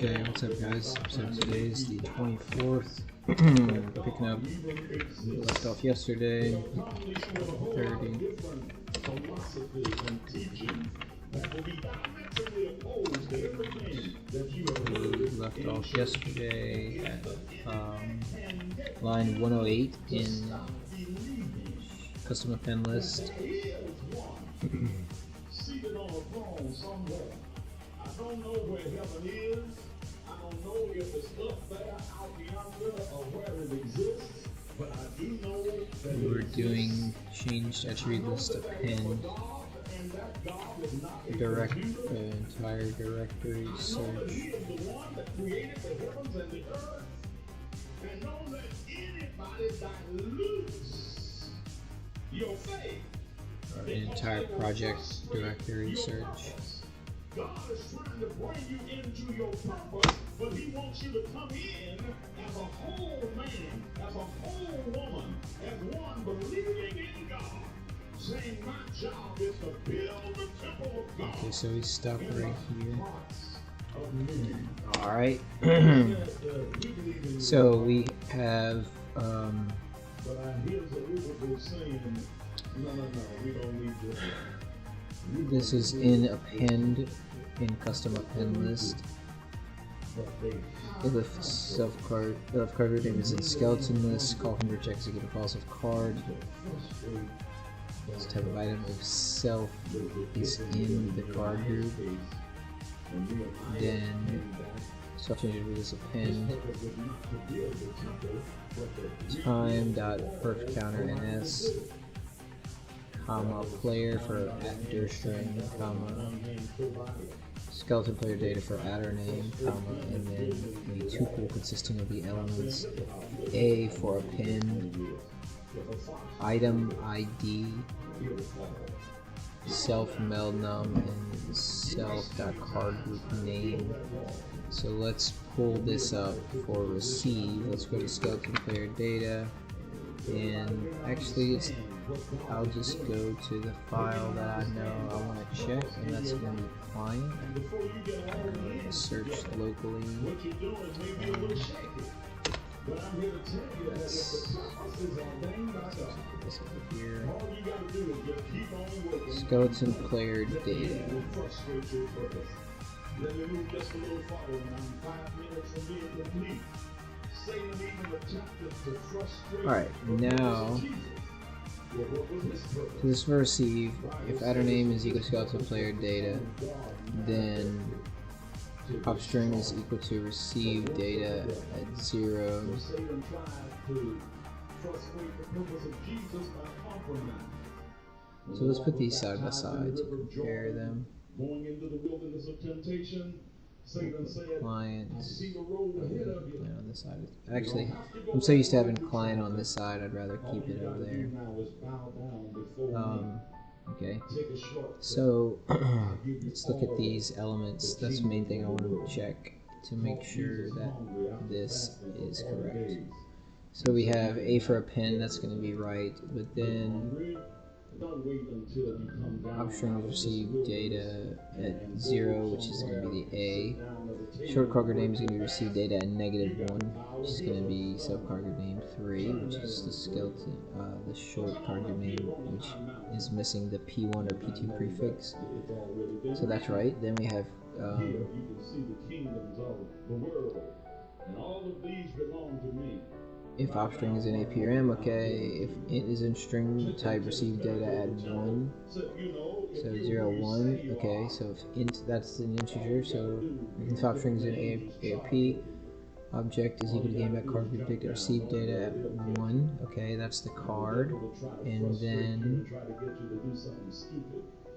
Okay, what's up guys? So today is the 24th. Picking up left off yesterday. 30. We left off yesterday at line 108 in custom append list. Seated on a throne somewhere. I don't know where heaven is. I don't know if it's up there, out yonder, or where it exists. But I do know that we were doing changed attribute list append direct entire directory search. He is the one that created the heavens and the earth. And don't let anybody dilute your faith. An entire project directory search. God is trying to bring you into your purpose, but He wants you to come in as a whole man, as a whole woman, as one believing in God, saying, my job is to build the temple of God. Okay, so we stop right here. Alright. So we have But I hear Zerubbabel saying, no, we don't need this. This is in append, in custom append list. If self-card name is in skeleton list, call from reject execute a false of card. This type of item if self is in the card group. Then self changes with this append. Time dot perf counter ns. Comma player for actor string, comma skeleton player data for adder name, comma, and then a tuple consisting of the elements A for append, item ID, self meld num, and self.card group name. So let's pull this up for receive. Let's go to skeleton player data, and actually I'll just go to the file that I know I want to check, and that's going to be client. I'm going to search locally. That's this over here. Skeleton player data. Alright, now to this for receive, if adder name is equal to skeleton player data, then pop string is equal to receive data at 0. So let's put these side by side to compare them. Client on this side. Actually, I'm so used to having client on this side, I'd rather keep it over there. Okay, so let's look at these elements. That's the main thing I want to check to make sure that this is correct. So we have A for append, that's going to be right, but then option receive data at 0, which is going to be the A. Short cargo name is going to be receive data at -1, which is going to be sub cargo name 3, which is the skeleton, the short cargo name, which is missing the P1 or P2 prefix. So that's right. Then we have if op string is in AP or M, okay. If int is in string type, receive data at 1. So 0, 1, okay. So if int, that's an integer, so if op string is in AOP, object is equal to gain back card group data, receive data at 1, okay, that's the card. And then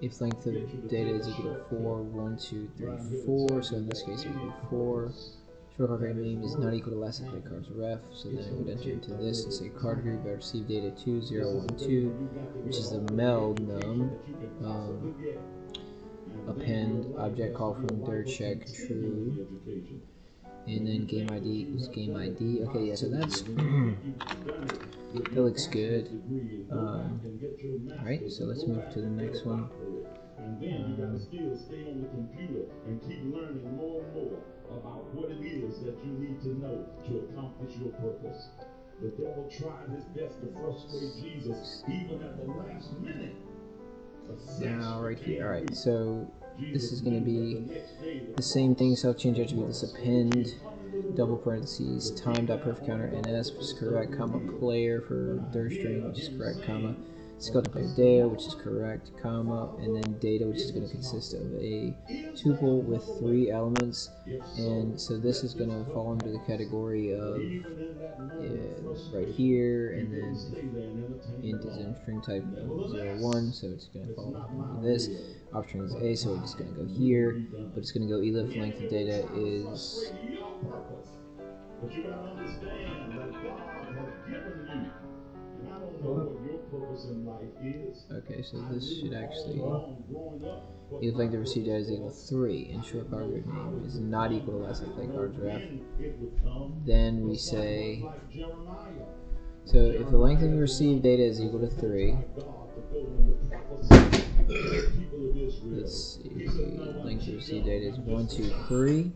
if length of data is equal to 4, 1, 2, 3, 4, so in this case it would be 4. Short card group name is not equal to last update cards ref, so then it would enter into this and say card group by receive data 2, 0, 1, 2, which is the meld num. Append object call from dir check true, and then game ID equals game ID. Okay, yeah, so that's that looks good. Alright, so let's move to the next one. And then you gotta still stay on the computer and keep learning more and more about what things that you need to know to accomplish your purpose. The devil tried his best to frustrate Jesus even at the last minute. Now right here. Alright, so this is going to be the same thing. Self-change attribute. This append, double parentheses, time.perfCounter ns, which is correct, comma, player for dir string, which is correct, comma, skeleton player data, which is correct, comma, and then data, which is going to consist of a tuple with 3 elements. And so this is going to fall under the category of right here, and then int is in string type of 0, 1, so it's going to fall under this. Option is a, so it's going to go here, but it's going to go elif length of data is. But you gotta understand that God has given you, and I don't know what your purpose in life is. Okay, so this should actually elif length of received data is equal to 3, and short card group name is not equal to last play cards ref. Then we say, so if the length of the received data is equal to 3, let's see, length of received data is 1, 2, 3.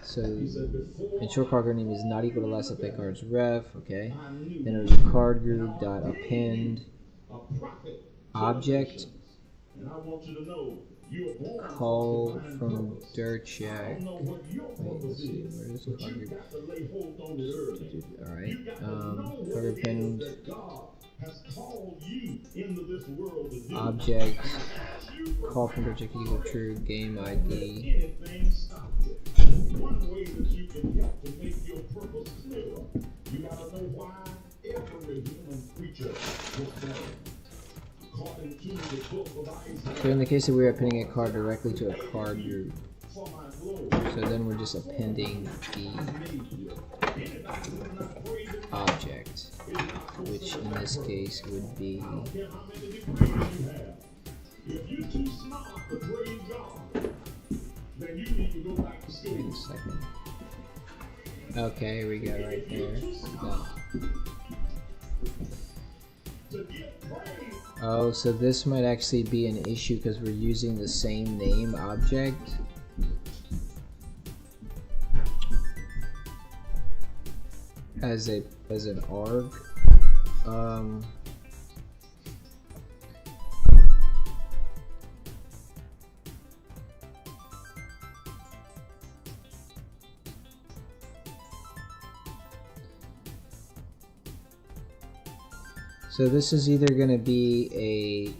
So, and short card group name is not equal to last play cards ref, okay. Then it was card group dot append object call from dir check. Wait, let's see, where is the card group? Alright, card group append object call from dir check equal true game ID. One way that you can help to make your purpose clearer, you gotta know why every human creature was born. According to the book of Isaiah. So in the case that we're appending a card directly to a card group, so then we're just appending the object, which in this case would be. If you're too smart to praise God, then you need to go back to school. Wait a second. Okay, here we go, right there. Oh, so this might actually be an issue because we're using the same name object. As an arg. So this is either going to be a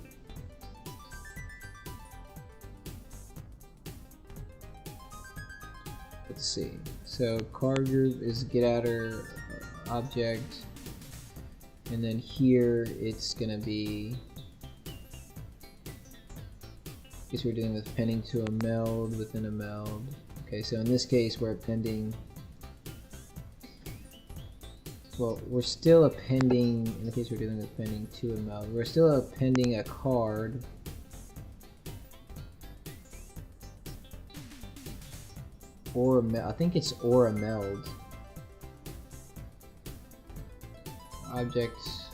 let's see. So card group is get outer object, and then here it's going to be. I guess we're dealing with appending to a meld within a meld. Okay, so in this case we're appending. Well, we're still appending, in the case we're dealing with appending to a meld, we're still appending a card. Or I think it's or a meld. Objects.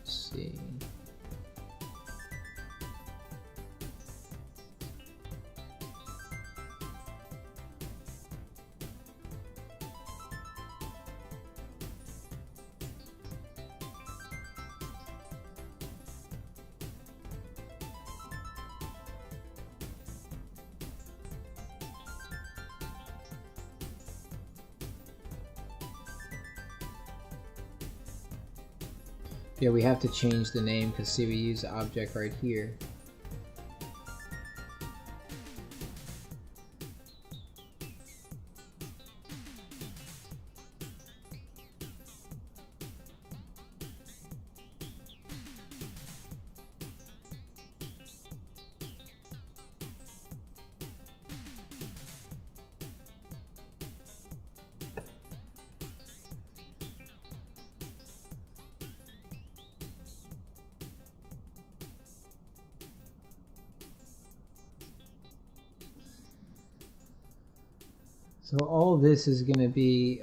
See. Yeah, we have to change the name because see, we use the object right here. So all this is going to be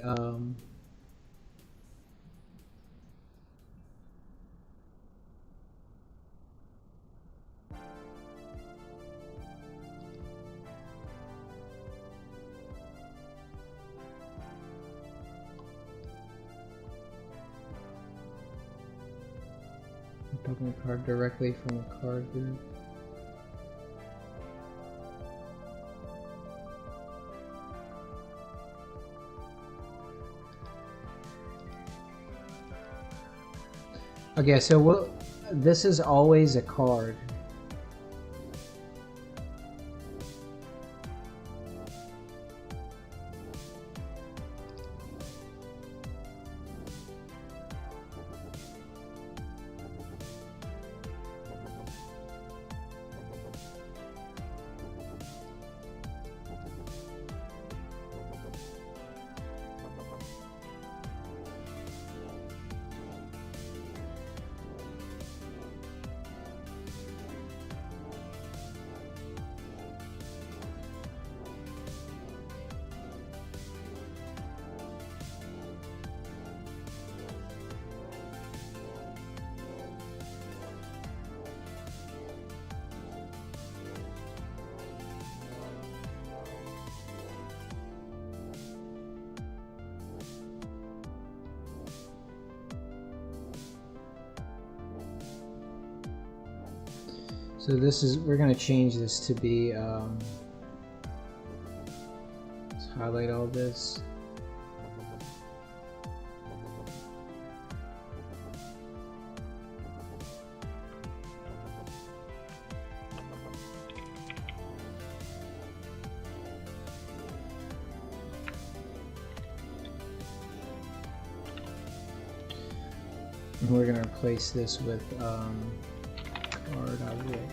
Open a card directly from a card group. Okay, so this is always a card. So this is, we're going to change this to be, let's highlight all this. And we're going to replace this with card object.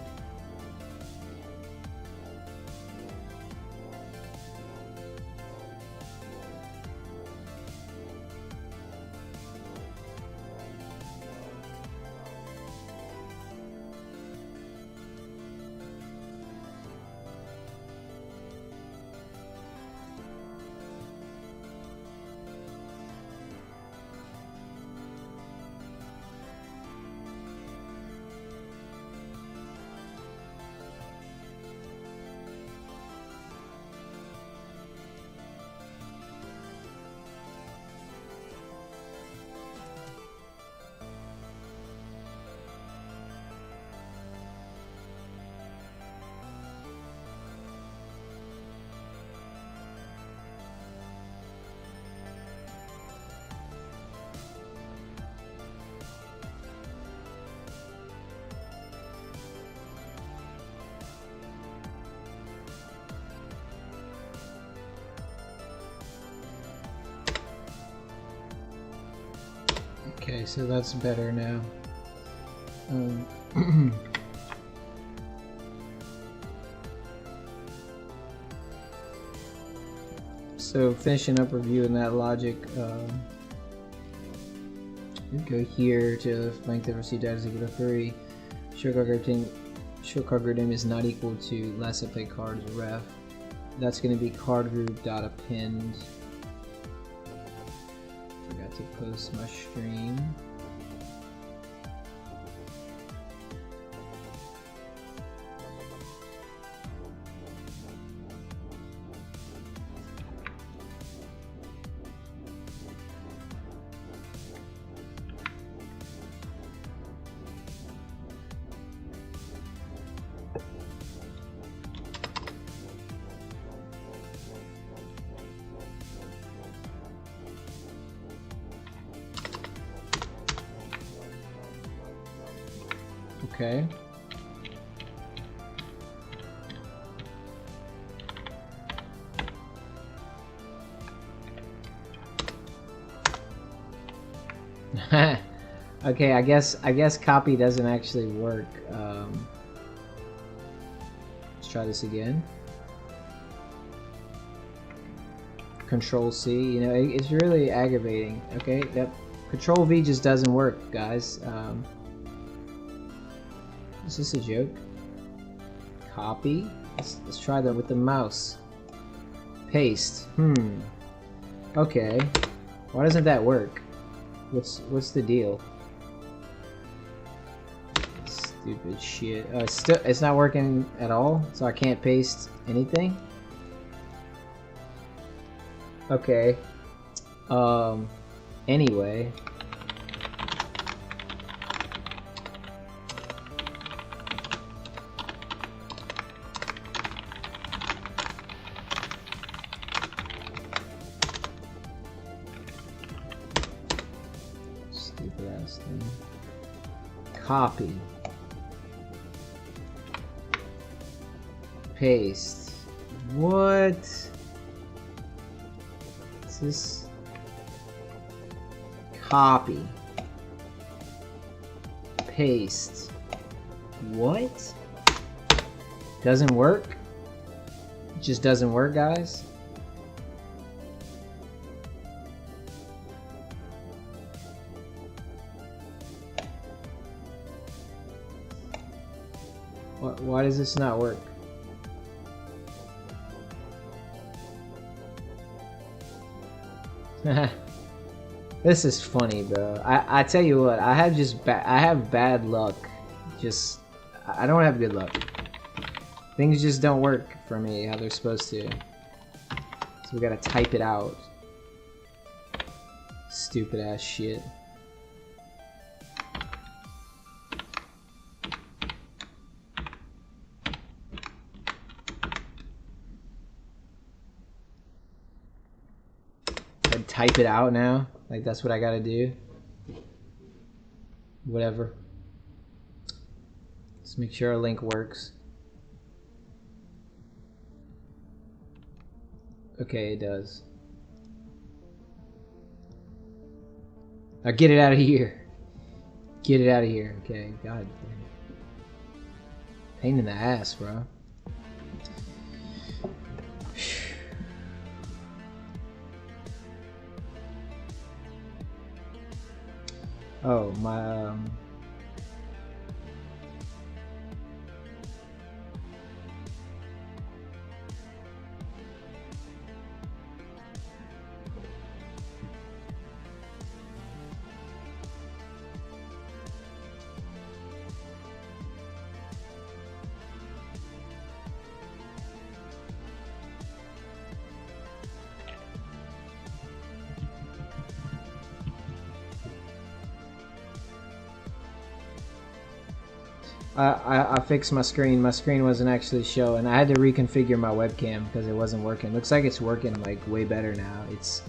Okay, so that's better now. So finishing up reviewing that logic, we go here to length of received data is equal to 3. Show card group name is not equal to last I played cards ref. That's going to be card group dot append. Forgot to post my stream. Okay. Okay, I guess copy doesn't actually work. Let's try this again. Control C, you know, it's really aggravating. Okay, that Control V just doesn't work, guys. Is this a joke? Copy. Let's try that with the mouse. Paste. Okay. Why doesn't that work? What's the deal? Stupid shit. It's not working at all, so I can't paste anything. Okay. Anyway. this thing. Copy. Paste. What? Is this? Copy. Paste. What? Doesn't work? It just doesn't work, guys? Why does this not work? This is funny, bro. I tell you what, I have bad luck. I don't have good luck. Things just don't work for me how they're supposed to. So we gotta type it out. Stupid ass shit. Type it out now? Like that's what I gotta do? Whatever. Let's make sure our link works. Okay, it does. Now get it out of here. Get it out of here. Okay, god damn. Pain in the ass, bro. Oh, my I fixed my screen. My screen wasn't actually showing. I had to reconfigure my webcam because it wasn't working. Looks like it's working like way better now. It's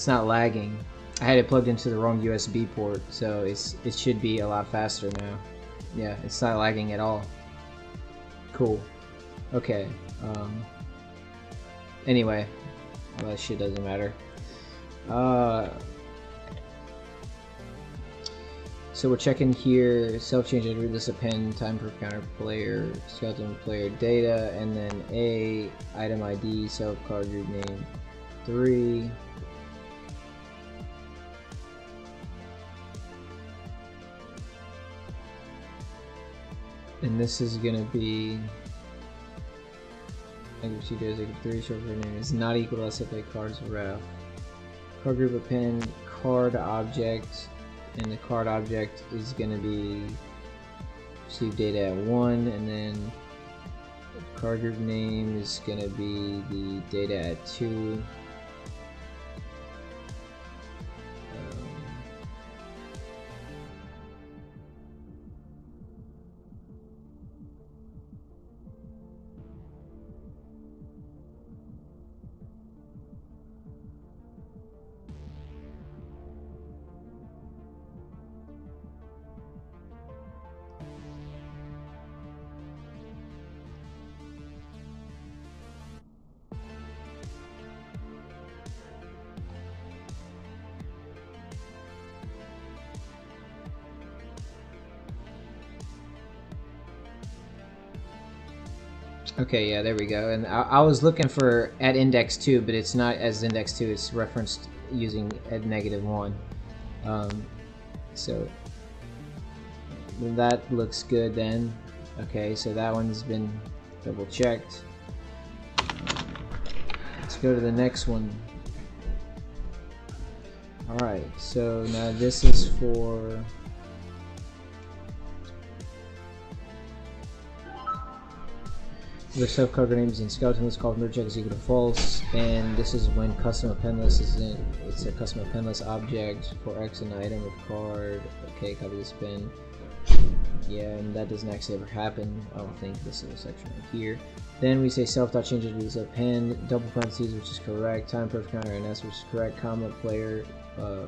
not lagging. I had it plugged into the wrong USB port, so it should be a lot faster now. Yeah, it's not lagging at all. Cool. Okay. Anyway, well, that shit doesn't matter. So we're checking here, self-change, this append, time per counter player, skeleton player data, and then A, item ID, self card group name 3. And this is gonna be language 3, short for name is not equal to SFA cards ref. Card group append, card object. And the card object is going to be receive data at 1, and then the card group name is going to be the data at 2. Okay, yeah, there we go. And I was looking for at index 2, but it's not as index 2, it's referenced using at -1. So that looks good then. Okay, so that one's been double checked. Let's go to the next one. Alright, so now this is for the self card names and skeleton list called merge check is equal to false, and this is when custom append list is in. It's a custom append list object for X an item of card. Okay, copy this pin. Yeah, and that doesn't actually ever happen. I don't think this little section right here. Then we say self.changes with append, double parentheses, which is correct, time perfect counter NS, which is correct, comma, player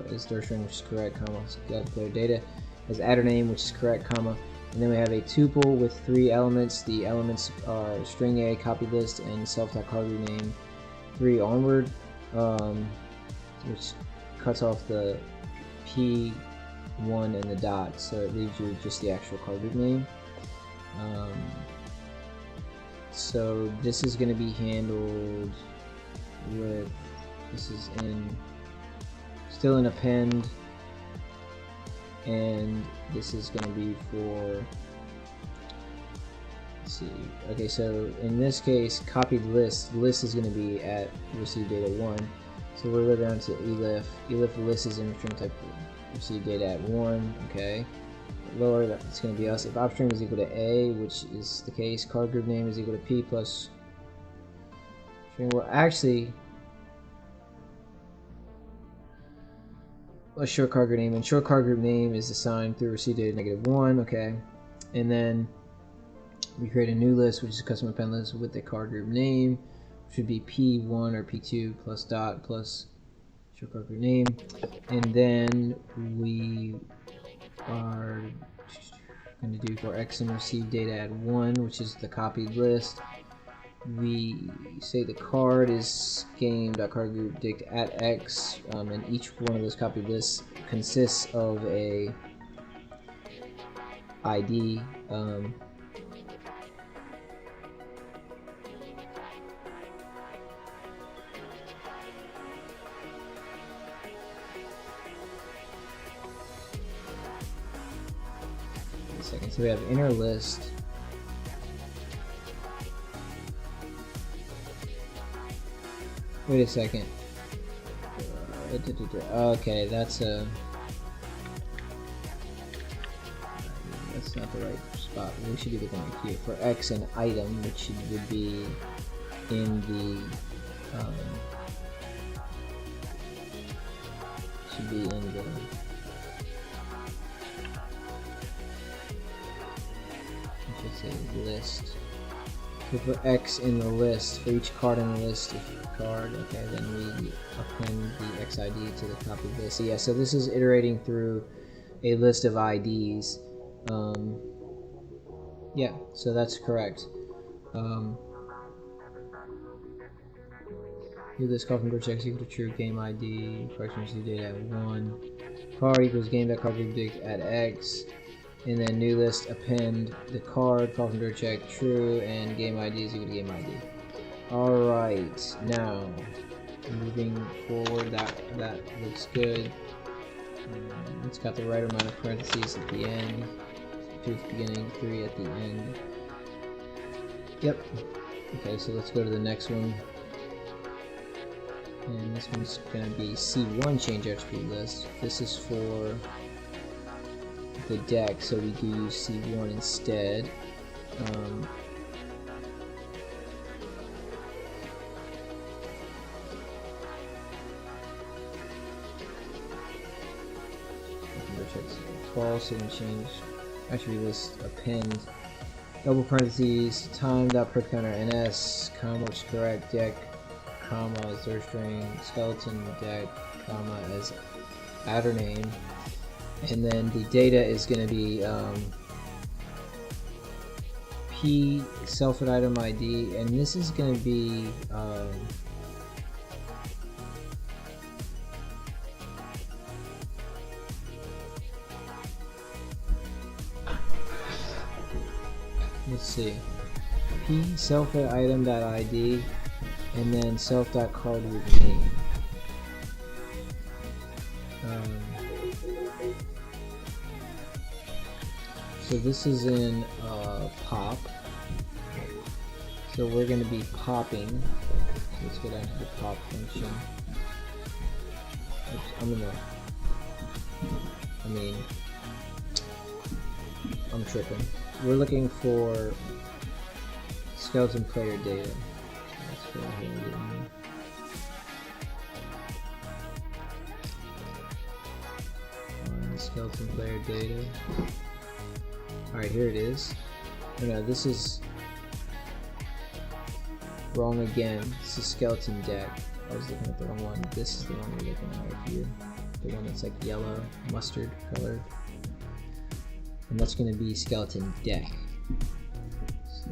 is third string, which is correct, comma, player data as adder name, which is correct, comma. And then we have a tuple with 3 elements. The elements are string A, copy list, and self.cargroup name 3 onward, which cuts off the P1 and the dot, so it leaves you just the actual card group name. So this is going to be handled with, this is still in append, and this is going to be for, let's see, okay, so in this case, copied list is going to be at receive data 1, so we'll go down to elif list is in string type receive data at 1, okay. Lower, that's going to be us. If opstring is equal to A, which is the case, card group name is equal to P plus string. Well, actually, let's show card group name. And short card group name is assigned through receive data -1, okay. And then we create a new list, which is a custom append list with the card group name, which would be P1 or P2 plus dot plus short card group name. And then we are going to do for x and receive data at 1, which is the copied list. We say the card is game.cardGroupDict at x, and each one of those copied lists consists of a ID. So we have inner list. Wait a second. Okay, that's not the right spot. We should be looking right here for X and item, which would be in the should be in the list. We put X in the list for each card in the list. If card, okay, then we append the X ID to the copied list. So yeah, so this is iterating through a list of IDs. Yeah, so that's correct. Do this call from door checks equal to true game ID, correction receive data at 1. Card equals game.cardGroupDict at X. And then new list append the card, call from door check true, and game ID is equal to game ID. Alright, now moving forward, that looks good. It's got the right amount of parentheses at the end, 2 at the beginning, 3 at the end. Yep. Okay, so let's go to the next one. And this one's going to be C1 change attribute list. This is for the deck, so we do use C1 instead. False, so we can change attribute list append double parentheses time.perfCounter ns comma, which is correct, deck comma as third string, skeleton deck comma as adder name. And then the data is going to be P self and item ID, and this is going to be let's see, P self item .id, and then self.cardgroup name. So this is in pop. So we're going to be popping. So let's go down to the pop function. Oops, I'm tripping. We're looking for skeleton player data. Let's go ahead and find skeleton player data. Alright, here it is. Oh, no, this is Wrong again. This is skeleton deck. I was looking at the wrong one. This is the one we're looking at right here. The one that's like yellow, mustard colored. And that's going to be skeleton deck. So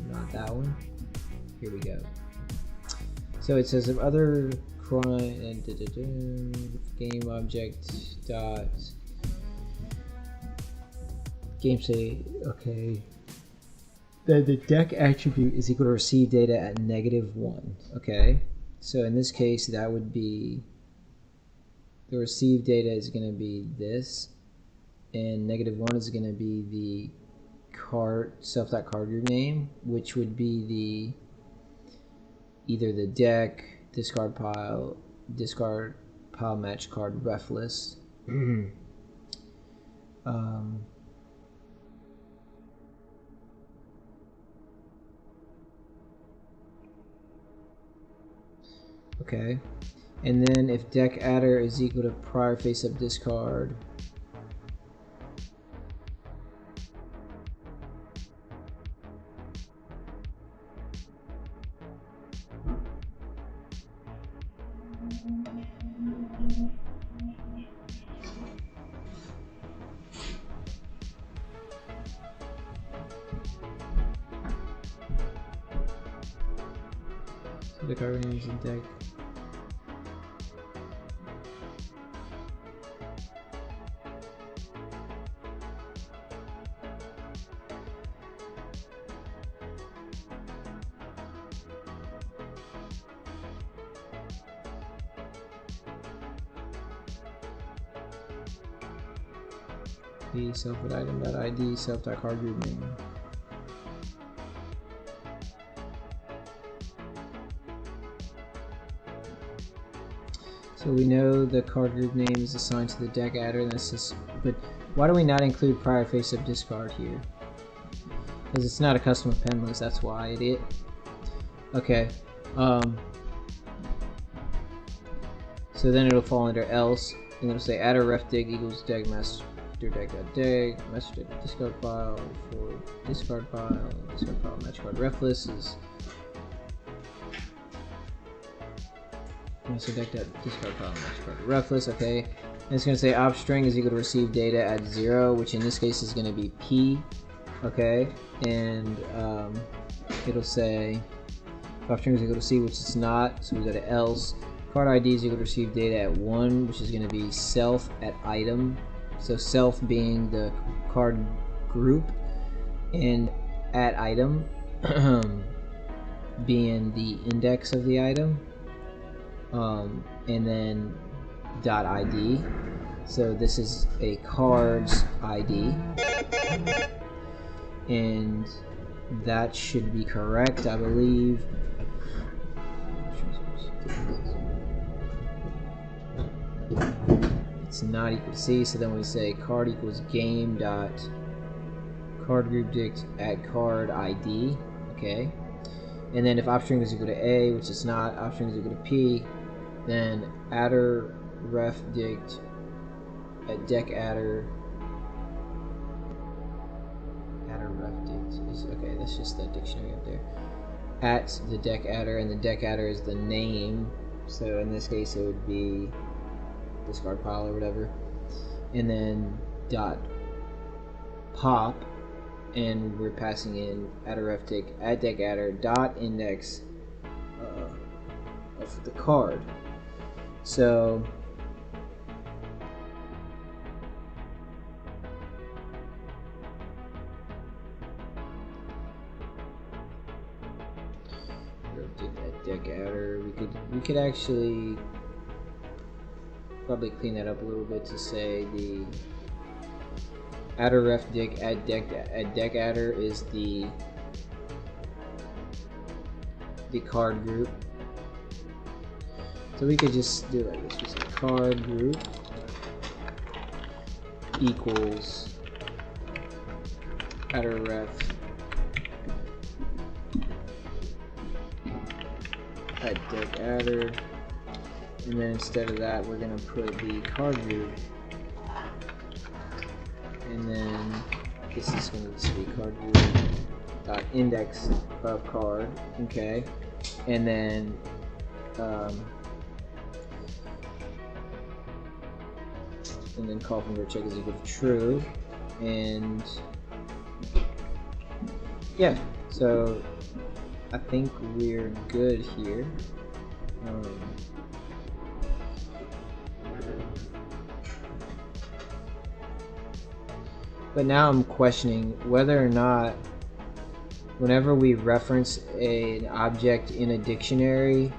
not that one. Here we go. So it says if other and game object dot game say okay. Then the deck attribute is equal to receive data at -1. Okay. So in this case, that would be the received data is going to be this, and -1 is going to be the card self.card group name, which would be the either the deck, discard pile match card ref list. Okay, and then if deck adder is equal to prior face-up discard, so the card names in deck. self.item.id self.card group name. So we know the card group name is assigned to the deck adder, and this is, but why do we not include prior face-up discard here? Because it's not a custom append list, that's why, idiot. Okay. So then it'll fall under else, and it'll say adder ref dig equals deck master deck.dig, master deck discard file for discard file match card ref list is master deck.discard file match card ref list. Okay, and it's going to say op string is equal to receive data at 0, which in this case is going to be p. Okay, and it'll say op string is equal to c, which it's not, so we go to else. Card ID is equal to receive data at 1, which is going to be self at item. So self being the card group, and at item being the index of the item, and then dot ID. So this is a card's ID, and that should be correct, I believe. It's not equal to C, so then we say card equals game dot card group dict at card ID. Okay, and then if opstring is equal to A, which is not, opstring is equal to P, then adder ref dict at deck adder ref dict is okay. That's just the dictionary up there. At the deck adder, and the deck adder is the name. So in this case, it would be discard pile or whatever, and then dot pop, and we're passing in adder ref dict at deck adder dot index of the card. So at deck adder, we could actually probably clean that up a little bit to say the adder ref dict at deck adder is the card group. So we could just do it like this. We say card group equals adder ref at deck adder. And then instead of that, we're going to put the card group, and then this is going to be card group dot index of card. Okay, and then call from check is equal to true, and yeah, so I think we're good here. But now I'm questioning whether or not whenever we reference an object in a dictionary,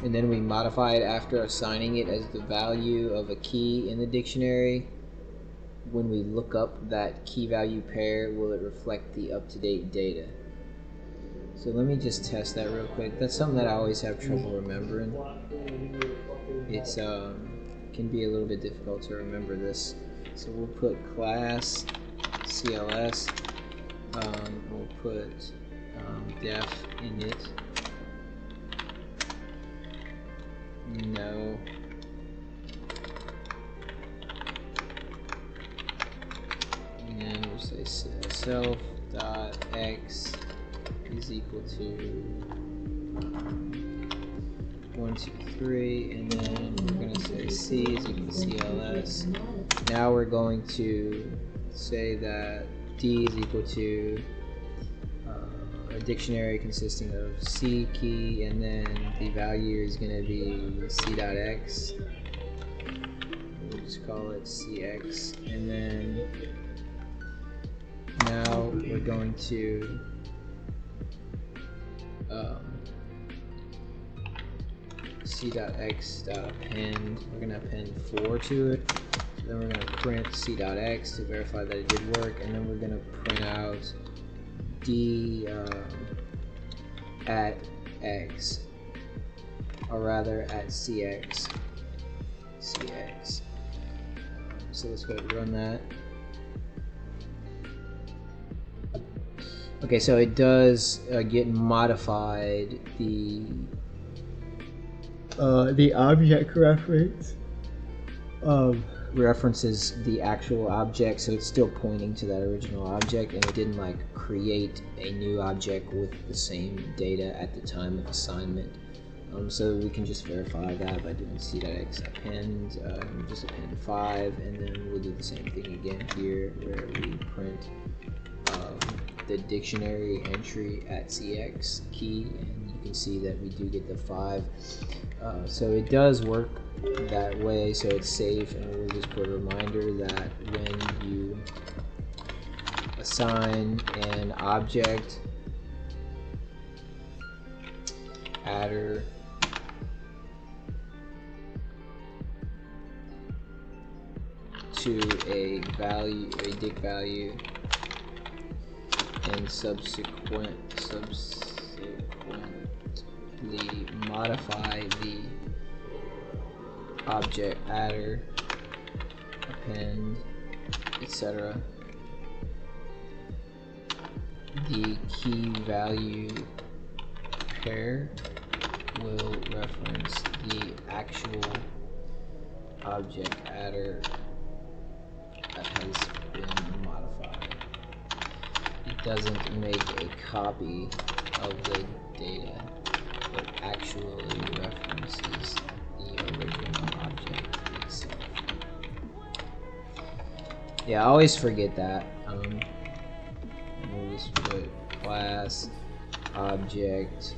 and then we modify it after assigning it as the value of a key in the dictionary, when we look up that key value pair, will it reflect the up-to-date data? So let me just test that real quick. That's something that I always have trouble remembering. It's can be a little bit difficult to remember this. So we'll put class CLS. We'll put def init. No. And then we'll say self dot x is equal to 1, 2, 3, and then we're going to say c is equal to CLS. Now we're going to say that d is equal to a dictionary consisting of c key, and then the value is going to be c.x. We'll just call it cx, and then now we're going to c.x.append. We're going to append 4 to it. So then we're going to print c.x to verify that it did work, and then we're going to print out d at x, or rather at cx. So let's go ahead and run that. Okay, so it does get modified. The object reference references the actual object, so it's still pointing to that original object, and it didn't like create a new object with the same data at the time of assignment. So we can just verify that by doing c.x append, just append 5, and then we'll do the same thing again here where we print the dictionary entry at cx key, and you can see that we do get the 5. So it does work that way, so it's safe, and we'll just put a reminder that when you assign an object adder to a value, a dict value, and subsequently modify the object adder, append, etc. The key value pair will reference the actual object adder that has been modified. It doesn't make a copy of the data, but actually references the original object itself. Yeah, I always forget that. We'll just put class object,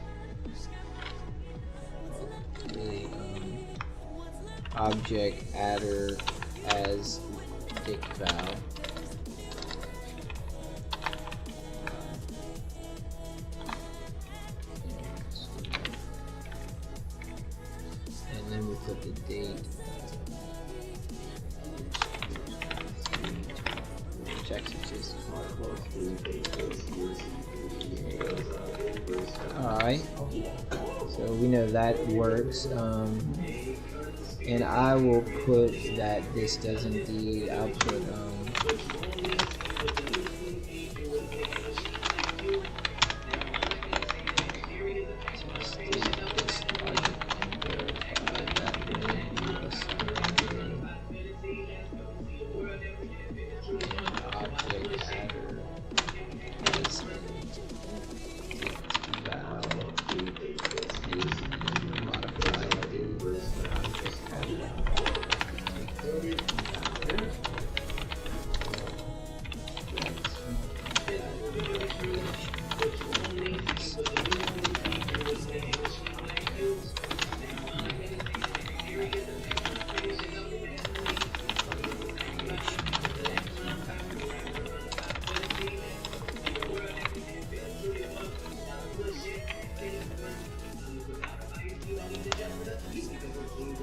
object adder as dict val. And then we put the date. Alright, so we know that works, and I will put that this does indeed output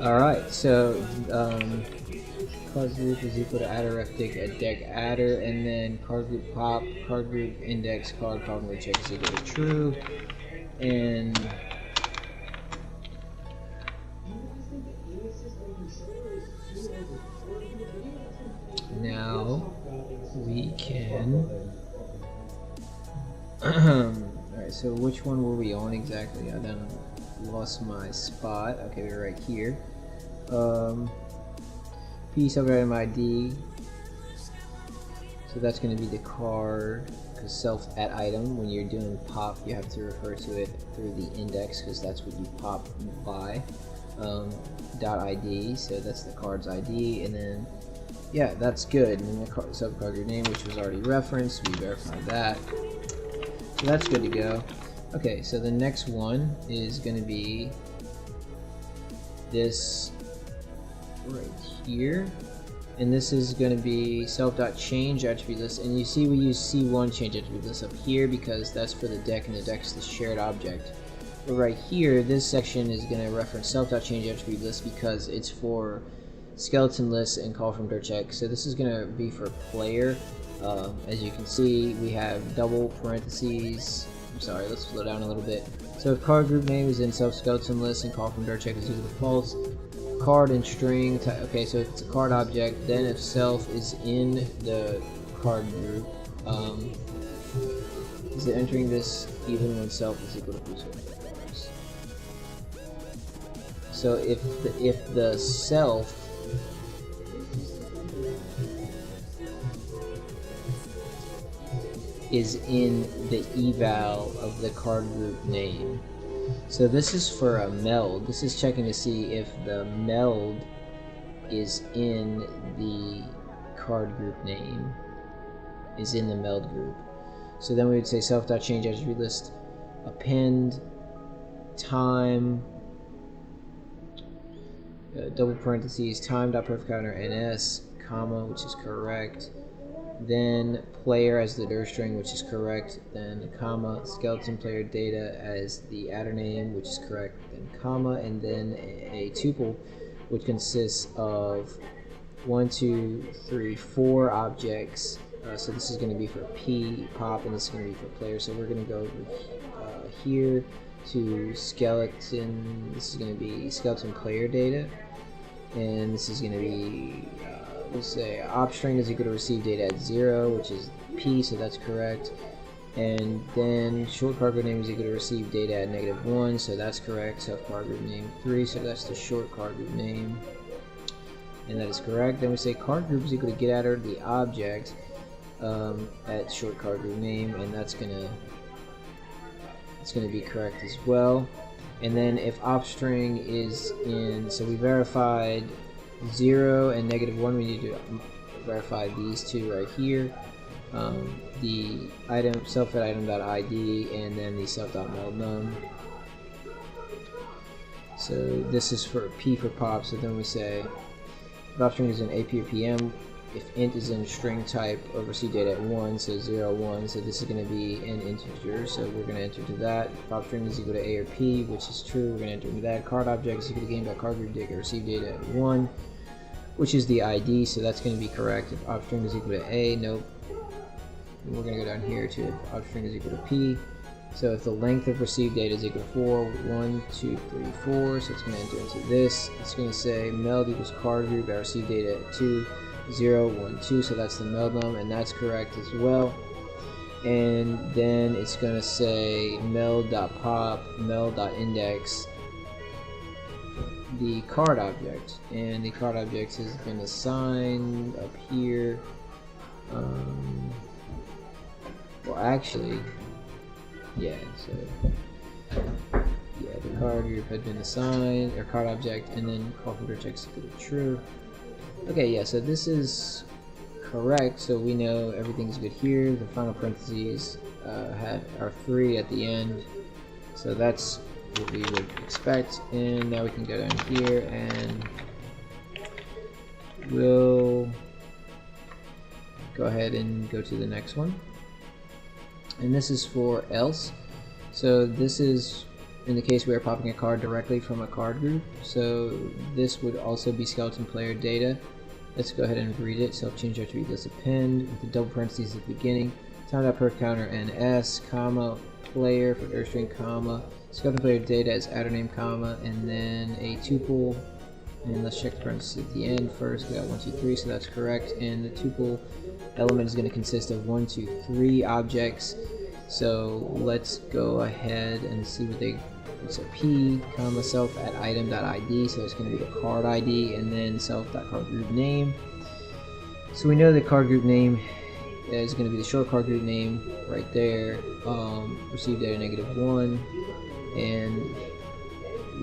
Alright, so card group is equal to adder ref dig a deck adder, and then card group pop, card group index card problem check is equal to true, and now we can alright, so which one were we on exactly? I done lost my spot. Okay, we're right here. P subitem ID, so that's going to be the card, because self at item, when you're doing pop you have to refer to it through the index because that's what you pop by. Dot ID, so that's the card's ID, and then yeah, that's good. And then the subcard your name, which was already referenced, we verified that, so that's good to go. Okay, so the next one is going to be this right here, and this is going to be self.change attribute list, and you see we use C1 change attribute list up here because that's for the deck, and the deck is the shared object. But right here, this section is going to reference self.change attribute list because it's for skeleton lists and call from dirt check. So this is going to be for player. As you can see, we have double parentheses. I'm sorry, let's slow down a little bit. So if card group name is in self skeleton list and call from dirt check is equal to false, card and string type. Okay, so if it's a card object, then if self is in the card group, is it entering this even when self is equal to true? So if the self is in the eval of the card group name. So this is for a meld. This is checking to see if the meld is in the card group name, is in the meld group. So then we would say self.change attribute list append time double parentheses time.perfcounter ns comma, which is correct, then player as the dir string, which is correct, then comma, skeleton player data as the adder name, which is correct, then comma, and then a tuple which consists of 1, 2, 3, 4 objects. So this is going to be for P pop, and this is going to be for player. So we're going to go over here to skeleton. This is going to be skeleton player data, and this is going to be we'll say op string is equal to receive data at 0, which is P, so that's correct. And then short card group name is equal to receive data at -1, so that's correct. Self card group name 3, so that's the short card group name, and that is correct. Then we say card group is equal to get adder the object at short card group name, and that's gonna be correct as well. And then if op string is in, so we verified 0 and -1, we need to verify these two right here. The item self.item.id and then the self.meldnum. So this is for P for pop, so then we say if op string is in AP or PM, if int is in string type or receive data at 1, so 0, 1, so this is going to be an integer, so we're going to enter to that. If op string is equal to A or P, which is true, we're going to enter into that. Card object is equal to game.cardgroup data receive data at 1, which is the ID, so that's going to be correct. If op string is equal to A, nope. And we're going to go down here to if op string is equal to P. So if the length of received data is equal to 4, 1, 2, 3, 4, so it's going to enter into this. It's going to say meld equals card group at receive data at 2, 0, 1, 2, so that's the meldnum, and that's correct as well. And then it's going to say meld.pop, meld.index, the card object, and the card object has been assigned up here. Well, actually, yeah, so yeah, the card group had been assigned, or card object, and then call from dirt check is equal to true. Okay, yeah, so this is correct, so we know everything's good here. The final parentheses are 3 at the end, so that's what we would expect. And now we can go down here and we'll go ahead and go to the next one. And this is for else. So this is in the case we are popping a card directly from a card group. So this would also be skeleton player data. Let's go ahead and read it. Self-change attribute list append with the double parentheses at the beginning. Time.perf counter NS, comma, player for dir string, comma, skeleton player data as adder name, comma, and then a tuple. And let's check the parentheses at the end first. We got 1, 2, 3, so that's correct. And the tuple element is going to consist of 1, 2, 3 objects. So let's go ahead and see what they. It's a p, comma, self at item.id, so it's going to be a card ID, and then self.card group name. So we know the card group name is going to be the short card group name right there. Received data -1, and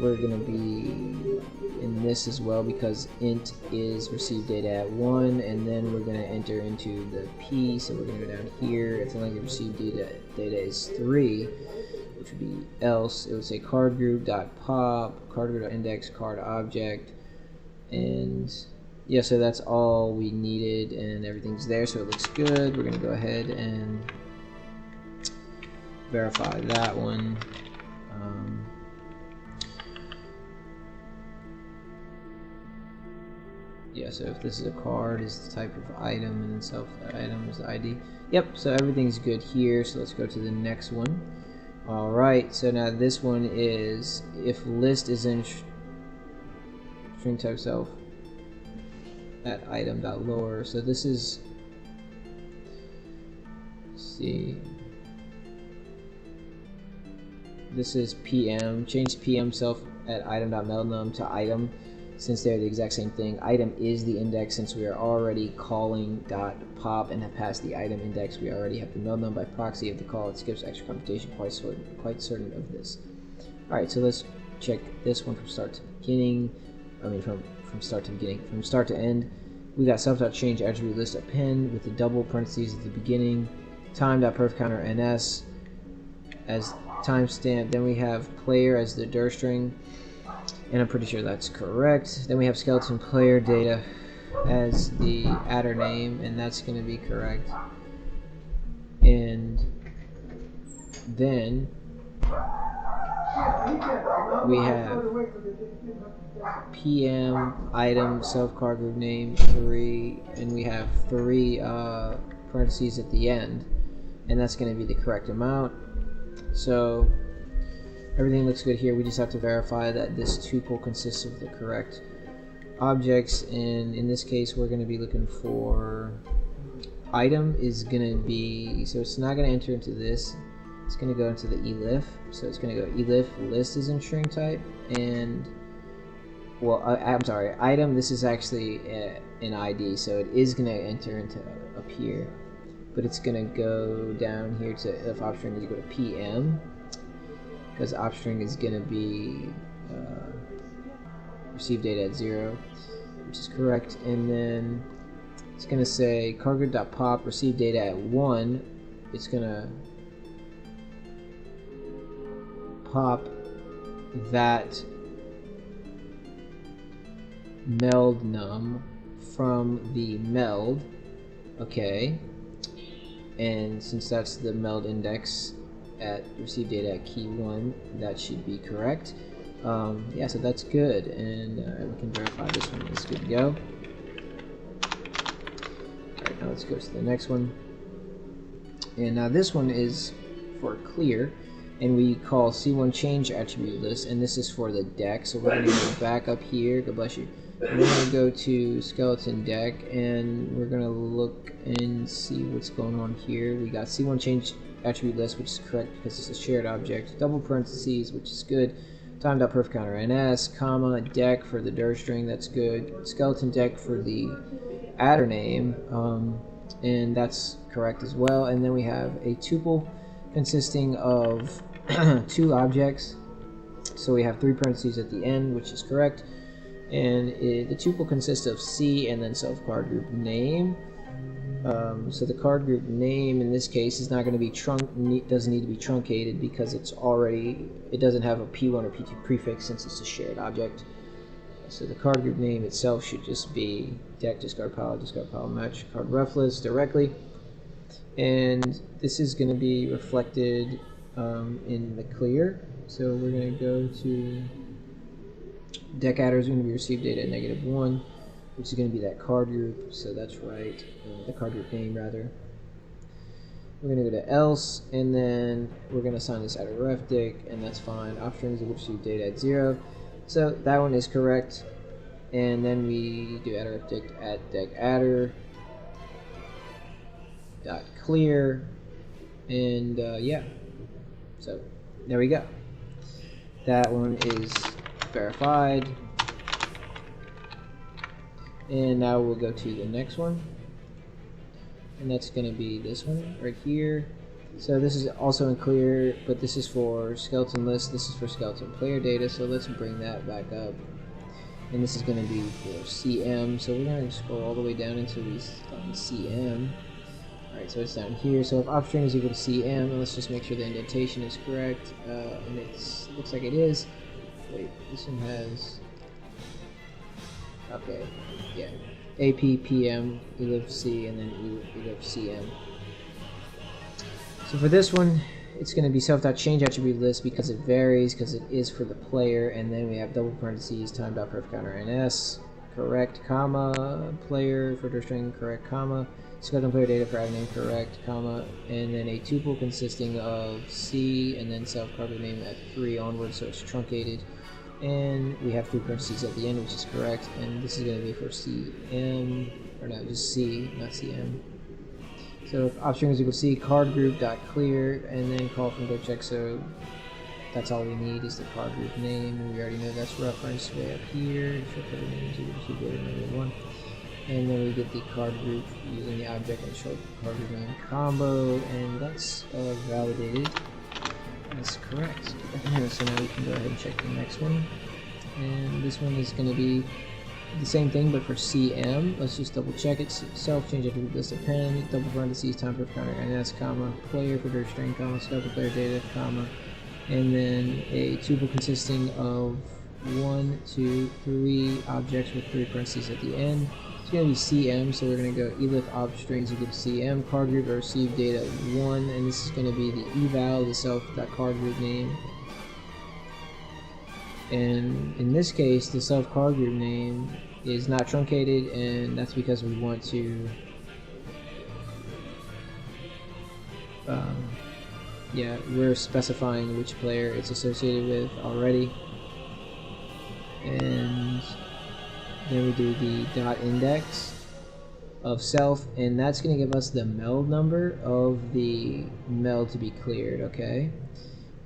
we're going to be in this as well because int is received data at 1, and then we're going to enter into the p, so we're going to go down here. If the length of received data is 3, which would be else, it would say card group dot pop, card group dot index, card object, and yeah, so that's all we needed, and everything's there, so it looks good. We're gonna go ahead and verify that one. Yeah, so if this is a card, is the type of item, and then self item is the ID. Yep, so everything's good here, so let's go to the next one. Alright, so now this one is if list is in string type self at item.lower. So this is, let's see, this is PM, change PM self at item.meldnum to item, since they're the exact same thing. Item is the index, since we are already calling .pop and have passed the item index. We already have the meldnum by proxy of the call. It skips extra computation, quite certain of this. Alright, so let's check this one from start to beginning. I mean from start to beginning. From start to end, we got self.change attribute list append with the double parentheses at the beginning. Time.perf counter NS as timestamp. Then we have player as the dir string, and I'm pretty sure that's correct. Then we have skeleton player data as the adder name, and that's going to be correct. And then we have PM item self card group name 3, and we have 3 parentheses at the end, and that's going to be the correct amount. So everything looks good here. We just have to verify that this tuple consists of the correct objects, and in this case we're going to be looking for item is going to be, so it's not going to enter into this, it's going to go into the elif. So it's going to go elif list is in string type, and well I'm sorry, item, this is actually an ID, so it is going to enter into up here, but it's going to go down here to if op string is go to PM, because op string is going to be receive data at 0, which is correct, and then it's going to say cargo.pop receive data at 1. It's going to pop that meld num from the meld, okay, and since that's the meld index at receive data at key 1, that should be correct. Yeah, so that's good, and we can verify this one is good to go. Alright, now let's go to the next one. And now this one is for clear, and we call C1 change attribute list, and this is for the deck. So we're going to go back up here, God bless you. We're going to go to skeleton deck, and we're going to look and see what's going on here. We got C1 change attribute list, which is correct because it's a shared object, double parentheses, which is good, time.perf counter ns, comma, deck for the dir string, that's good, skeleton deck for the adder name, and that's correct as well. And then we have a tuple consisting of 2 objects, so we have 3 parentheses at the end, which is correct, and the tuple consists of C and then self card group name. So the card group name in this case is not going to be doesn't need to be truncated because it doesn't have a P1 or P2 prefix since it's a shared object. So the card group name itself should just be deck, discard pile, match card ref list directly. And this is going to be reflected in the clear. So we're going to go to deck adder is going to be received data at -1, which is going to be that card group. So that's right, the card group name rather. We're going to go to else, and then we're going to assign this adder ref deck, and that's fine. Option is receive data at 0. So that one is correct. And then we do adder ref deck at deck adder dot clear, and yeah. So there we go. That one is verified. And now we'll go to the next one, and that's going to be this one right here. So this is also in clear, but this is for skeleton list, this is for skeleton player data, so let's bring that back up. And this is going to be for CM, so we're going to scroll all the way down until we find CM. Alright, so it's down here. So if opstring is equal to CM, let's just make sure the indentation is correct, and it looks like it is. Wait, this one has... Okay, yeah. AP, PM, elif C, and then elif CM. So for this one, it's going to be self.change attribute list because it varies, because it is for the player, and then we have double parentheses, time.perf counter ns, correct, comma, player, further string, correct, comma, skeleton player data for adder name, correct, comma, and then a tuple consisting of C and then self card name at 3 onwards, so it's truncated. And we have 3 parentheses at the end, which is correct, and this is going to be for CM, or no, just C, not CM. So if opstring is equal to C, card group dot clear, and then call from check. So that's all we need is the card group name, and we already know that's referenced way up here. Short card name is equal to -1, and then we get the card group using the object and short card group name combo, and that's validated. That's correct. So now we can go ahead and check the next one, and this one is going to be the same thing but for CM. Let's just double check it. Self change attribute list append, double parentheses, time per counter ns, comma, player for dirt string, comma, skeleton player data, comma, and then a tuple consisting of 1, 2, 3 objects with 3 parentheses at the end. It's going to be CM, so we're going to go elif opstrings equal to CM, card group or receive data 1, and this is going to be the eval, the self.card group name. And in this case, the self card group name is not truncated, and that's because we want to yeah, we're specifying which player it's associated with already. And then we do the dot index of self, and that's going to give us the meld number of the meld to be cleared, okay?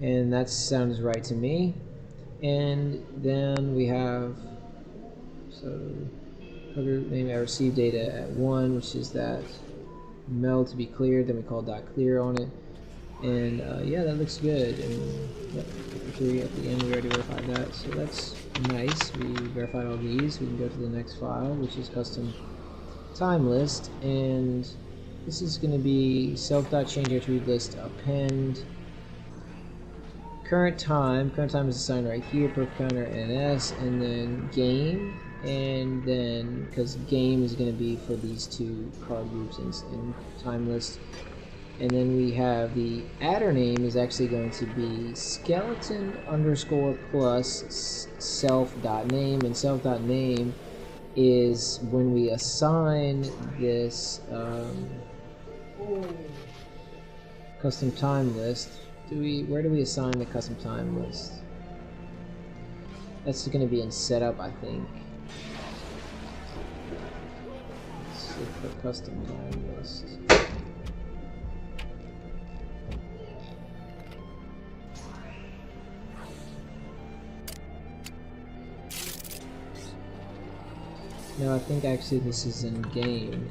And that sounds right to me. And then we have, so group name I received data at 1, which is that meld to be cleared, then we call dot clear on it. And yeah, that looks good. And yep, 3 at the end, we already verified that, so that's nice. We verified all these. We can go to the next file, which is custom time list, and this is going to be self.change attribute list append current time is assigned right here, perf counter ns, and then game, and then because game is going to be for these 2 card groups in time list. And then we have the adder name is actually going to be skeleton underscore plus self.name, and self.name is when we assign this custom time list. Where do we assign the custom time list? That's going to be in setup, I think. Let's look for custom time list. No, I think actually this is in game.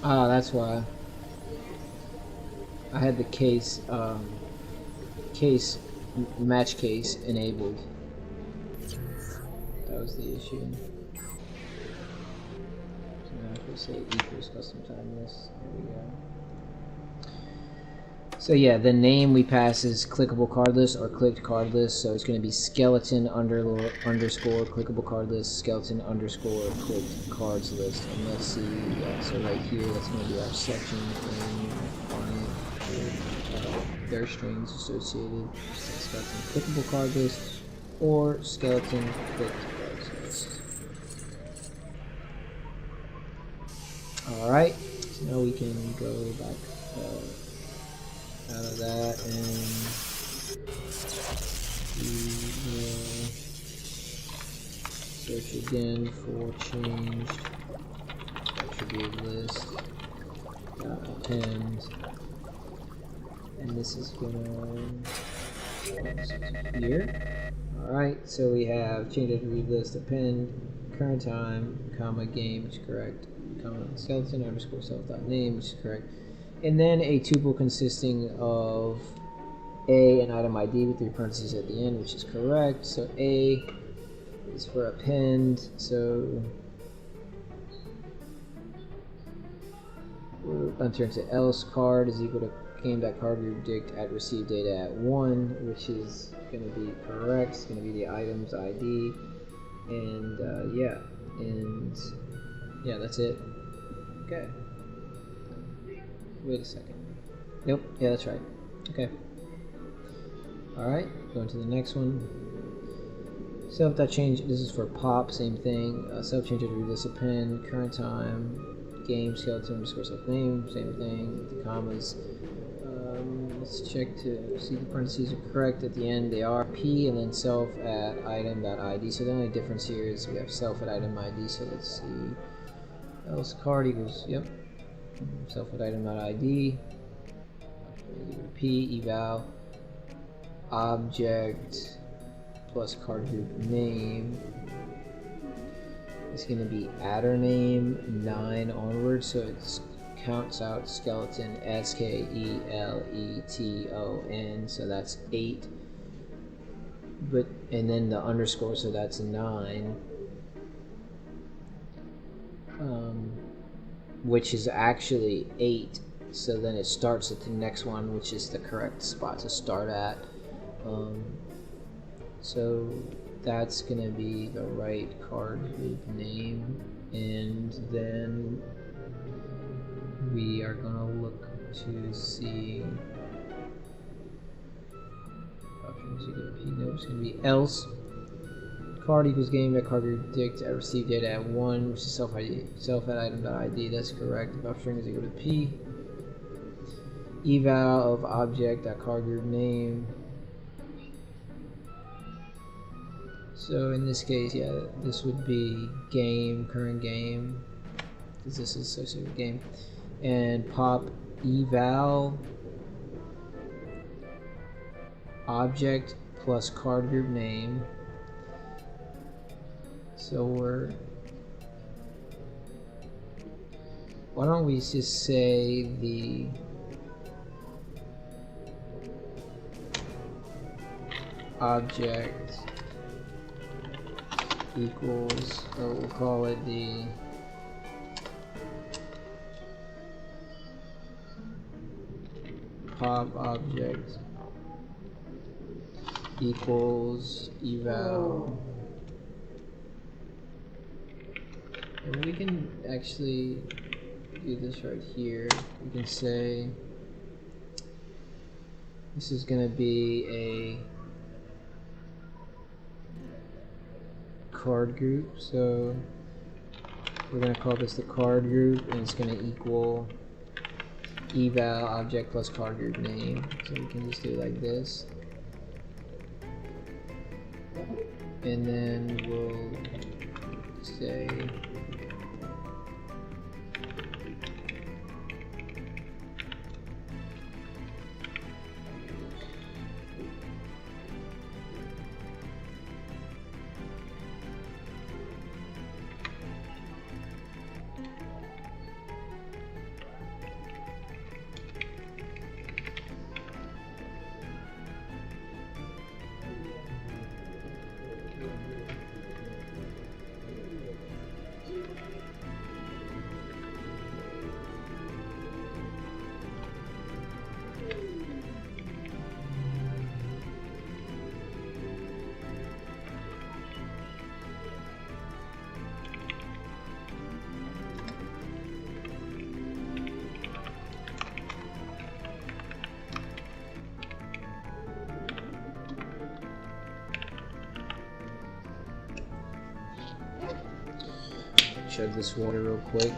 Ah, that's why I had the match case enabled. That was the issue. So now if we say equals custom time list, there we go. So yeah, the name we pass is clickable card list or clicked card list. So it's going to be skeleton underscore clickable card list, skeleton underscore clicked cards list. And let's see, so right here, that's going to be our section and client with their strings associated. Skeleton clickable card list or skeleton clicked cards list. Alright, so now we can go back out of that, and we will search again for changed attribute list, append, and this is gonna here. Alright, so we have changed attribute list, append, current time, comma, game, which is correct, comma, skeleton underscore self.name, which is correct. And then a tuple consisting of A and item ID with 3 parentheses at the end, which is correct. So A is for append. So we'll enter into else card is equal to game.cardGroupDict at receive data at 1, which is going to be correct. It's going to be the item's ID. And yeah, that's it. Okay. Wait a second. Nope. Yeah, that's right. Okay. Alright, going to the next one. Self.change, this is for pop, same thing. Self-change attribute list append, current time, game, skeleton, underscore self-name, same thing, with the commas. Let's check to see the parentheses are correct at the end. They are P and then self at item.id. So the only difference here is we have self at item ID. So let's see. Else card equals, yep. Self at item.id, P eval object plus card group name is going to be adder name 9 onward, so it counts out skeleton skeleton, so that's 8, but and then the underscore, so that's 9. Which is actually 8, so then it starts at the next one, which is the correct spot to start at. So that's gonna be the right card group name, and then we are gonna look to see options. No, it's gonna be else card equals game that card group dict at receive data at 1, which is self at item.id. That's correct. Buff string is equal to P eval of object that card group name. So in this case, yeah, this would be game, current game, because this is associated with game, and pop eval object plus card group name. So why don't we just say the object equals, or we'll call it the pop object equals eval. And we can actually do this right here. We can say this is going to be a card group, so we're going to call this the card group, and it's going to equal eval object plus card group name. So we can just do it like this, and then we'll say chug this water real quick.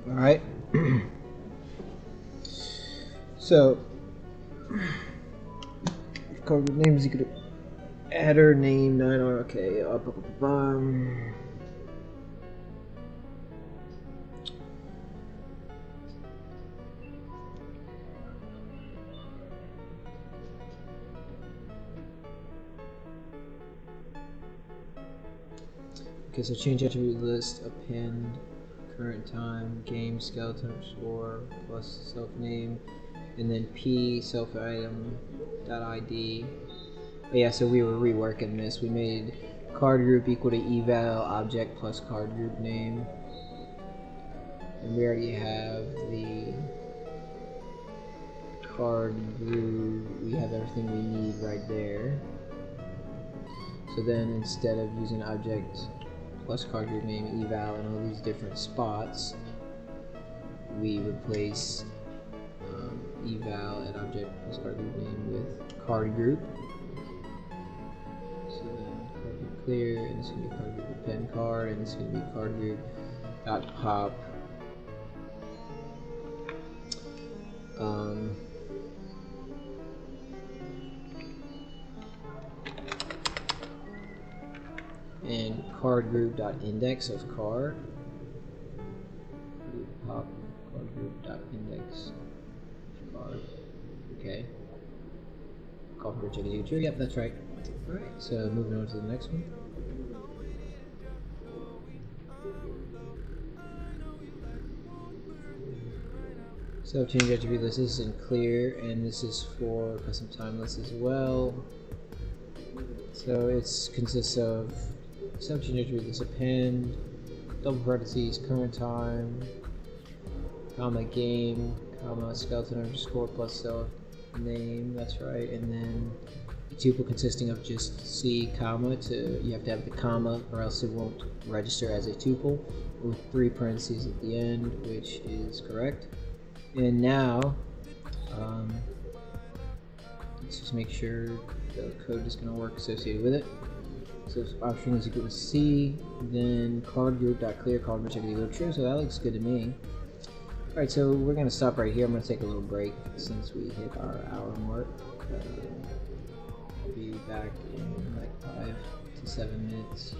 Alright, so card group name is equal to adder name 9R. Okay, okay, so change attribute list, append current time, game skeleton score plus self name, and then p self item dot id. But yeah, so we were reworking this. We made card group equal to eval object plus card group name, and we already have the card group. We have everything we need right there. So then instead of using object plus card group name, eval, and all these different spots, we replace eval and object plus card group name with card group. So then card group clear, and this is going to be card group append card, and this is going to be card group dot pop. And card group dot index of card. Pop card group dot index card. Okay. Call for checking true. Yep, that's right. Alright, so moving on to the next one. So change attribute list. This is in clear, and this is for custom time list as well. So it consists of change attribute list append, double parentheses, current time, comma game, comma skeleton underscore plus self name. That's right, and then a tuple consisting of just C comma to you have to have the comma or else it won't register as a tuple, with 3 parentheses at the end, which is correct. And now let's just make sure the code is going to work associated with it. So if option is equal to C, then card group dot clear card group is equal to true. So that looks good to me. All right, so we're going to stop right here. I'm going to take a little break since we hit our hour mark. I'll be back in like 5 to 7 minutes.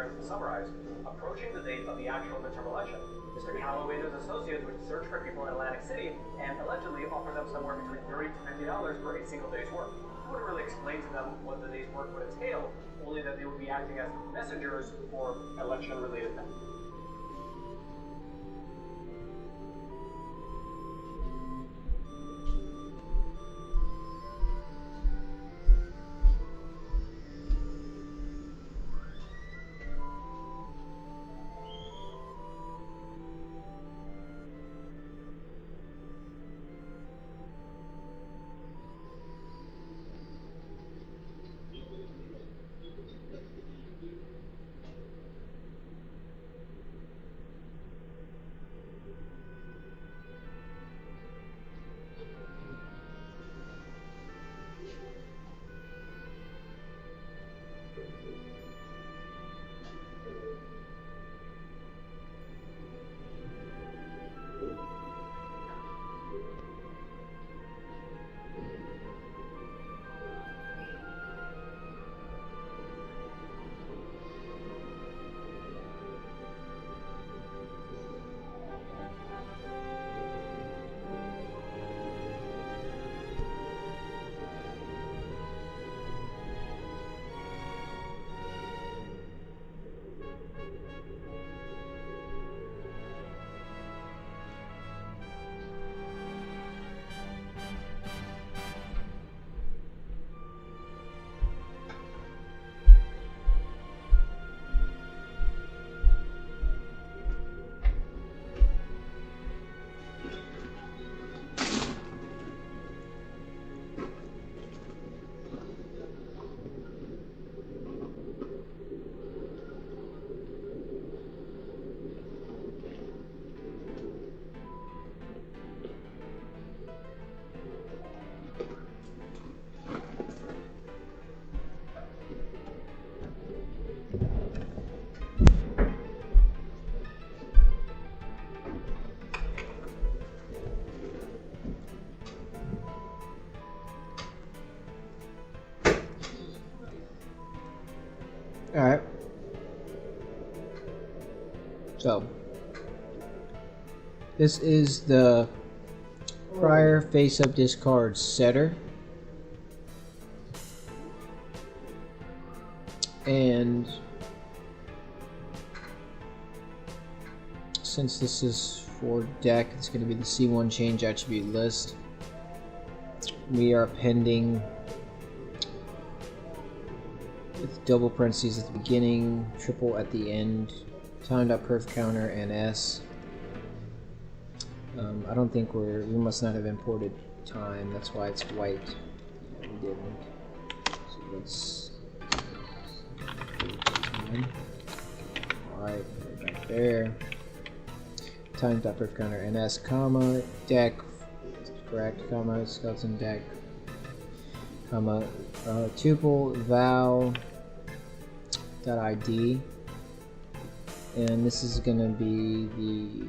headlines summarize, approaching the date of the actual midterm election. Mr. Calloway and his associates would search for people in Atlantic City and allegedly offer them somewhere between $30 to $50 for a single day's work. He wouldn't really explain to them what the day's work would entail, only that they would be acting as messengers for election-related things. Alright. So, this is the prior face-up discard setter. And since this is for deck, it's going to be the C1 change attribute list. We are appending with double parentheses at the beginning, triple at the end, time.perf counter, and S. I don't think we must not have imported time, that's why it's white. Yeah, we didn't. So let's alright, put it back there. Time.perf counter, and S, comma, deck, correct, comma, skeleton deck, comma, tuple val .id, and this is going to be the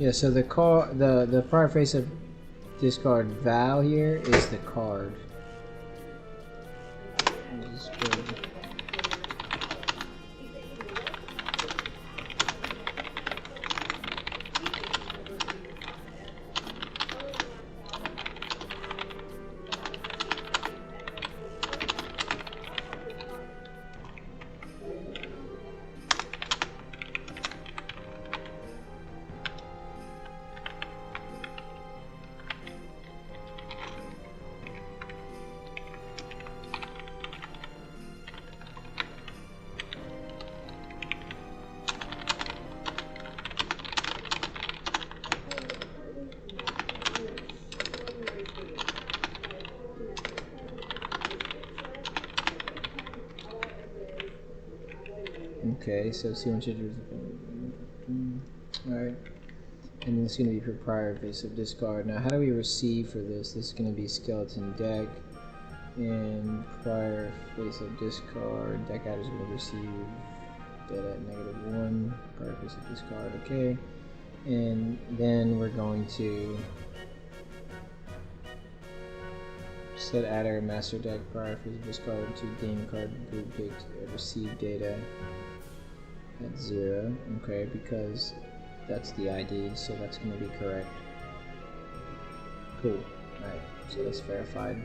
Yeah, so the prior face of discard val here is the card. This is good. Okay, so see what you alright. And then it's going to be for prior face of discard. Now, how do we receive for this? This is going to be skeleton deck. And prior face of discard. Deck adder is going to receive dead at -1. Prior face of discard, okay. And then we're going to set adder master deck prior face of discard to game card group date receive data at 0, okay, because that's the ID, so that's going to be correct. Cool. Alright, so that's verified.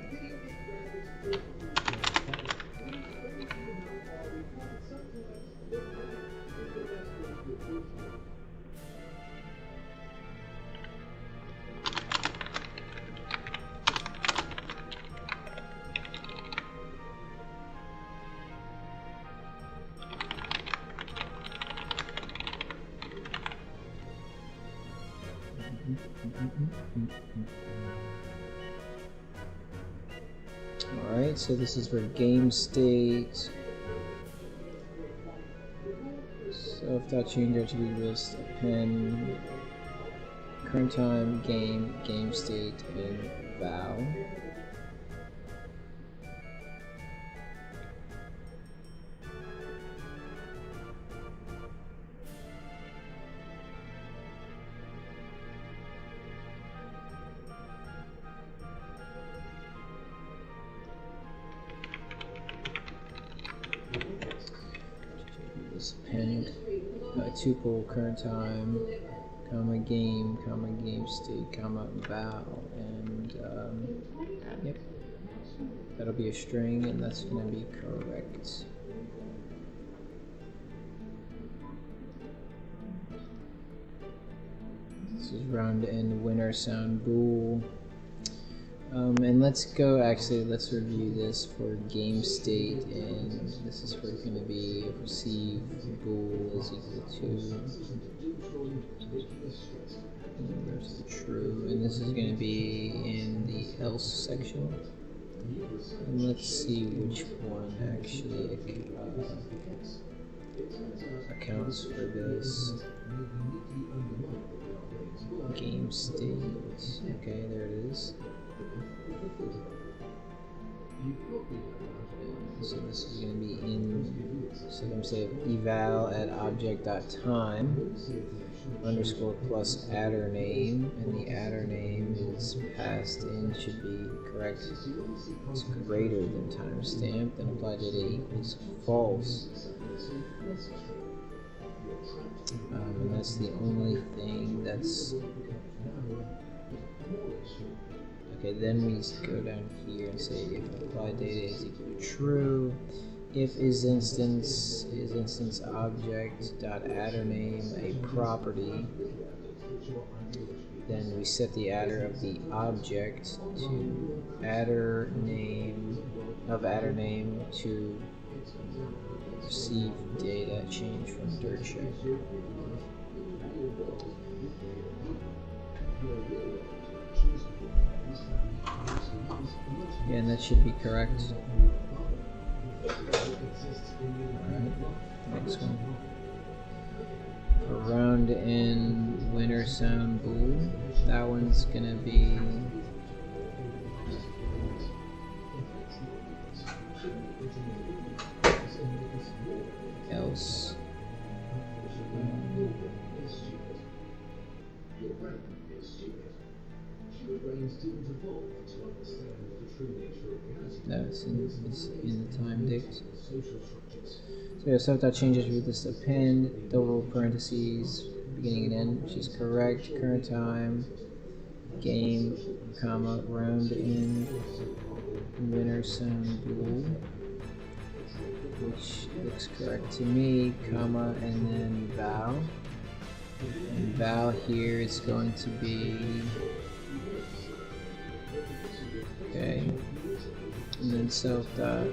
Alright, so this is for game state. So if that change attribute list, append current time, game state, and val. Append tuple current time, comma game state, comma val, and yep, that'll be a string, and that's going to be correct. This is round end winner sound bool. And let's go, actually, let's review this for game state, and this is going to be receive bool is equal to, there's the true, and this is going to be in the else section. And let's see which one actually accounts for this. Game state, okay, there it is. So this is going to be in, so I'm going to say eval at object.time underscore plus adder name, and the adder name is passed in, should be correct. It's greater than timestamp, then apply data equals false. And that's the only thing that's okay. Then we go down here and say if apply data is equal to true, if is instance object dot adder name a property, then we set the adder of the object to adder name to receive data change from dirt check. Yeah, and that should be correct. Alright, next one. For round in winner sound bool, that one's gonna be else. Your grandmother is stupid. Human brains didn't evolve to understand the true nature of reality. No, it's in the time date. Social structures. So yeah, self.changes with this append, double parentheses, beginning and end, which is correct. Current time, game, comma, round end, winner sound duel, which looks correct to me, comma, and then val. And val here is going to be, okay, and then self dot.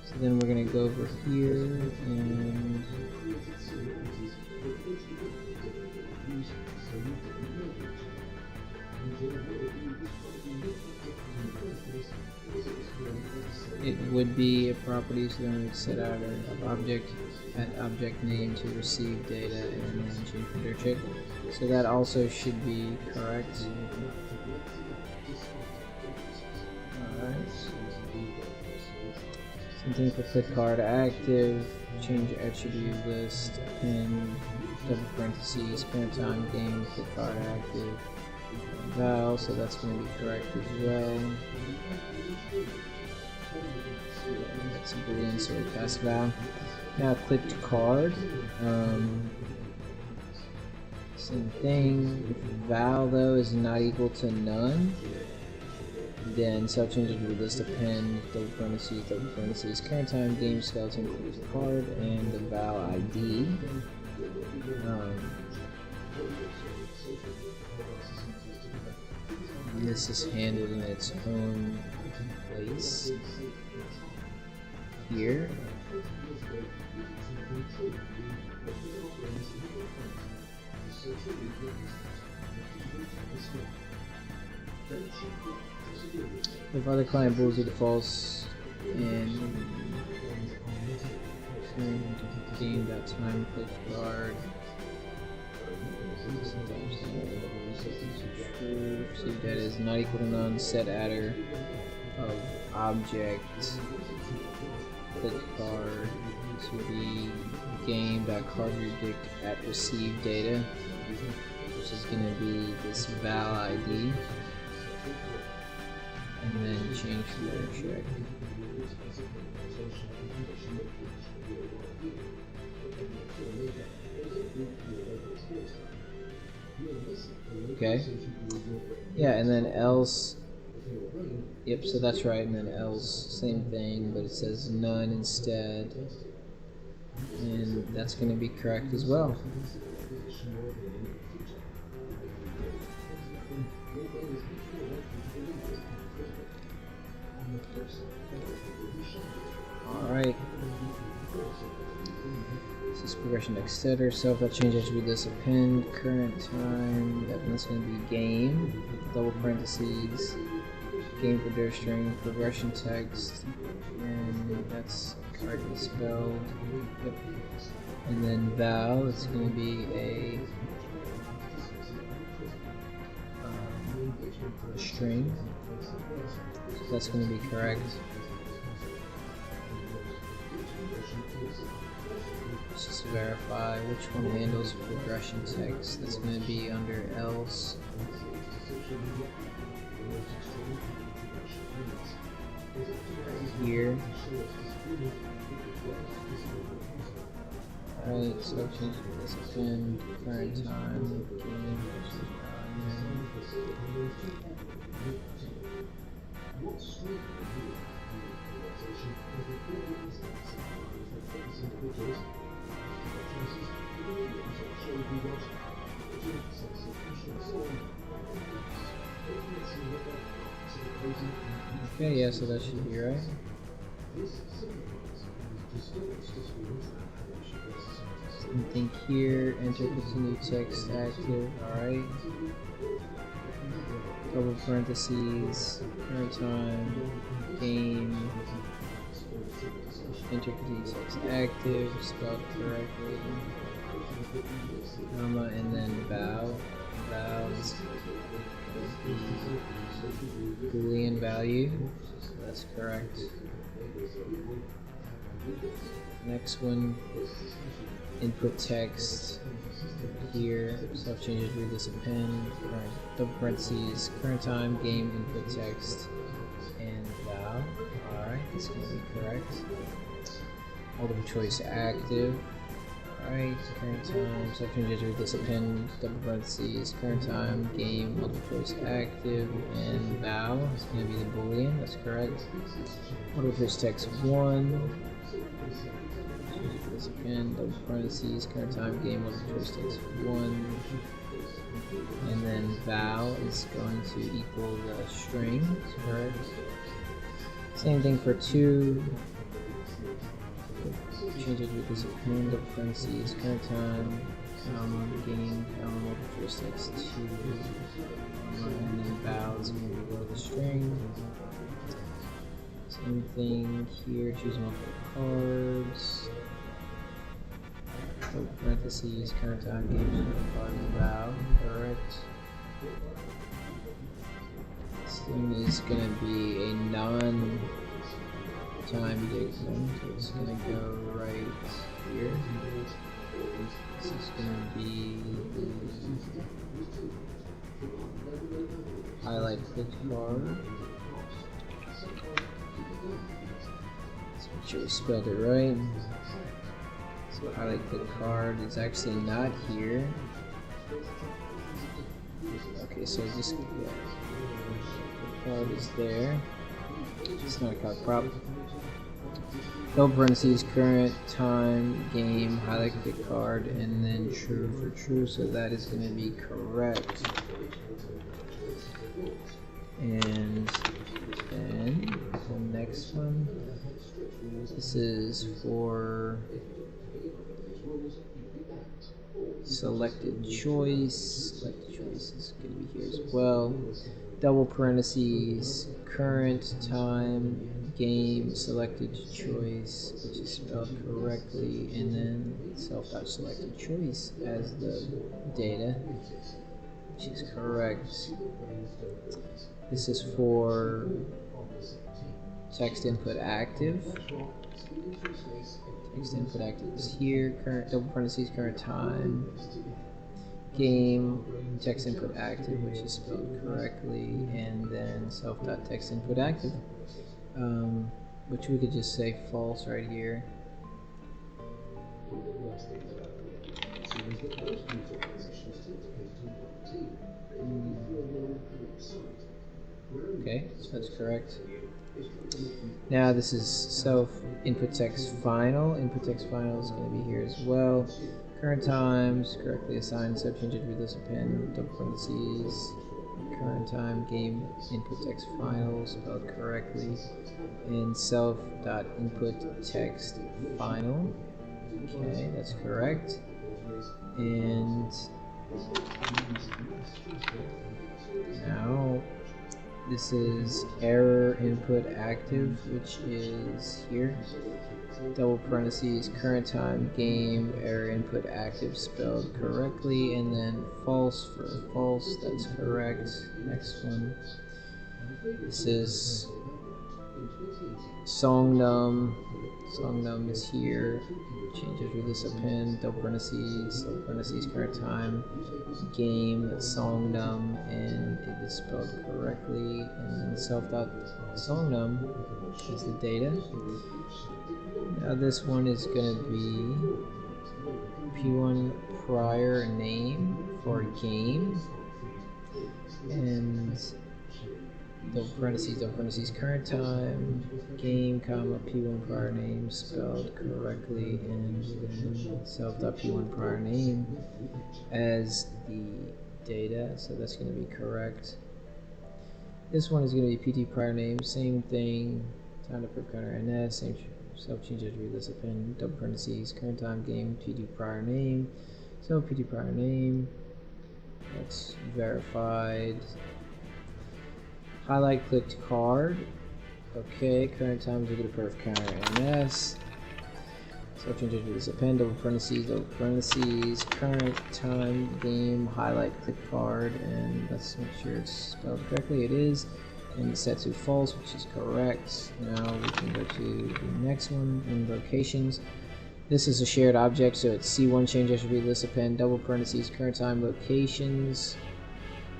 So then we're gonna go over here and it would be a property, so then we set out an object at object name to receive data and then change filter check. So that also should be correct. Alright. Same thing for click card active, change attribute list, append, double parentheses, parent time, game, click card active, val, so that's going to be correct as well. Yeah, that's a boolean, so we pass val. Now clicked card, same thing. If val though is not equal to none, then self changes with list append, double parentheses, current time, game, skeleton, clicked card, and the val ID. This is handled in its own place here. If other client booleans are false and game that time click guard. True. See that is not equal to none. Set adder of object click card to be game.card predict at receive data, which is going to be this val ID, and then change filter check. Okay. Yeah, and then else. Yep, so that's right, and then else, same thing, but it says none instead. And that's going to be correct as well. Alright. This is progression etc. Self that changes with this append, current time, that's going to be game, double parentheses, game for string, progression text, and that's correctly spelled. Yep. And then val, it's going to be a string, so that's going to be correct. Let's just verify which one handles progression text. That's going to be under else. Here. Alright, so change this again, current time, game, okay, yeah, so that should be right. Same thing here, enter continue text active, alright. Double parentheses, current time, game, enter continue text active, spelled correctly, comma, and then val. Val is the Boolean value, so that's correct. Next one, input text here, self changes, read this append, double parentheses, current time, game, input text, and val. Alright, that's going to be correct. Multiple choice active. Alright, current time, self changes, read this append, double parentheses, current time, game, multiple choice active, and val is going to be the boolean, that's correct. Multiple choice text 1. This append, double parentheses, current time, game, multiple choice text 1. And then val is going to equal the string, correct? Same thing for 2. Change it with this append, double parentheses, current time, comma, game, comma, multiple choice text 2. And then val is going to be below the string. Same thing here, choose multiple cards. Double parentheses, current time, game, multiple card, and val, correct. This thing is going to be a non-time dictum, so it's going to go right here. This is going to be the highlight click card. Let's make sure we spelled it right. So highlight click card is actually not here. Okay, so just the card is there. It's not a card prop. Double parentheses, current time, game, highlight click card, and then true for true. So that is going to be correct. And then the next one. This is for selected choice. Selected choice is going to be here as well. Double parentheses, current time, game, selected choice, which is spelled correctly, and then self.selected choice as the data, which is correct. This is for text input active. Text input active is here. Current double parentheses, current time, game, text input active, which is spelled correctly, and then self.text input active, which we could just say false right here. Okay, so that's correct. Now this is self input text final. Input text final is going to be here as well. Current times correctly assigned, subchange with this append, double parentheses, current time, game, input text final spelled correctly, and self.input text final. Okay, that's correct. And now this is error input active, which is here. Double parentheses, current time, game, error input active spelled correctly, and then false for false, that's correct. Next one. This is songnum. Songnum is here. Changes with this append, double parentheses, current time, game, songnum, and it is spelled correctly, and then self.songnum is the data. Now this one is going to be P1 prior name for game, and double parentheses, current time, game, comma, P1 prior name spelled correctly, and then self.P1 prior name as the data, so that's going to be correct. This one is going to be PT prior name, same thing, time to prep counter NS, same self changes read this append, double parentheses, current time, game, PD prior name, so PD prior name, that's verified. Highlight clicked card. Okay, current time is equal to perf counter NS. So changes with this append, double parentheses, current time, game, highlight click card, and let's make sure it's spelled correctly. It is. And it's set to false, which is correct. Now we can go to the next one, invocations. This is a shared object, so it's C1 change attribute list append double parentheses current time locations,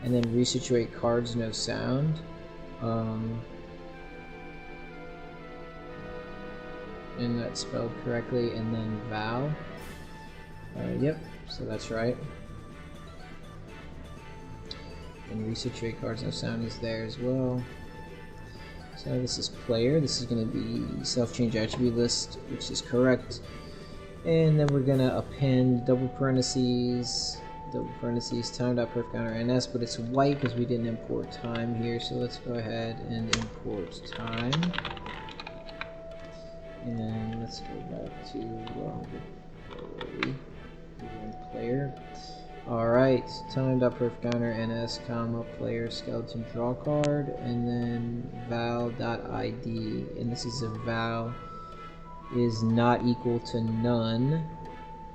and then resituate cards no sound. And that's spelled correctly, and then val. Yep, so that's right. And resituate cards no sound is there as well. So this is player. This is going to be self change attribute list, which is correct. And then we're going to append double parentheses time.perf counter ns, but it's white because we didn't import time here. So let's go ahead and import time. And let's go back to where were we? Player. Alright, time.perf counter ns comma player skeleton draw card, and then val.id, and this is a val is not equal to none.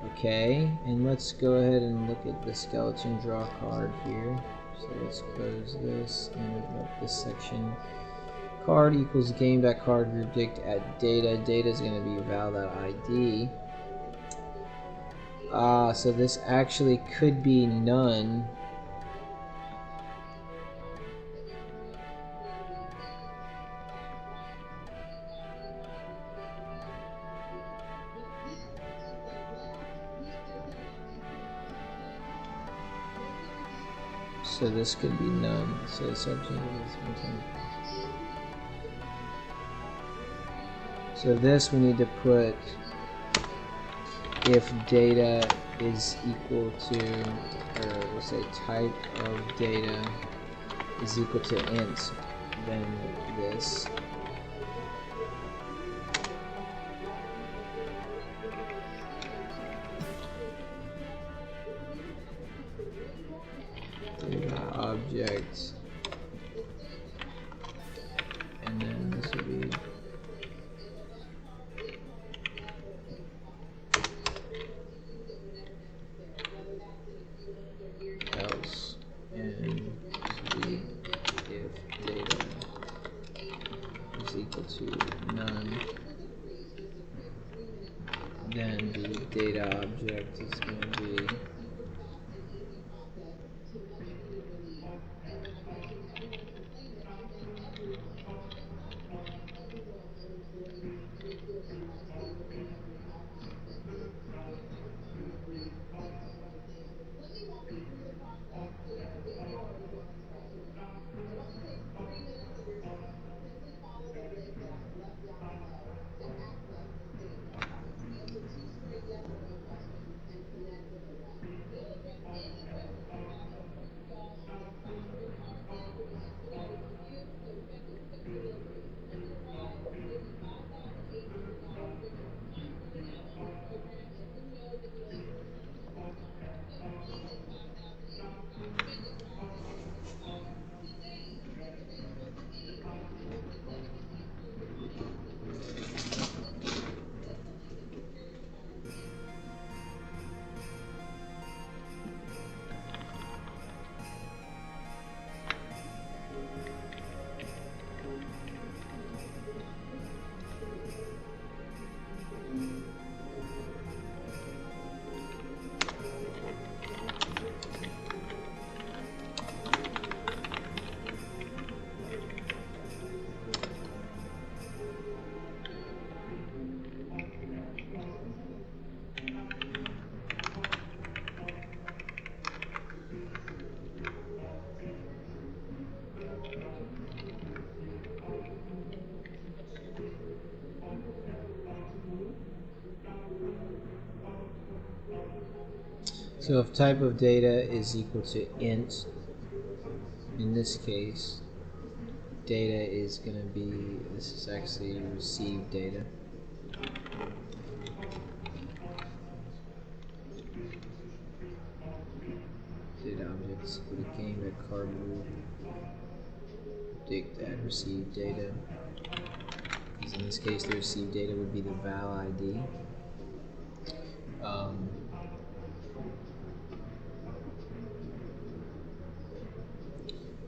Okay, and let's go ahead and look at the skeleton draw card here. So let's close this and open up this section. Card equals game.card group dict at data. Data is going to be val.id. So this actually could be none. So this could be none. So subject is maintained. So this we need to put if data is equal to, or we'll say type of data is equal to int, then this. Data object, and then this will be else, and this will be if data is equal to none, then the data object is going to be so if type of data is equal to int, in this case, data is going to be, this is actually received data. Data objects equal to game.card group dict at received data. Because in this case, the received data would be the val ID.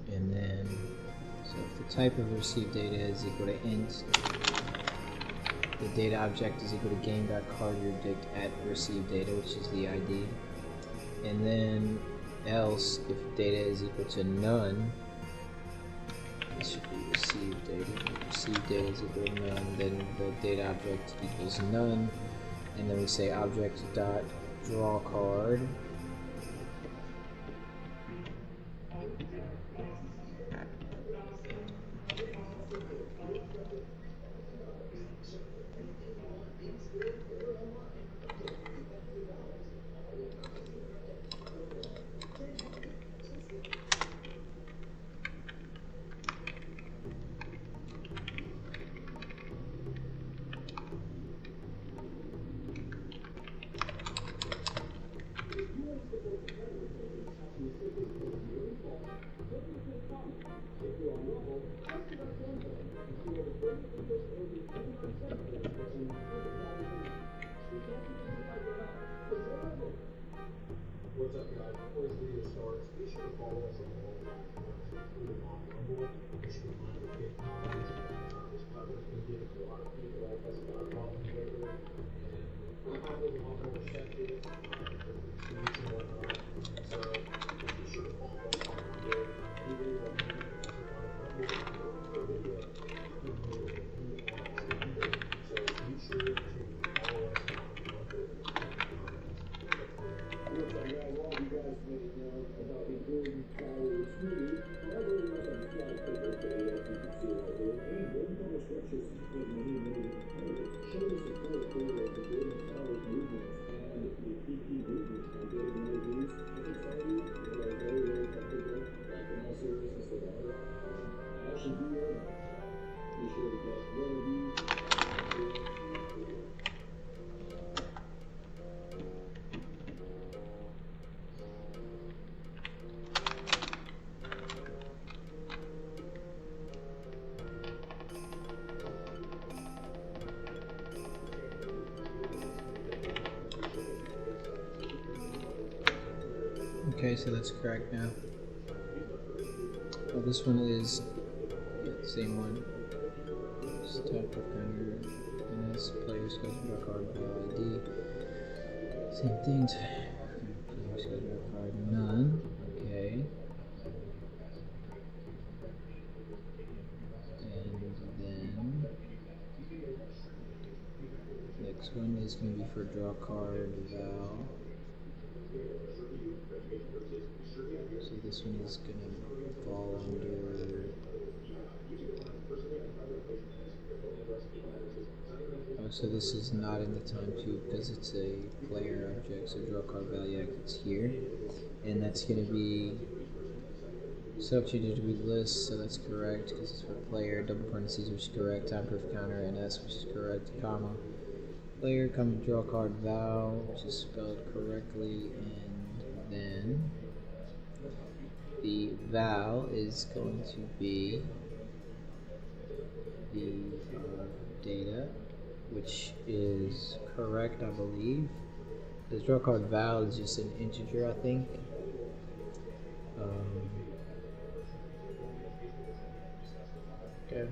And then, so if the type of received data is equal to int, the data object is equal to game.cardRootDict at receive data, which is the ID. And then else, if data is equal to none, this should be receive data. If receive data is equal to none, then the data object equals none. And then we say object dot draw card. What's up, guys? Before this video starts, be sure to follow us on all platforms, including on Rumble. Be sure to mind the big comments. This platform has been given to a lot of people like us, a lot of problems lately, and our Rumble's a lot more receptive because of the tweets and whatnot. So be sure to follow us on Rumble. We really love you guys on Rumble. We're looking for a video. So be sure to follow us on Rumble. What's up, guys? All you guys may know about the golden power of smoothie. However, we have a flight paper today, as you can see right here. And golden power structures that many show the support for the golden power movements and the PP movements. I'm getting one of these. I can tell you they are very, very comfortable. Like in all seriousness, they are. I actually do wear them. Be sure to get one of these. Okay, so that's correct now. Oh, this one is the same one. Just type of counter and this player scores draw card ID. Same thing. Player scores draw card none. Okay. And then next one is going to be for draw card val. So this one is going to fall under... Oh, so this is not in the time tube because it's a player object, so draw card value is here. And that's going to be substituted with list, so that's correct because it's for player, double parentheses, which is correct, time proof counter, and S, which is correct, comma. Player, comma, draw card val, which is spelled correctly, and then the val is going to be the data, which is correct, I believe. The draw card val is just an integer, I think. Okay.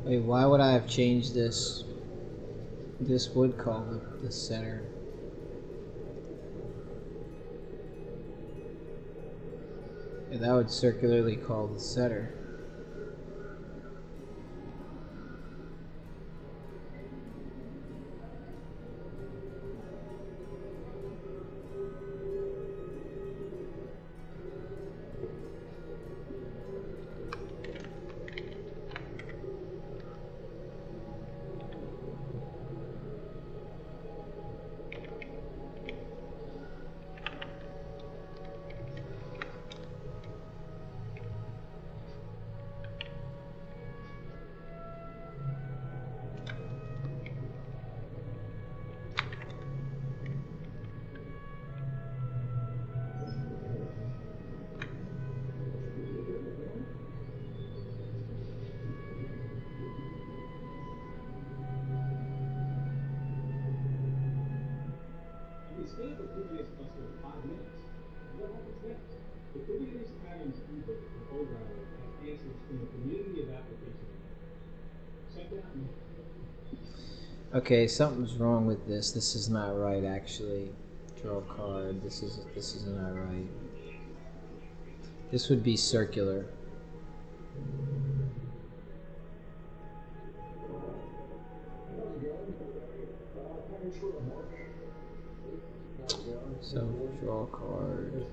Wait, why would I have changed this? This would call the center. Yeah, that would circularly call the center. Okay, something's wrong with this. This is not right, actually. Draw a card. This is not right. This would be circular. So draw a card.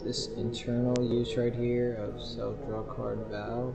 This internal use right here of self-draw card valve.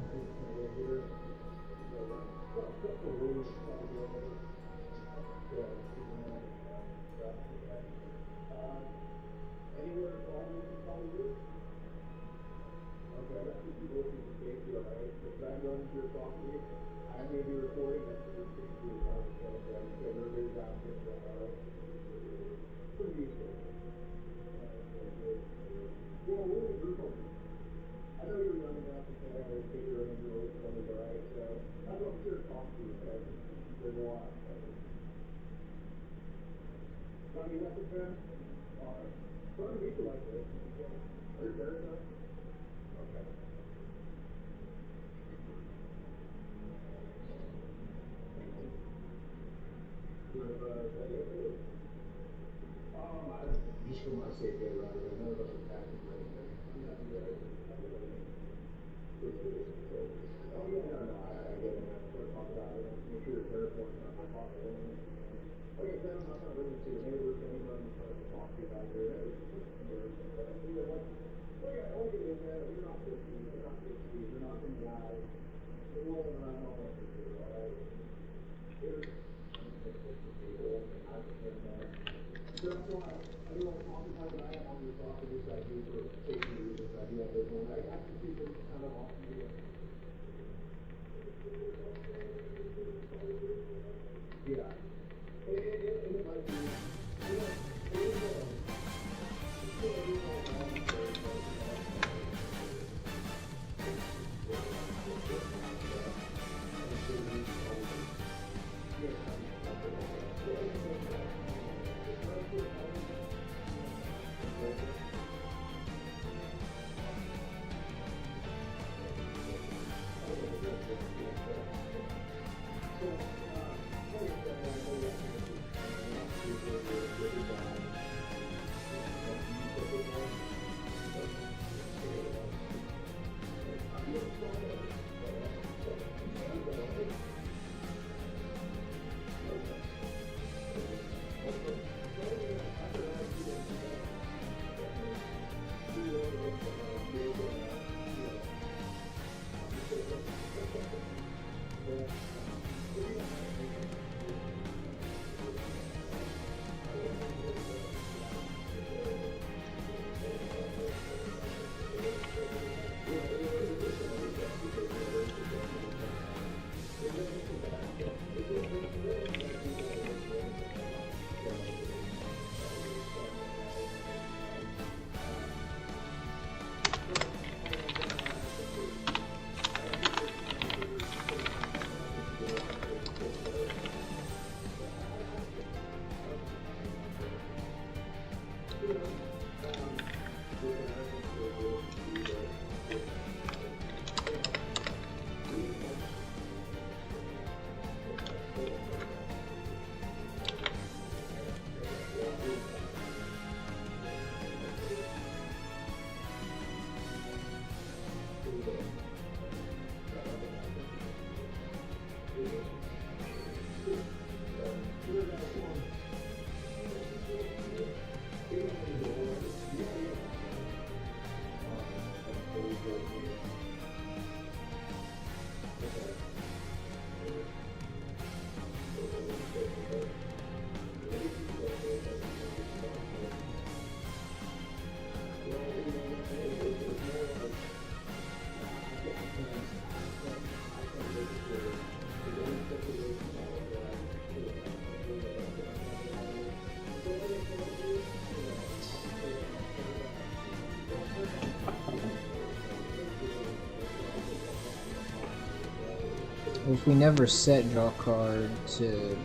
If we never set draw card to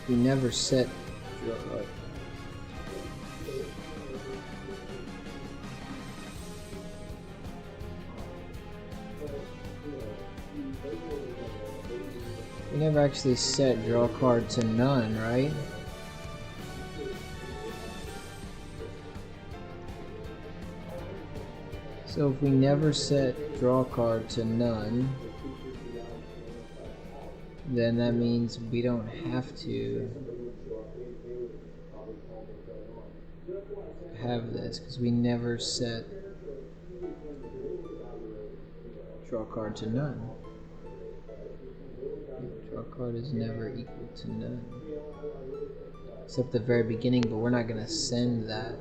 we never set draw card. We never actually set draw card to none, right? So if we never set draw card to none, then that means we don't have to have this because we never set draw card to none. Draw card is never equal to none. Except the very beginning, but we're not going to send that.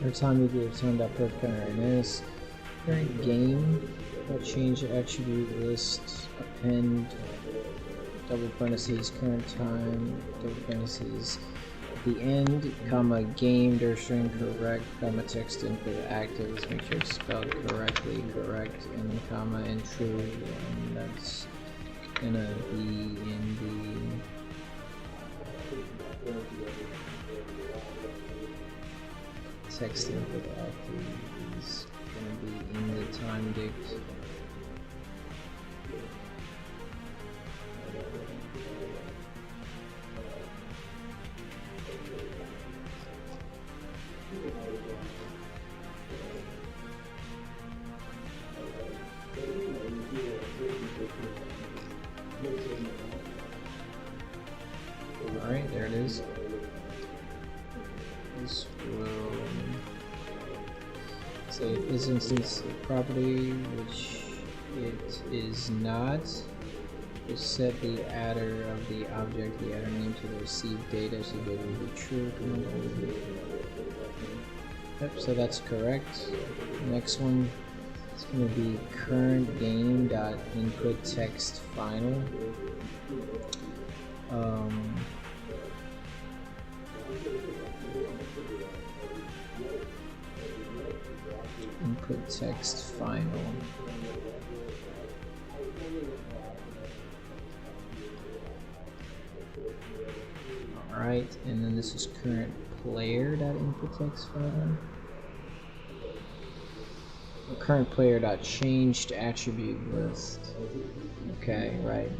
Every time you do return.put current is current game, change attribute list, append, double parentheses, current time, double parentheses, the end, comma, game, string correct, comma, text input active, let's make sure it's spelled correctly, correct, and comma, and true, and that's gonna be in the text input active is gonna be in the time dict. Alright, there it is. This will say if this instance of property, which it is not, will set the adder of the object, the adder name to the received data, so data will be true. Yep, so that's correct. Next one is going to be current game dot input text final. Input text final. Alright, and then this is current player dot input text final. Current player dot changed attribute list. Okay, right.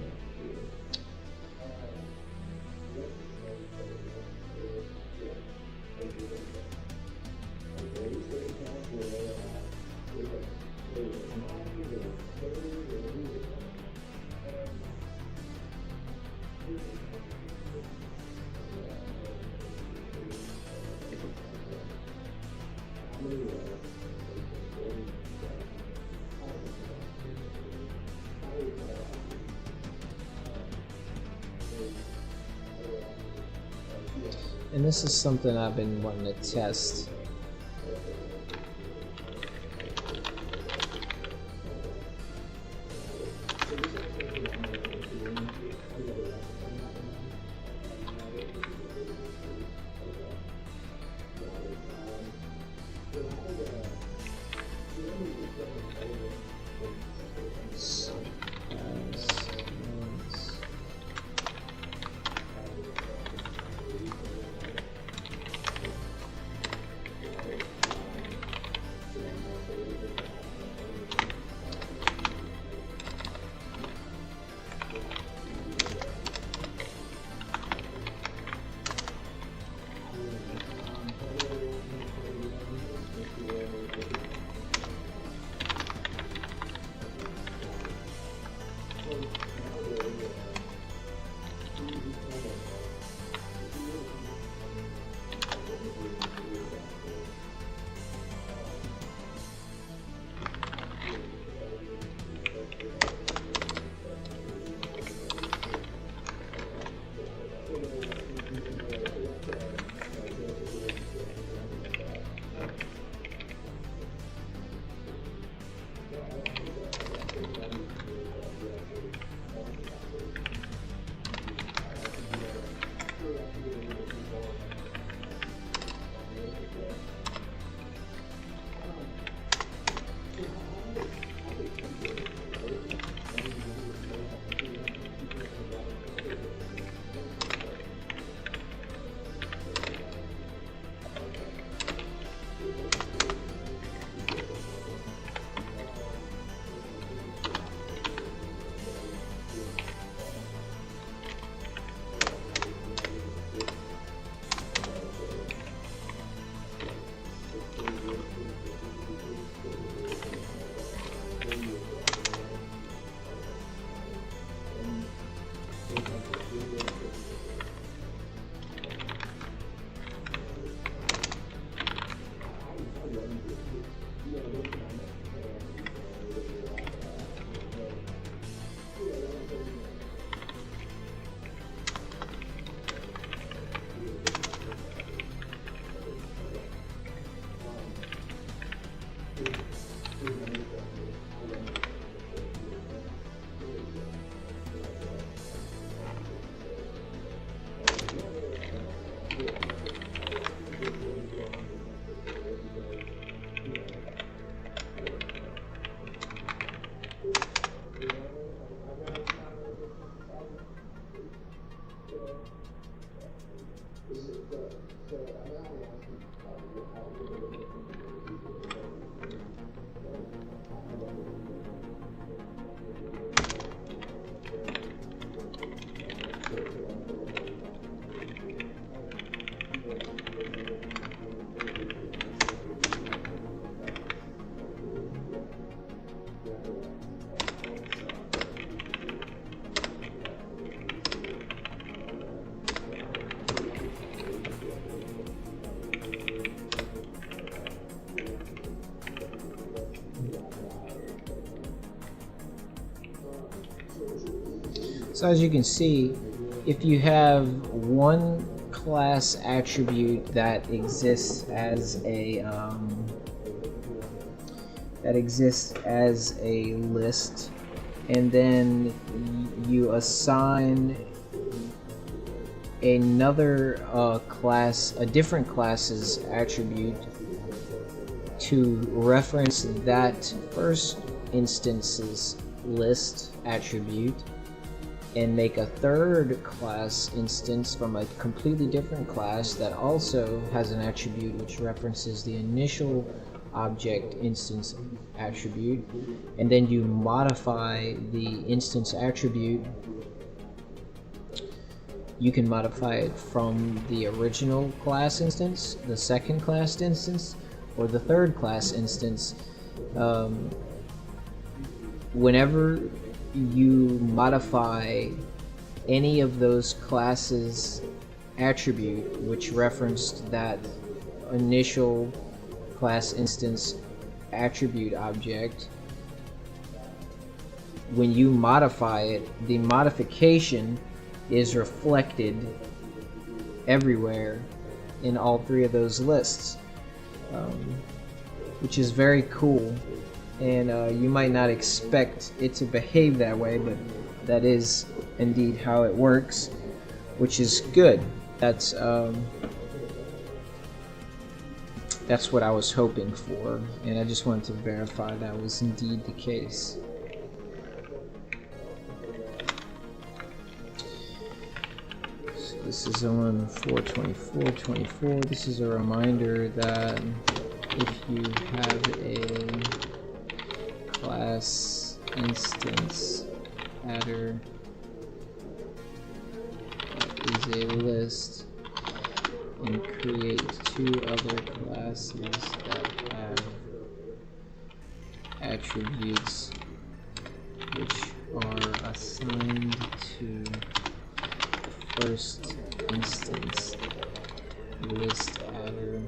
And this is something I've been wanting to test. So as you can see, if you have one class attribute that exists as a list, and then you assign another class, a different class's attribute to reference that first instance's list attribute, and make a third class instance from a completely different class that also has an attribute which references the initial object instance attribute, and then you modify the instance attribute. You can modify it from the original class instance, the second class instance, or the third class instance. Whenever you modify any of those classes attribute which referenced that initial class instance attribute object, when you modify it, the modification is reflected everywhere in all three of those lists, which is very cool. And you might not expect it to behave that way, but that is indeed how it works, which is good. That's what I was hoping for, and I just wanted to verify that was indeed the case. So this is on 424.24. This is a reminder that if you have a class instance adder is a list, and create two other classes that have attributes which are assigned to the first instance list adder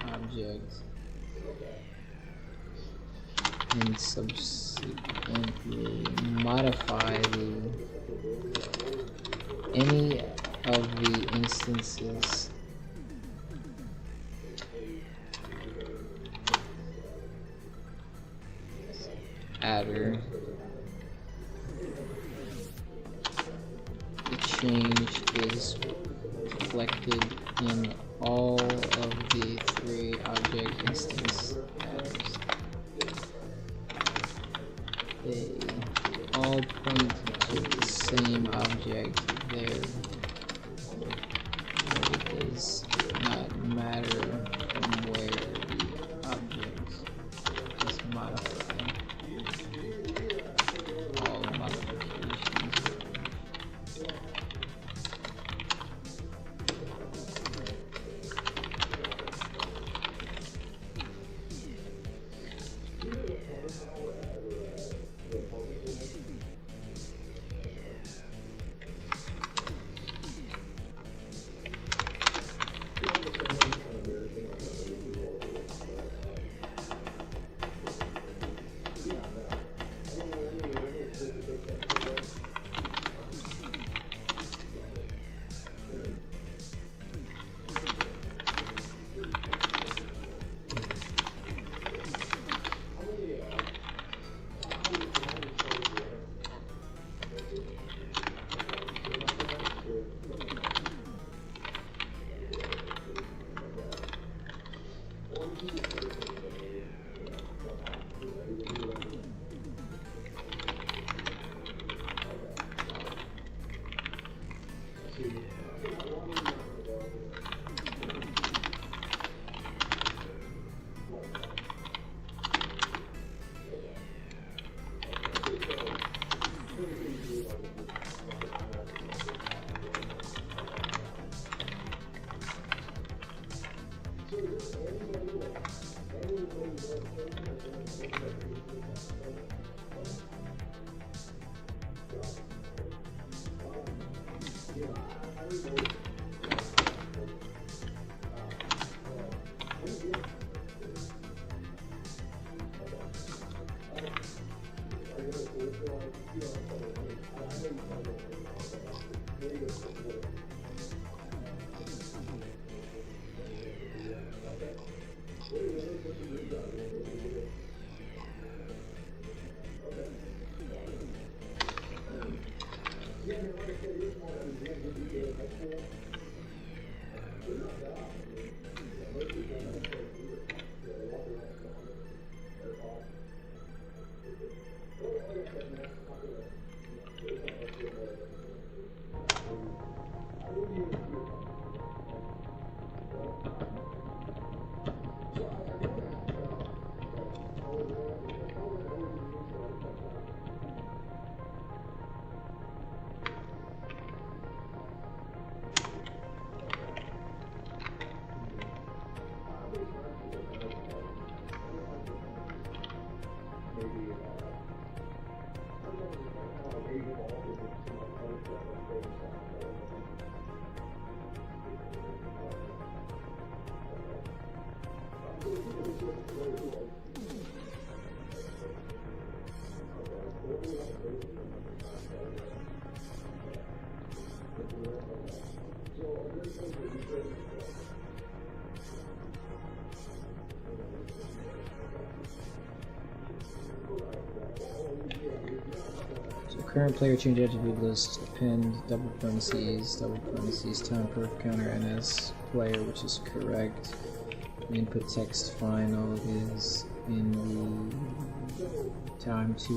object, and subsequently modify any of the instances adder. The change is reflected in all of the three object instance adders. They all point to the same object there, but it does not matter from where the object is modified. All modifications. Current player change attribute list, append, double parentheses, time perf counter NS player, which is correct. Input text final is in the time to.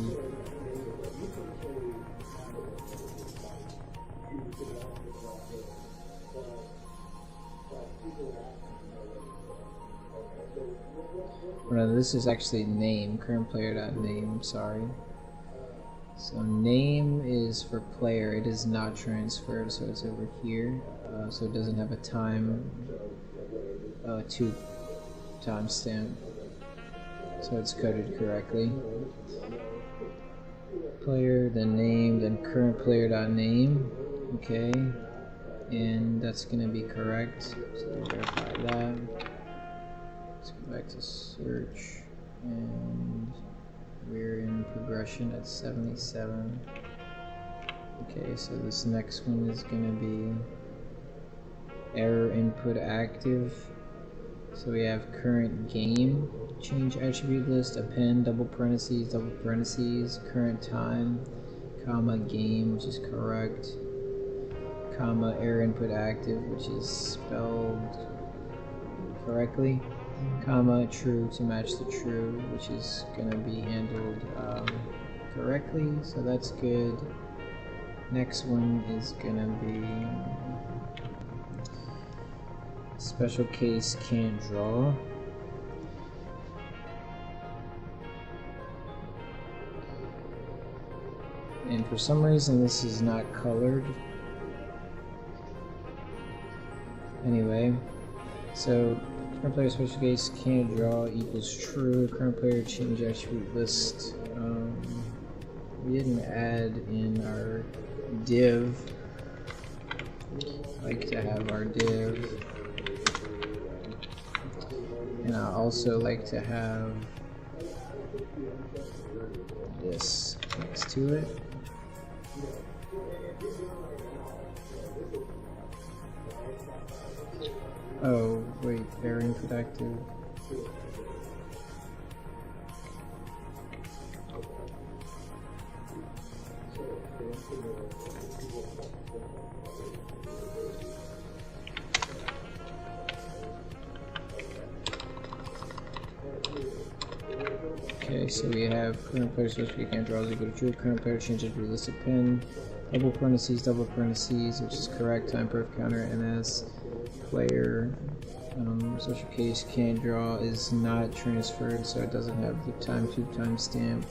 No, this is actually name, current player.name, sorry. So name is for player, it is not transferred, so it's over here. So it doesn't have a time, to timestamp. So it's coded correctly. Player, then name, then current player.name. Okay. And that's gonna be correct. So we'll verify that. Let's go back to search, and we're in progression at 77. Okay, so this next one is gonna be error input active. So we have current game, change attribute list, append, double parentheses, current time, comma, game, which is correct, comma, error input active, which is spelled correctly, comma, true to match the true, which is going to be handled correctly, so that's good. Next one is going to be special case can't draw. And for some reason this is not colored. Anyway, so current player special case can't draw equals true. Current player change attribute list. We didn't add in our div. I like to have our div. And I also like to have this next to it. Oh, wait, error input active. Okay, so we have current player supposed to be can't draw is equal to true. Current player changes to list of pin. Double parentheses, which is correct. Time perf counter NS. Player social case can't draw is not transferred, so it doesn't have the time to timestamp.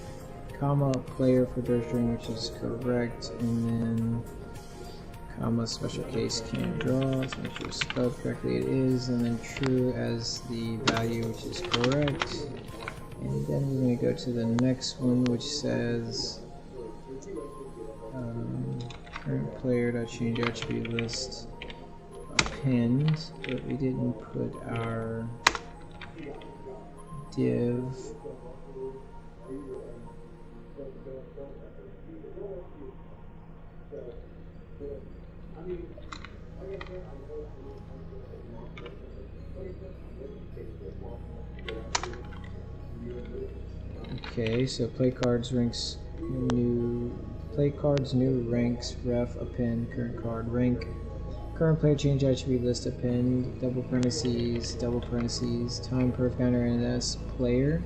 Comma player for direct string, which is correct, and then comma special case can't draw. Let's make sure it's spelled correctly. It is, and then true as the value, which is correct. And then we're going to go to the next one, which says current player.change attribute list append, but we didn't put our div. Okay, so play cards new ranks ref append current card rank. Current player change attribute list append double parentheses time perf counter NS player,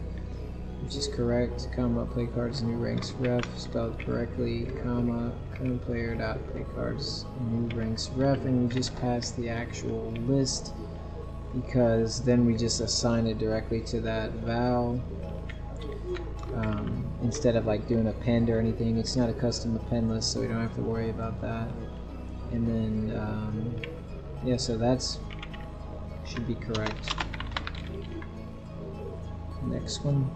which is correct, comma play cards new ranks ref spelled correctly, comma current player dot play cards new ranks ref, and we just pass the actual list because then we just assign it directly to that val. Instead of like doing append or anything. It's not a custom append list, so we don't have to worry about that. And then yeah, so that's should be correct. Next one.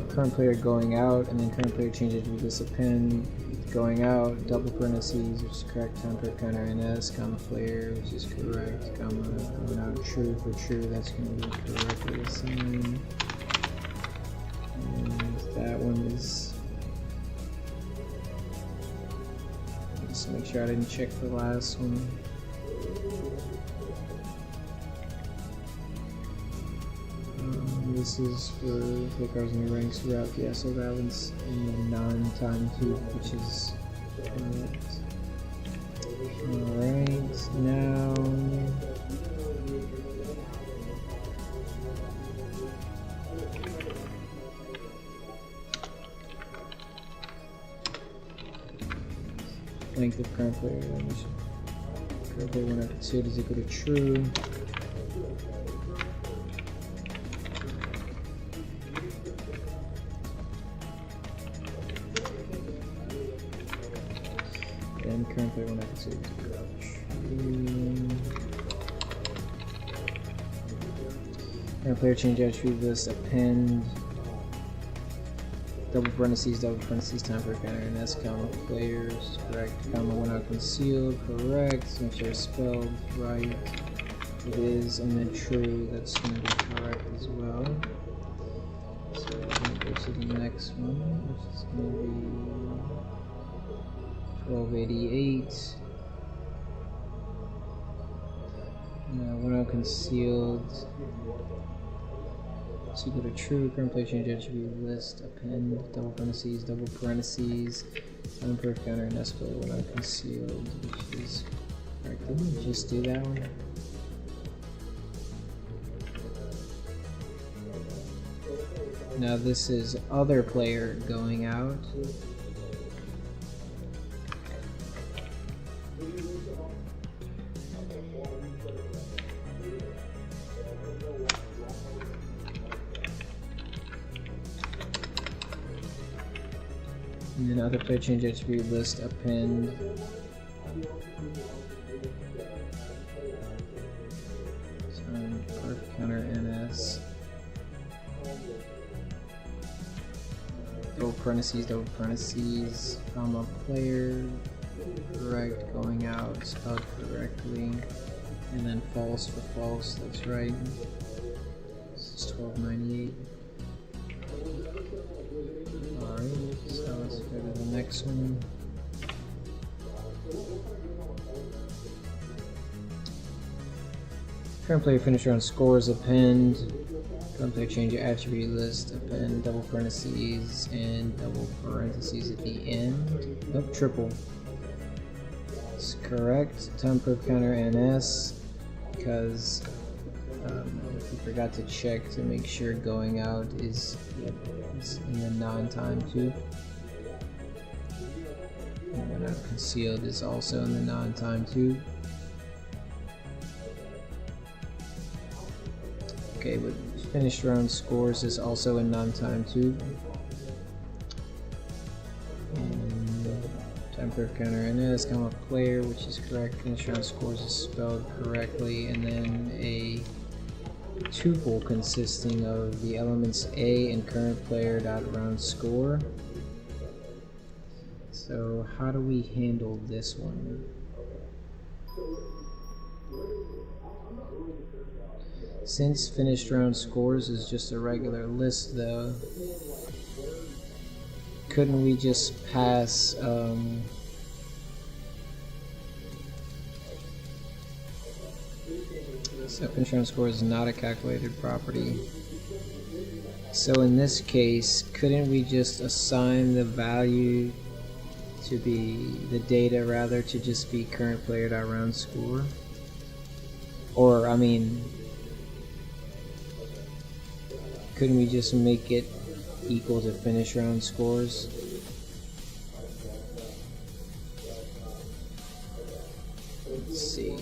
Current player going out, and then current player changes to this append going out, double parentheses, which is correct, time per counter NS, comma player, which is correct, comma going out true for true, that's going to be correctly assigned. And that one is, just make sure I didn't check the last one. This is for play cards new ranks rep, yeah, so that one's in the non-time tube, which is correct. Alright, now length of current player, current player when episode is equal to true. And current player when episode is equal to true. Current player change attribute list append double parentheses, time for counter NS, comma players, correct, comma when out concealed, correct, make sure it's spelled right, it is, and then true, that's going to be correct as well. So we're going to go to the next one, which is going to be 1288. Now when out concealed, it's equal to true, current player change attribute list, append, double parentheses, time per counter NS player when out concealed, which is correct. Didn't we just do that one? Now this is other player going out. And then other player change attribute list append time perf counter NS double parentheses, comma player, correct, going out, spelled correctly, and then false for false, that's right. This is 1298. Alright, so let's go to the next one. Current player finisher on scores append Current player change your attribute list, append double parentheses and double parentheses at the end. Nope, triple. It's correct. Time per counter NS, because we forgot to check to make sure going out is in the non-time too. And when out concealed is also in the non-time too. Okay, but finished round scores is also in non-time too. And time per counter NS, comma player, which is correct. Finished round scores is spelled correctly, and then a tuple consisting of the elements A and current player dot round score. So how do we handle this one? Since finished round scores is just a regular list though, couldn't we just pass so finished round score is not a calculated property. So in this case, couldn't we just assign the value to be the data rather to just be current player dot round score? Or I mean, couldn't we just make it equal to finish round scores? Let's see.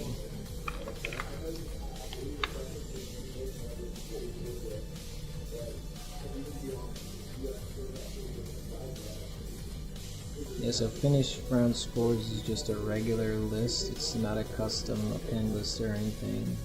Yeah, so finish round scores is just a regular list. It's not a custom append list or anything.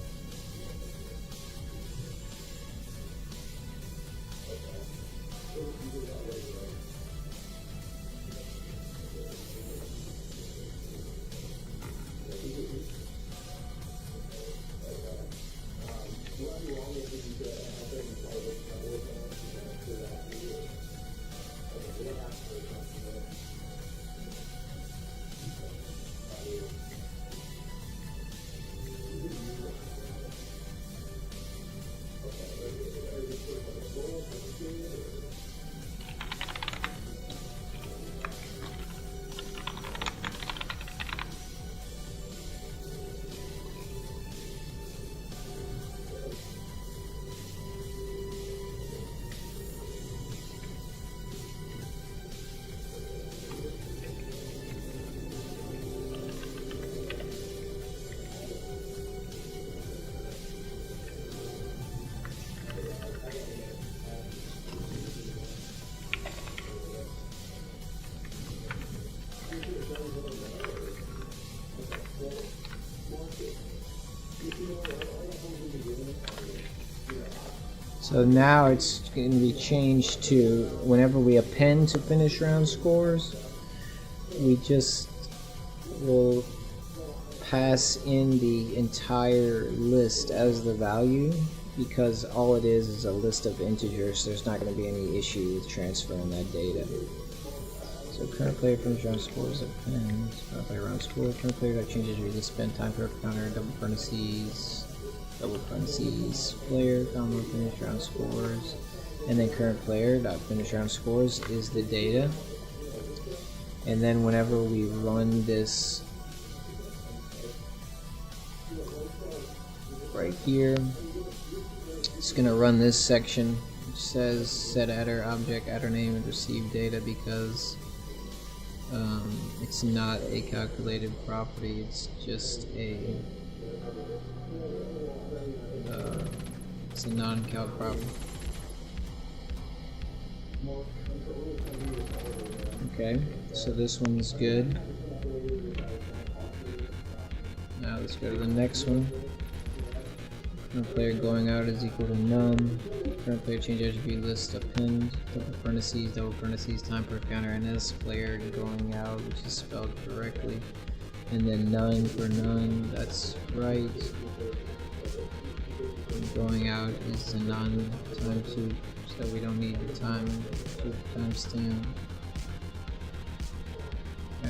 So now it's going to be changed to whenever we append to finish round scores, we just will pass in the entire list as the value, because all it is a list of integers, so there's not going to be any issue with transferring that data. So current player finish round scores append, current player round score, current player that changes your list spend time per counter, double parentheses, player, comma, finish round scores, and then current player dot finish round scores is the data. And then whenever we run this right here, it's gonna run this section which says set attr object attr name and receive data, because it's not a calculated property, it's just it's a non-calc property. Okay, so this one's good. Now let's go to the next one. Current player going out is equal to none. Current player change attribute list append, double parentheses, time per counter NS, player going out, which is spelled correctly. And then none for none, that's right. And going out is the non-time tube, so we don't need the time timestamp.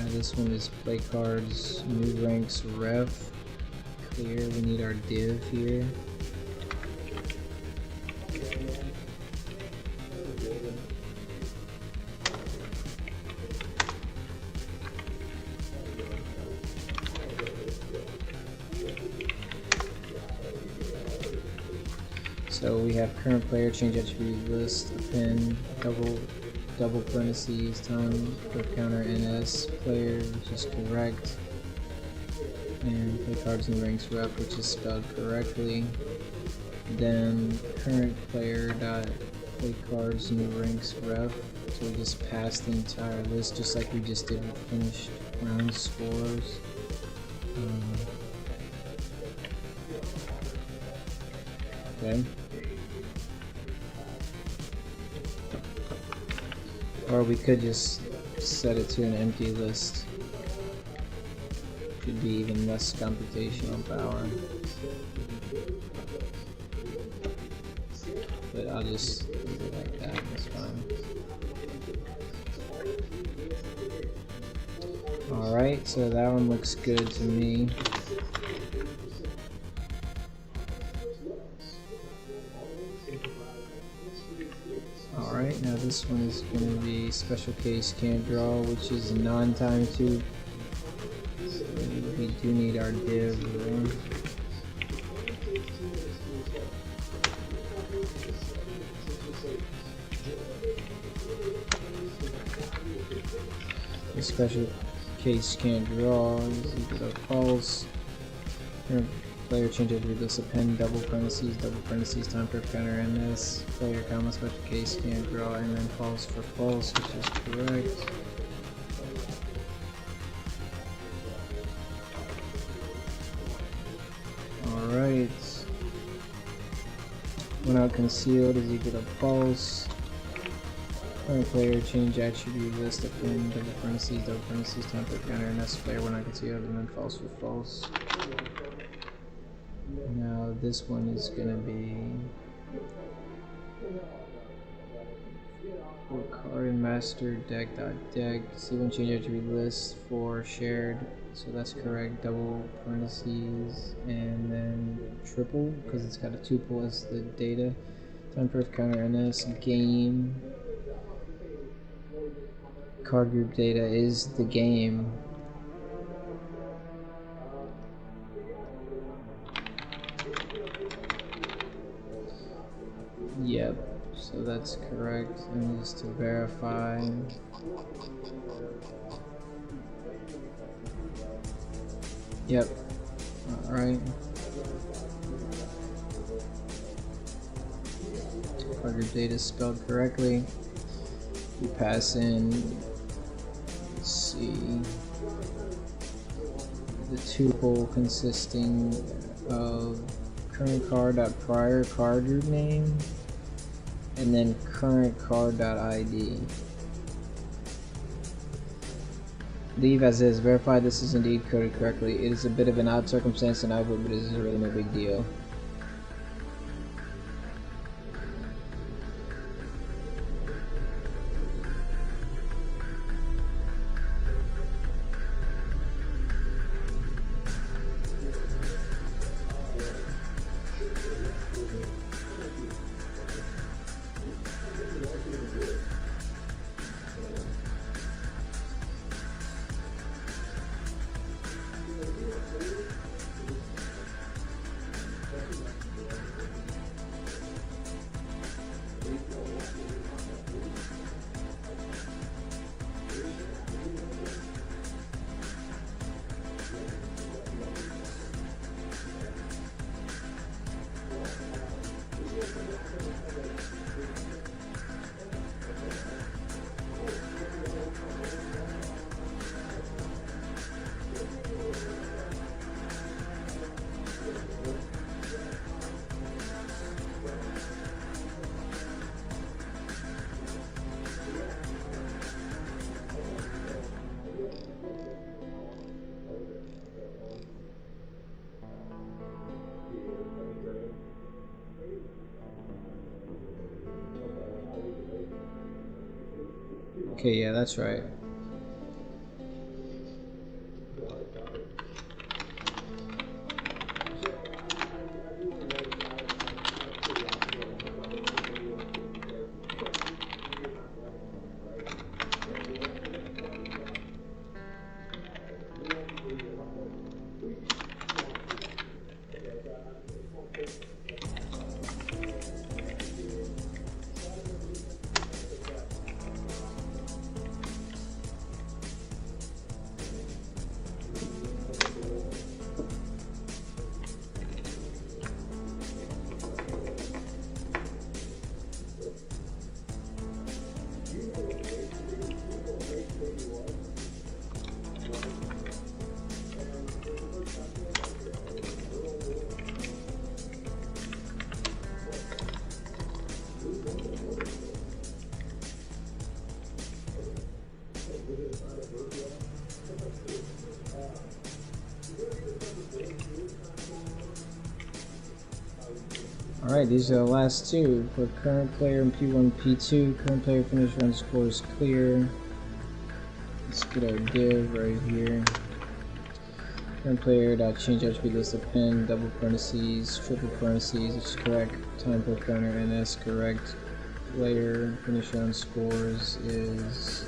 This one is play cards, new ranks ref, clear, we need our div here. So we have current player, change attribute list, append, double parentheses, time per counter NS, player, which is correct, and play cards in ranks rep, which is spelled correctly. Then current player dot play cards new ranks ref. So we just pass the entire list just like we just did with finished round scores. Okay. Or we could just set it to an empty list. Should be even less computational power. But I'll just leave it like that, that's fine. Alright, so that one looks good to me. Alright, now this one is going to be special case can't draw, which is non-time tube. So we do need our div there. The special case can't draw is equal to false. Player change attribute list append double parentheses time per counter NS player comma special case can't draw and then false for false, which is correct. Alright. When out concealed is equal to false. Current player change attribute list append double parentheses time per counter NS player when out concealed and then false for false. Now this one is gonna be for card master deck.deck. C1 change attribute list for shared, so that's correct. Double parentheses and then triple because it's got a tuple as the data. Time per counter NS game. Card group data is the game. Yep, so that's correct. And just to verify. Yep. Alright. Card group data is spelled correctly. We pass in, let's see, the tuple consisting of current card.prior card group name and then current card.id. Leave as is. Verify this is indeed coded correctly. It is a bit of an odd circumstance in output, but it is really no big deal. Okay, yeah, that's right. Alright, these are the last two. For current player in P1, P2, current player finish run score is clear. Let's get our div right here. Current player dot change attribute list append, double parentheses, triple parentheses, which is correct. Time per counter NS correct. Player finish run scores is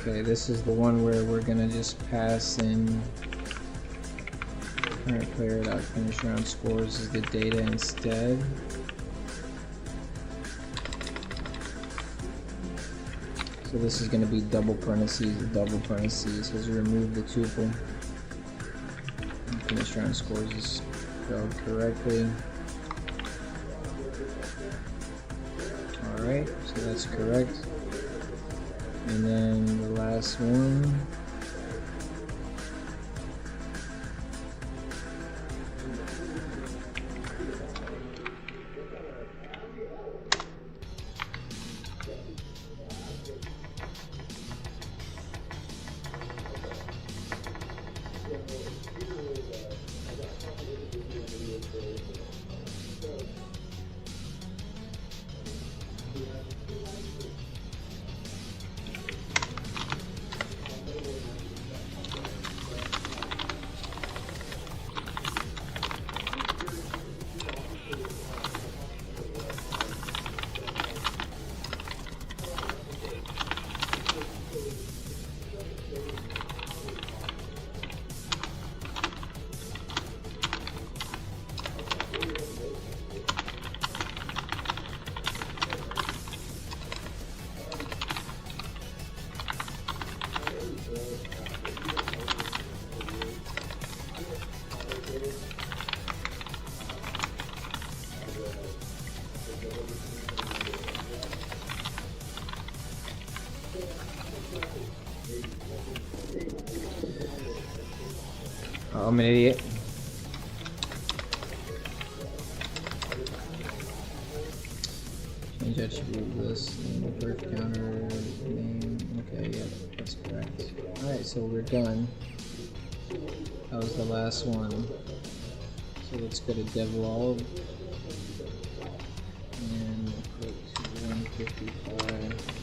okay, this is the one where we're gonna just pass in current player dot finish round scores as the data instead. So this is gonna be double parentheses because we remove the tuple. And finish round scores is spelled correctly. Alright, so that's correct. And then the last one. Oh, I'm an idiot. Change attribute list and birth counter name. Okay, yeah, that's correct. Alright, so we're done. That was the last one. So let's go to devlog and put to 155.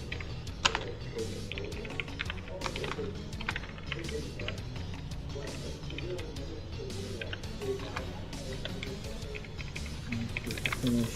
Finish.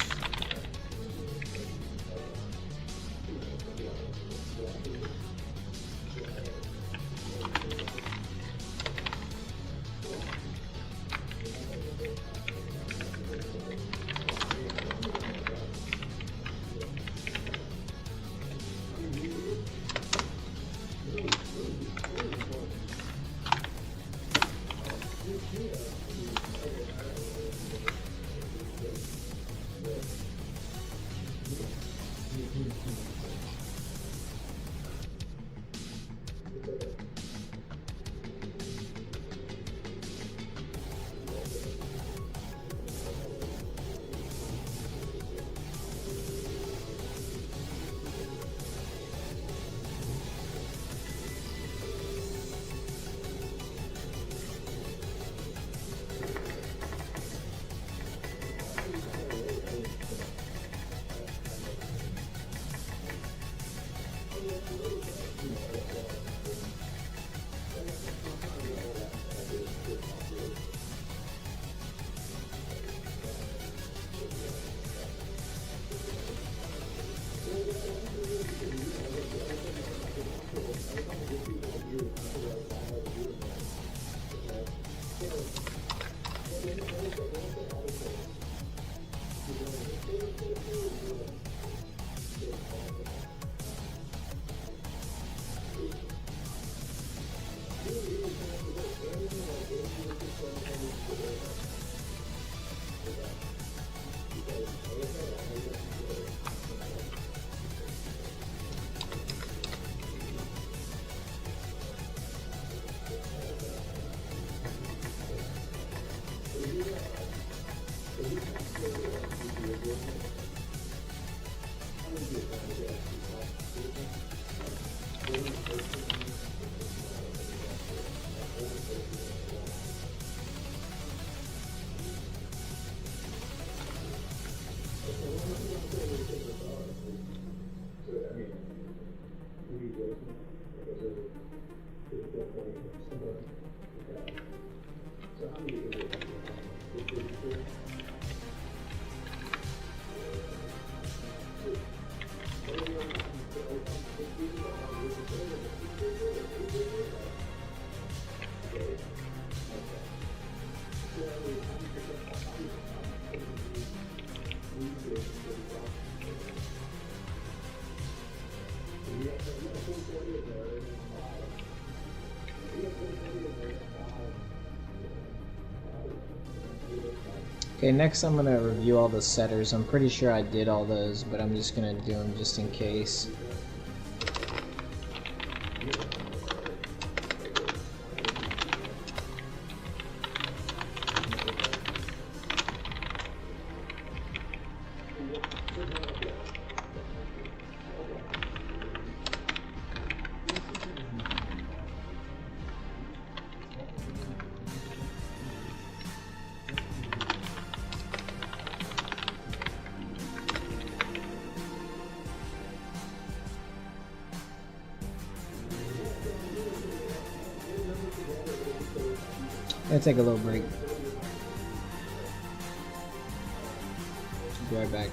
Okay, next I'm gonna review all the setters. I'm pretty sure I did all those, but I'm just gonna do them just in case. I'm gonna take a little break. Be right back.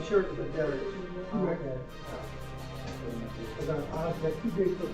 Shirt with Derek. Okay. Because I have 2 days of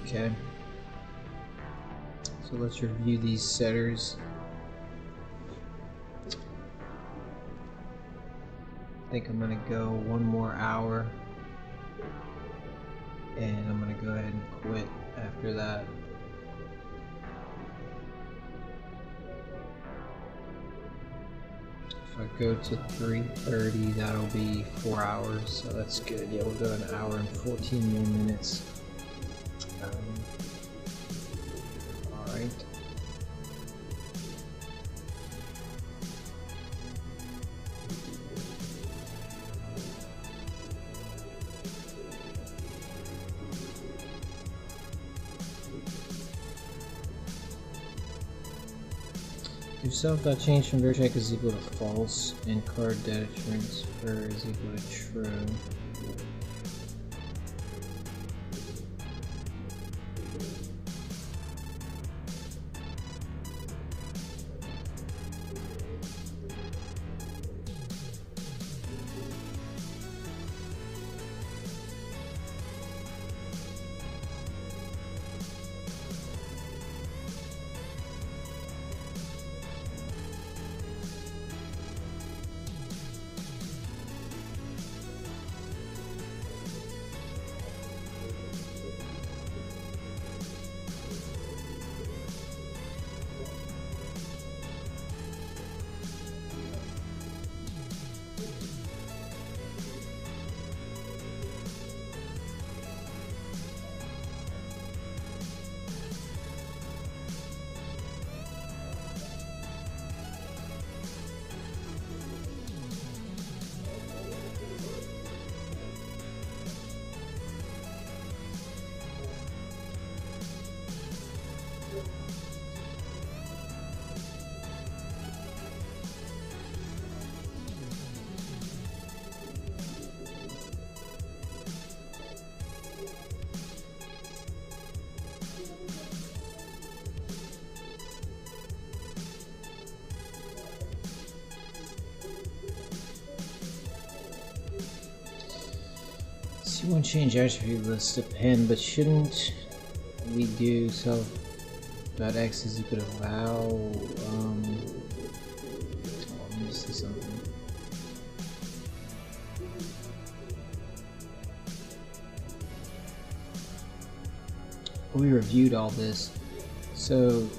Okay. So let's review these setters. I think I'm gonna go 1 more hour, and I'm gonna go ahead and quit after that. If I go to 3:30, that'll be 4 hours, so that's good. Yeah, we'll go an hour and 14 more minutes. Alright. If self.change from VeriCheck is equal to false and card data transfer is equal to true. You won't change attribute list depend, but shouldn't we do self.x is equal to val? Let me see something. We reviewed all this, so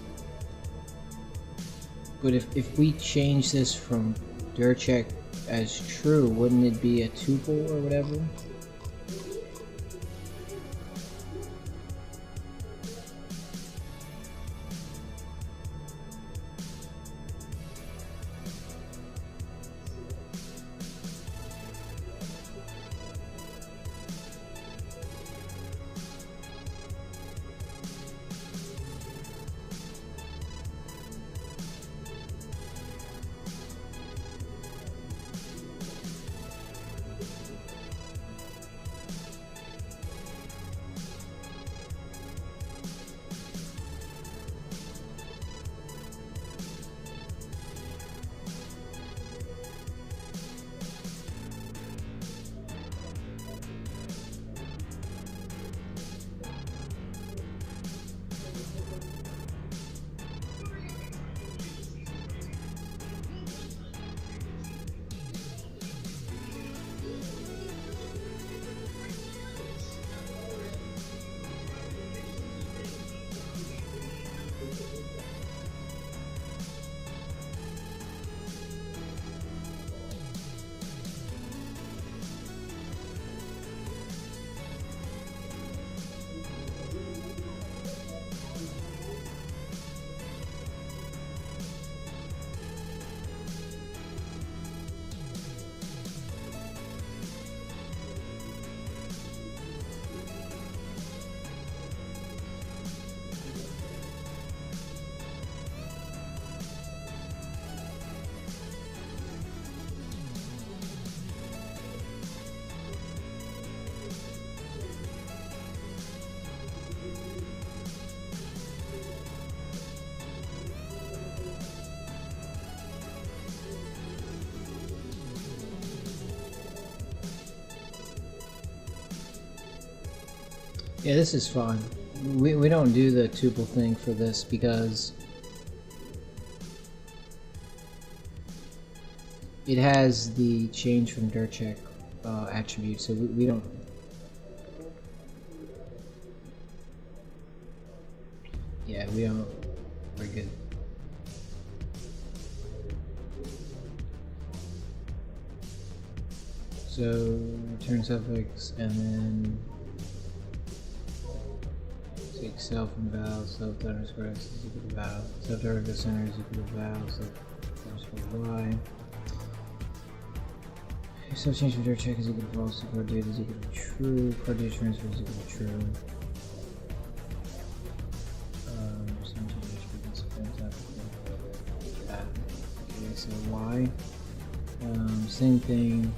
but if we change this from VeriCheck as true, wouldn't it be a tuple or whatever? Yeah, this is fine. we don't do the tuple thing for this because it has the change from dirt check attribute, so we don't. Yeah, we don't. We're good. So return suffix and then take self and val, self underscore x is equal to val, self underscore center is equal to val, self underscore y. So change from dirt check is equal to false, card data is equal to true, card data transfer is equal to true. Okay, so y. Same thing.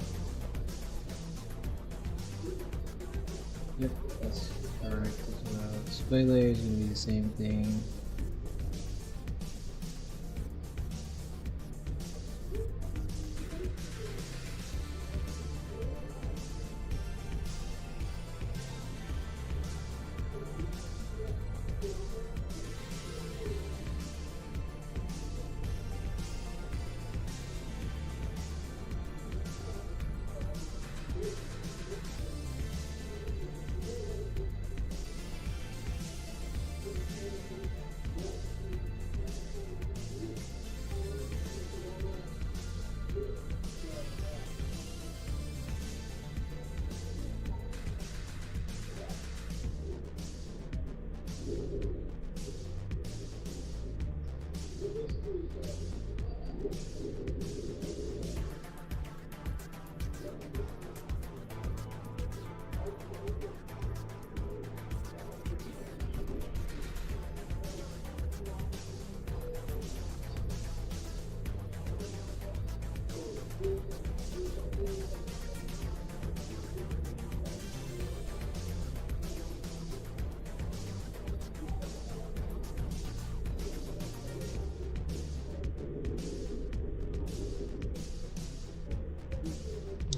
Yep, that's correct as well. Display layer is going to be the same thing.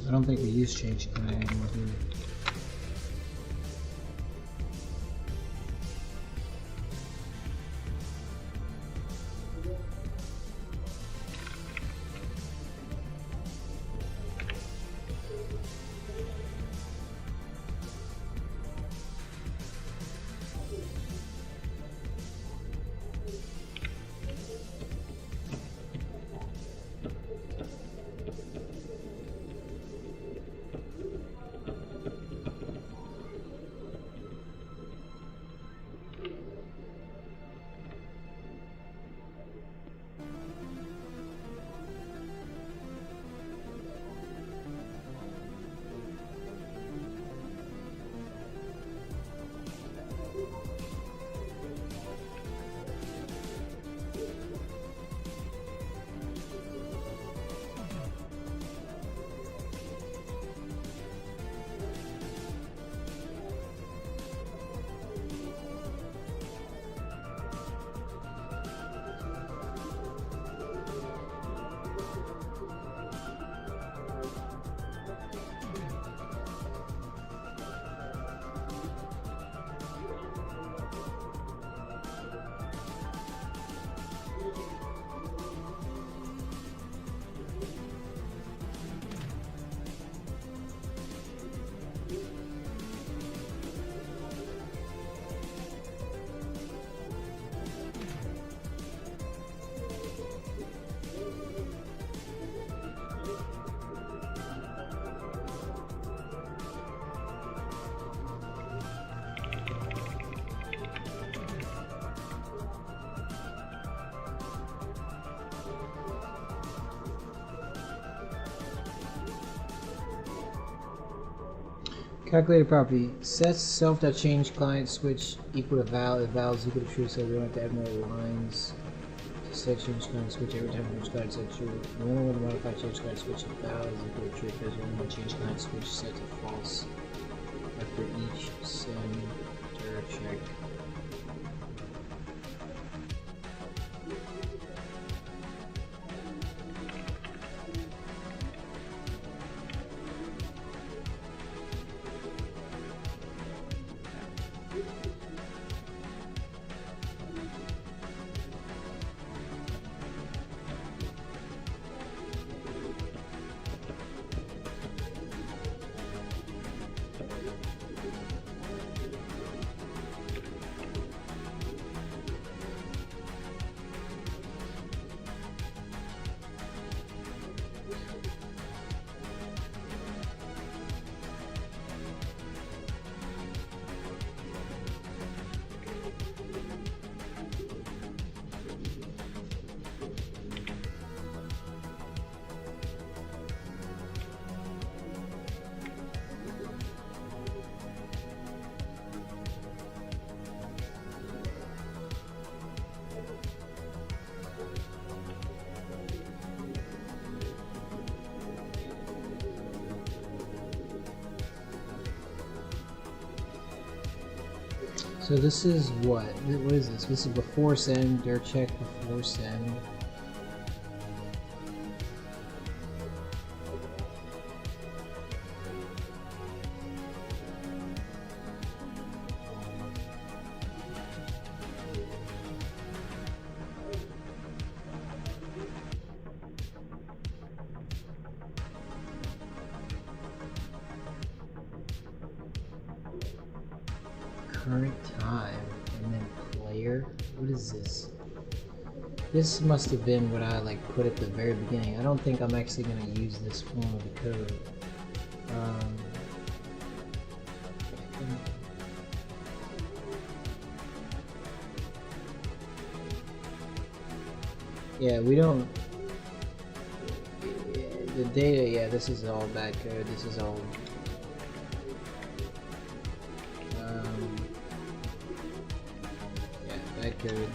I don't think we use change kind anymore, do we? Calculated property sets self.change client switch equal to val if val is equal to true, so we don't have to add more lines to set change client switch every time change client set true. We only want to modify change client switch if val is equal to true because we only want change client switch set to false after each center check. So this is what? What is this? This is before send, dirt check before send. Current time, and then player. What is this? This must have been what I like put at the very beginning. I don't think I'm actually going to use this form of the code. Yeah, we don't. The data, yeah, this is all bad code. This is all. Bad code.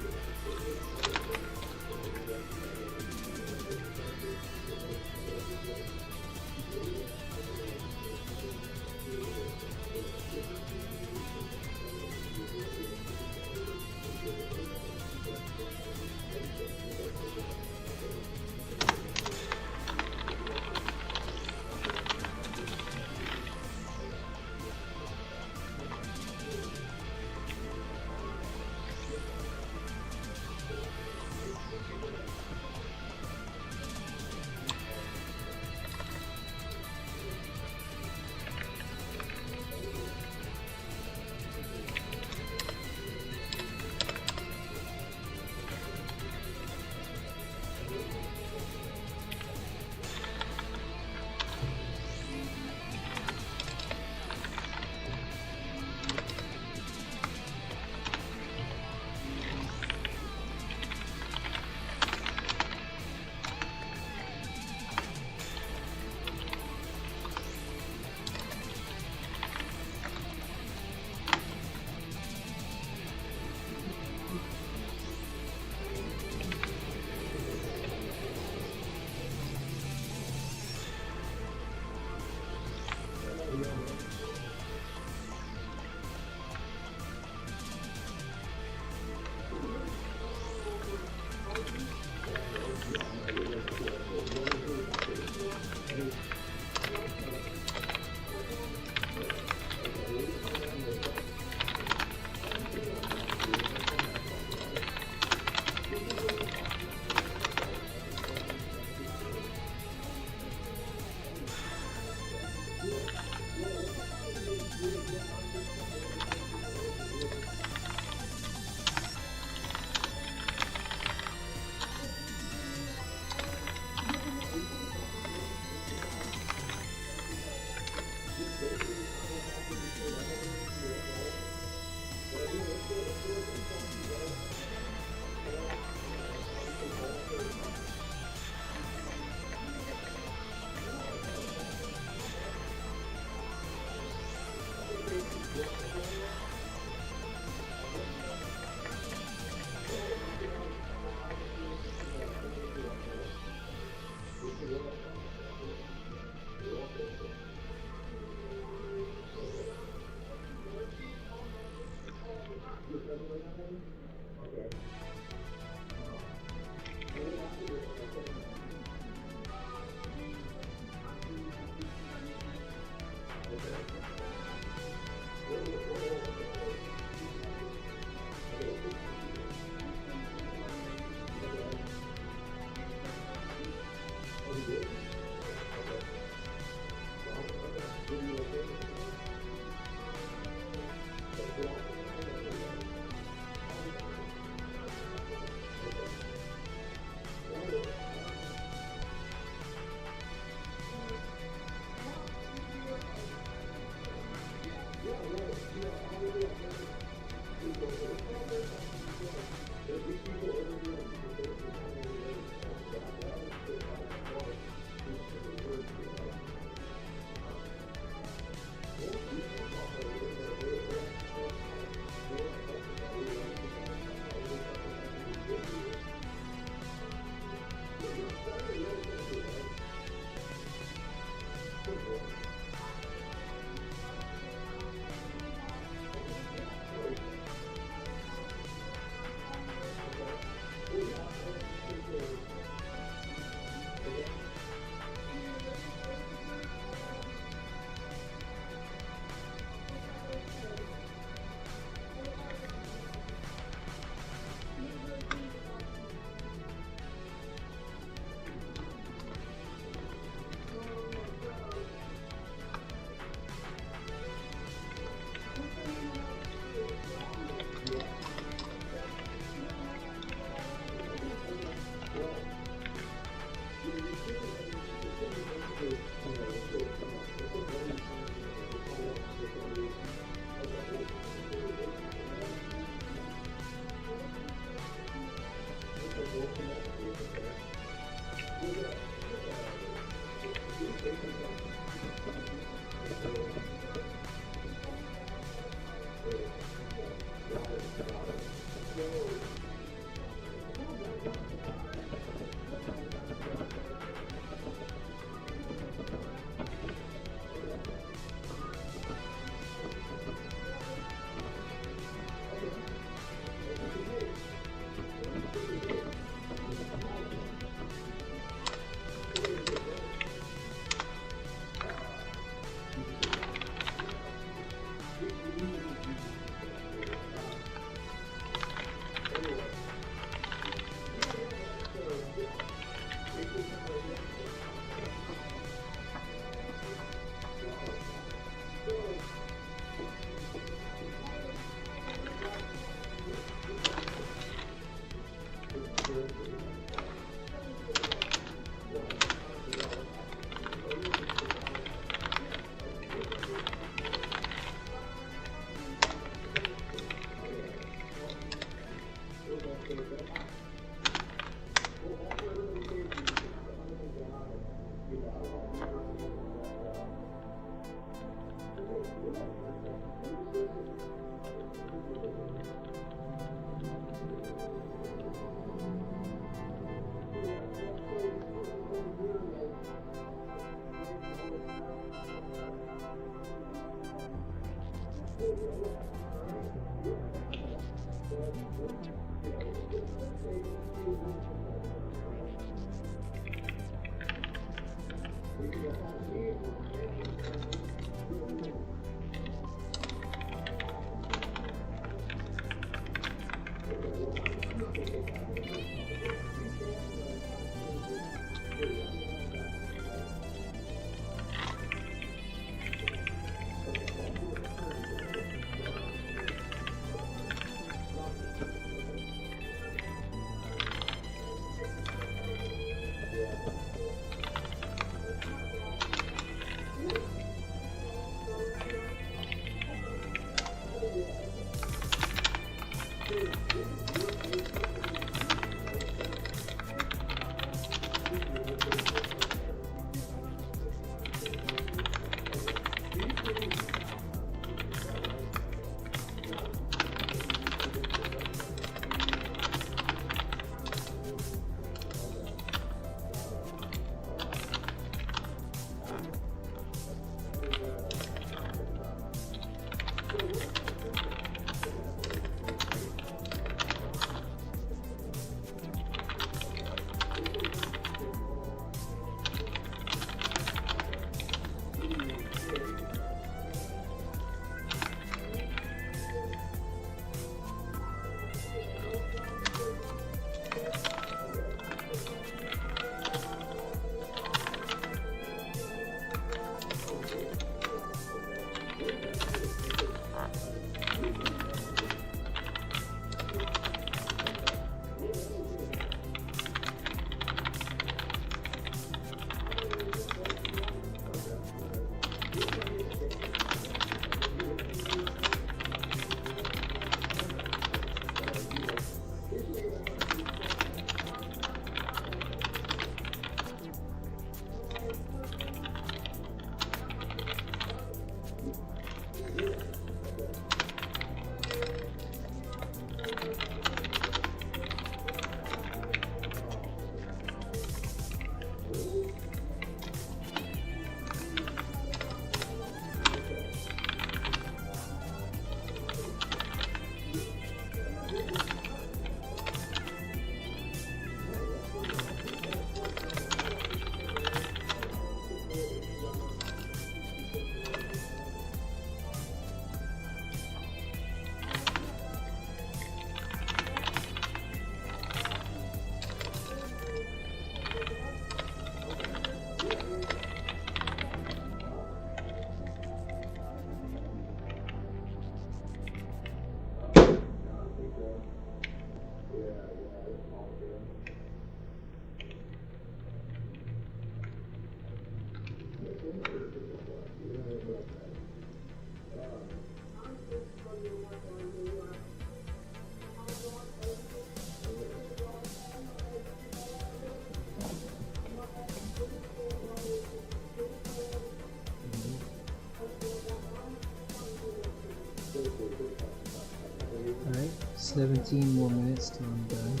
17 more minutes till I'm done.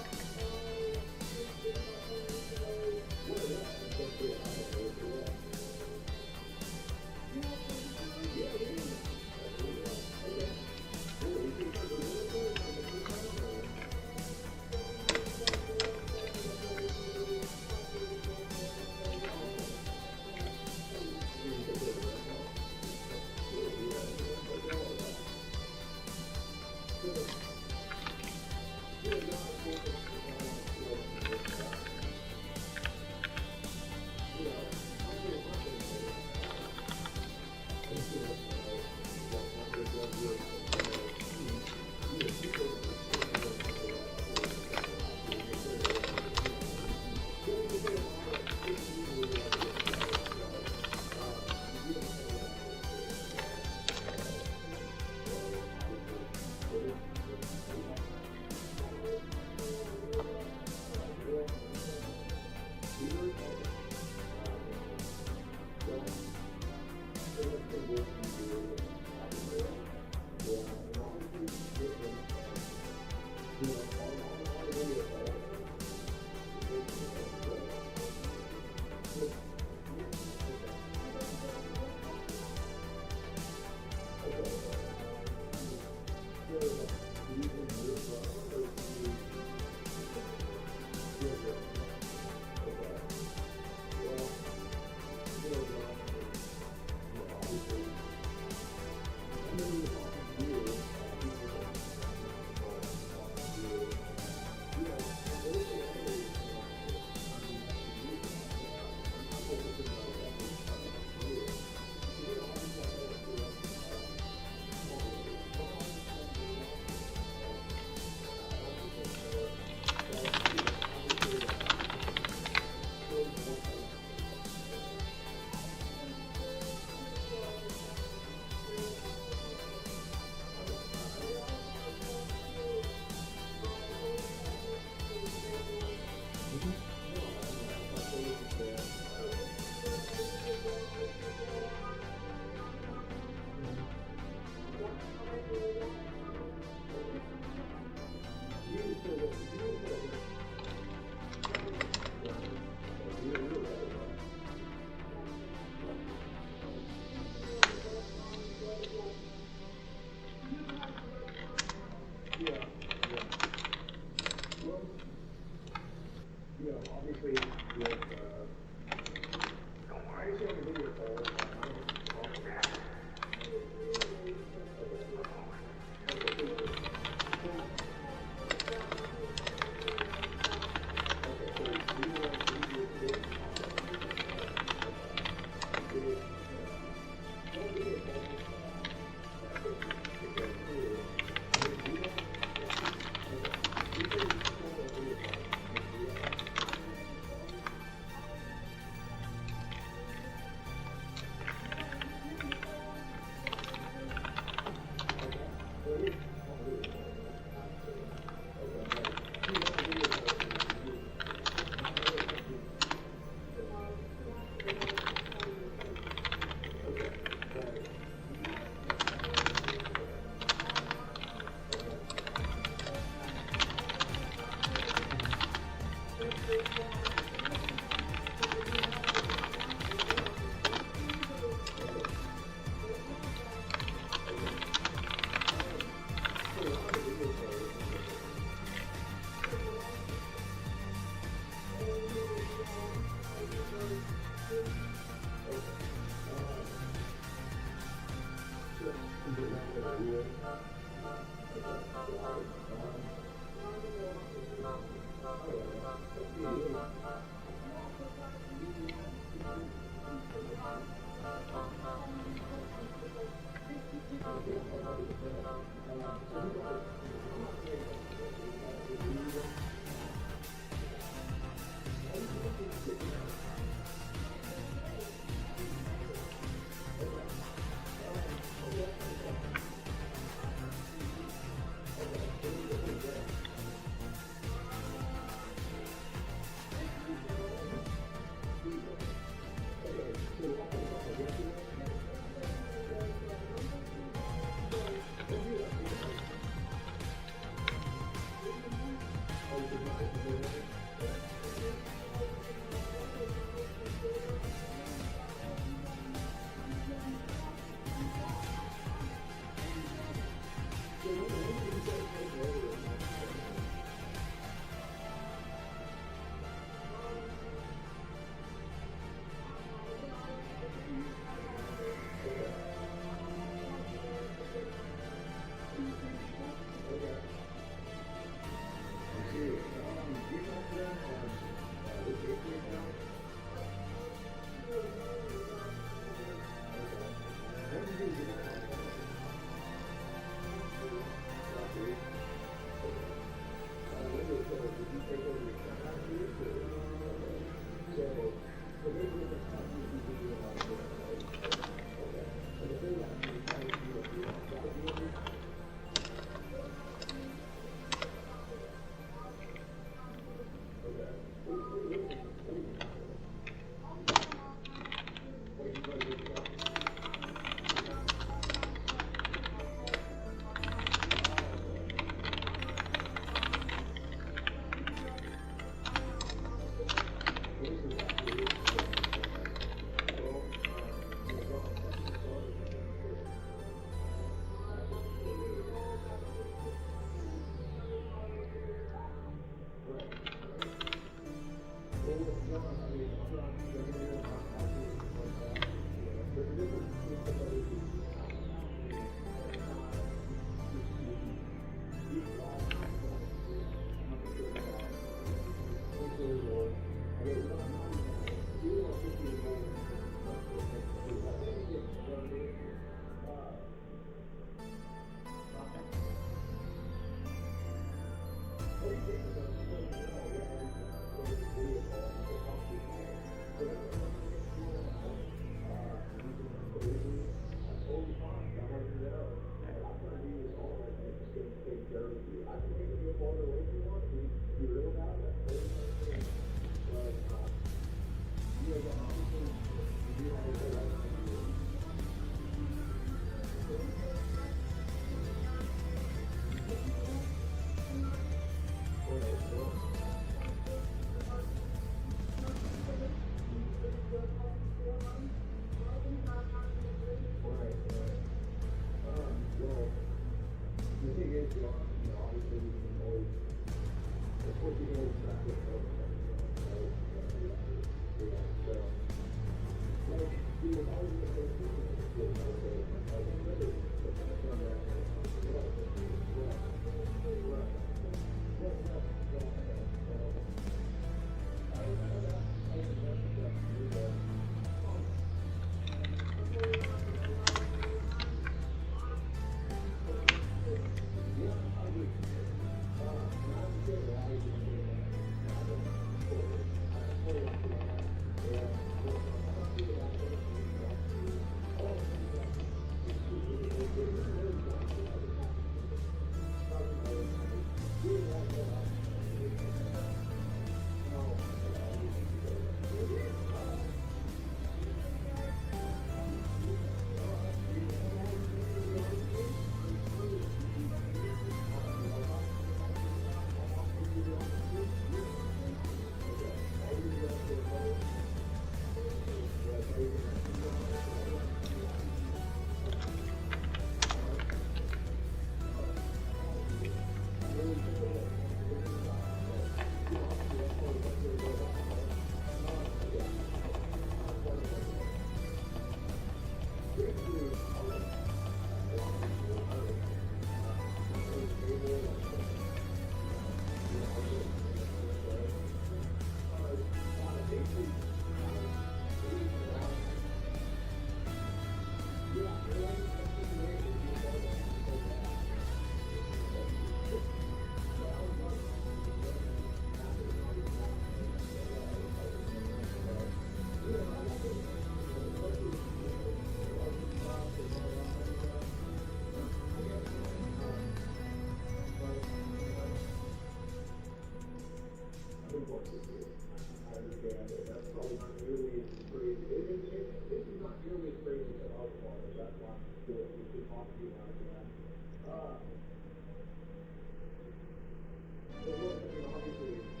Obviously,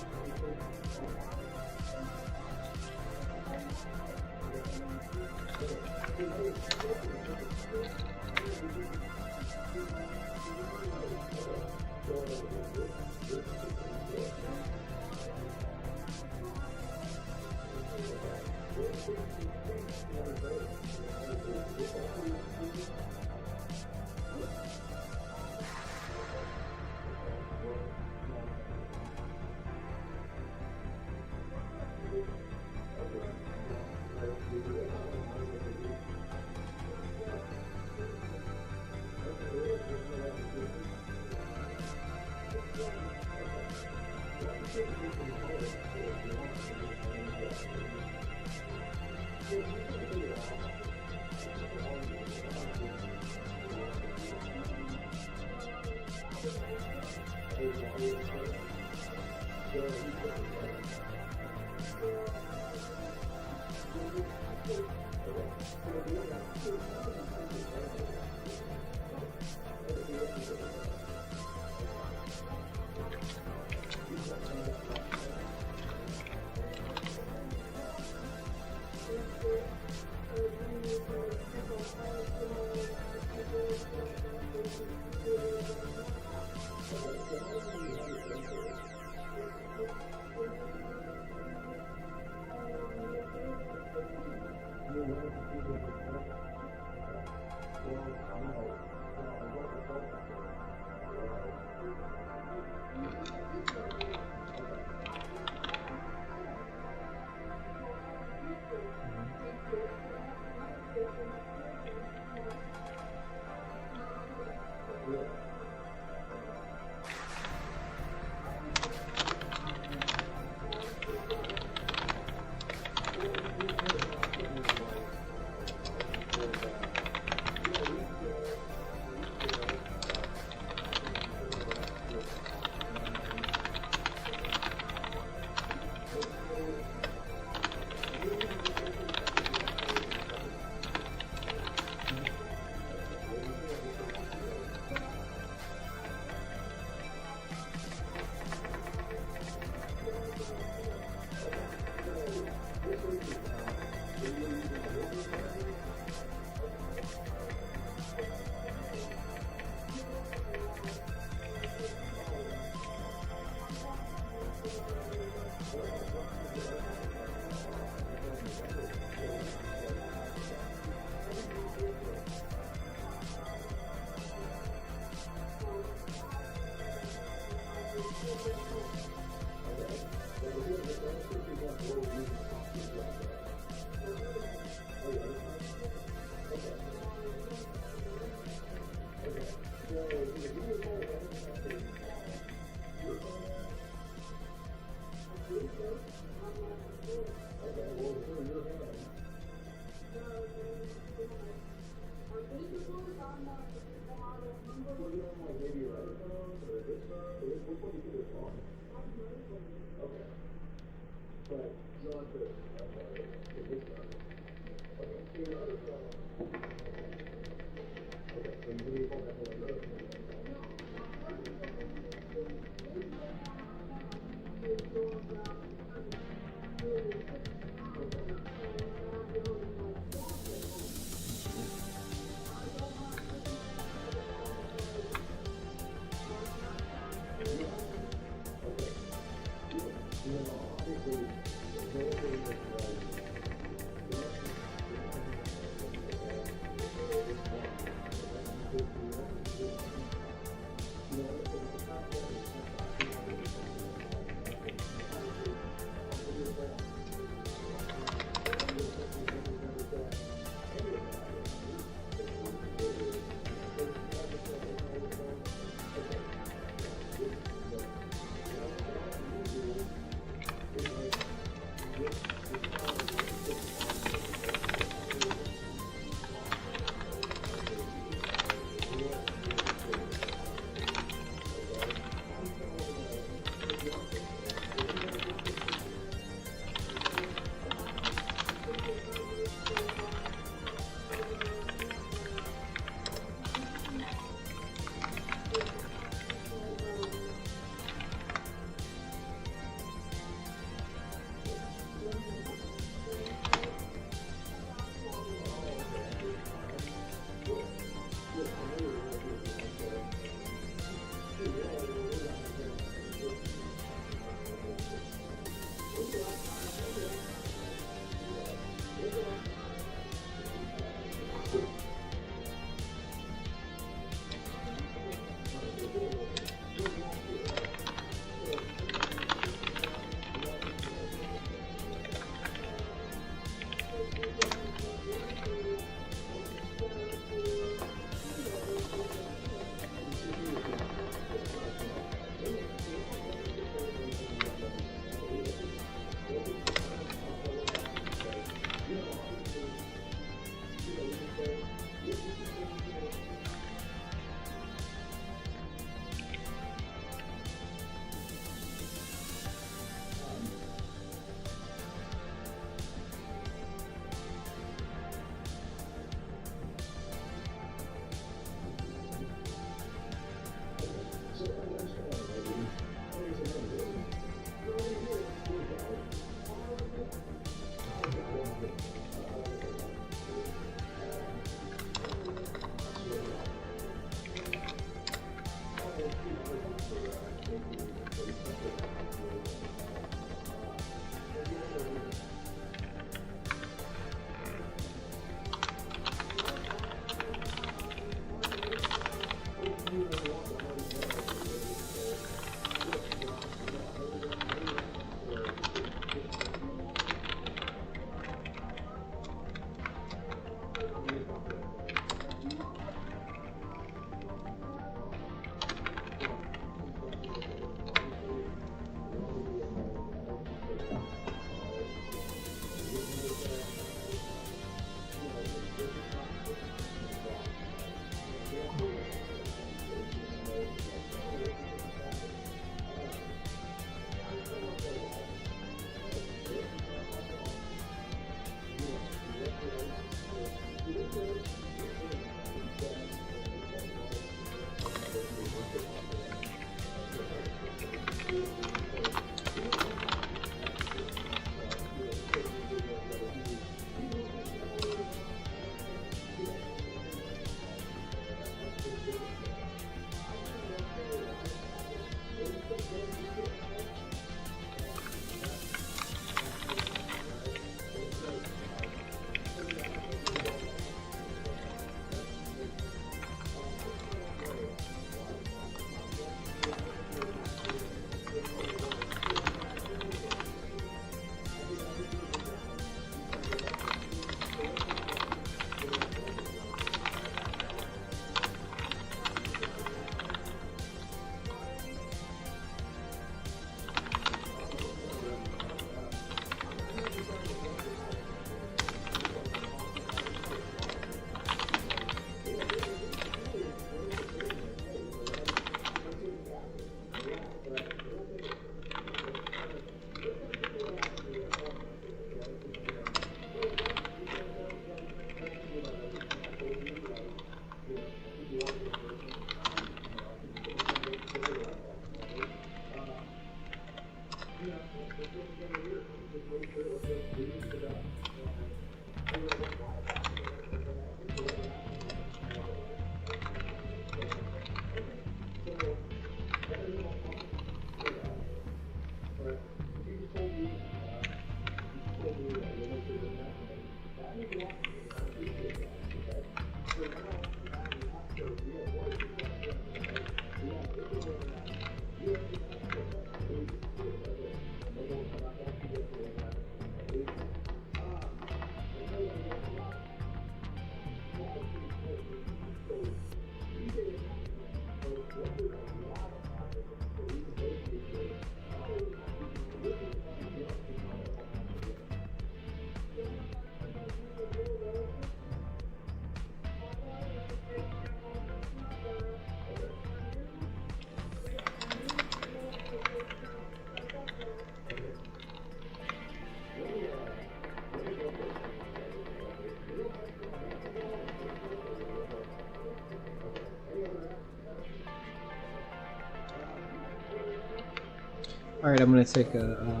Alright, I'm gonna take a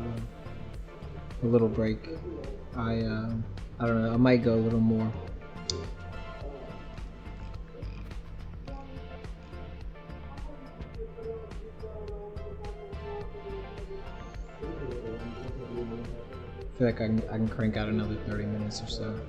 little break. I don't know, I might go a little more. I feel like I can crank out another 30 minutes or so.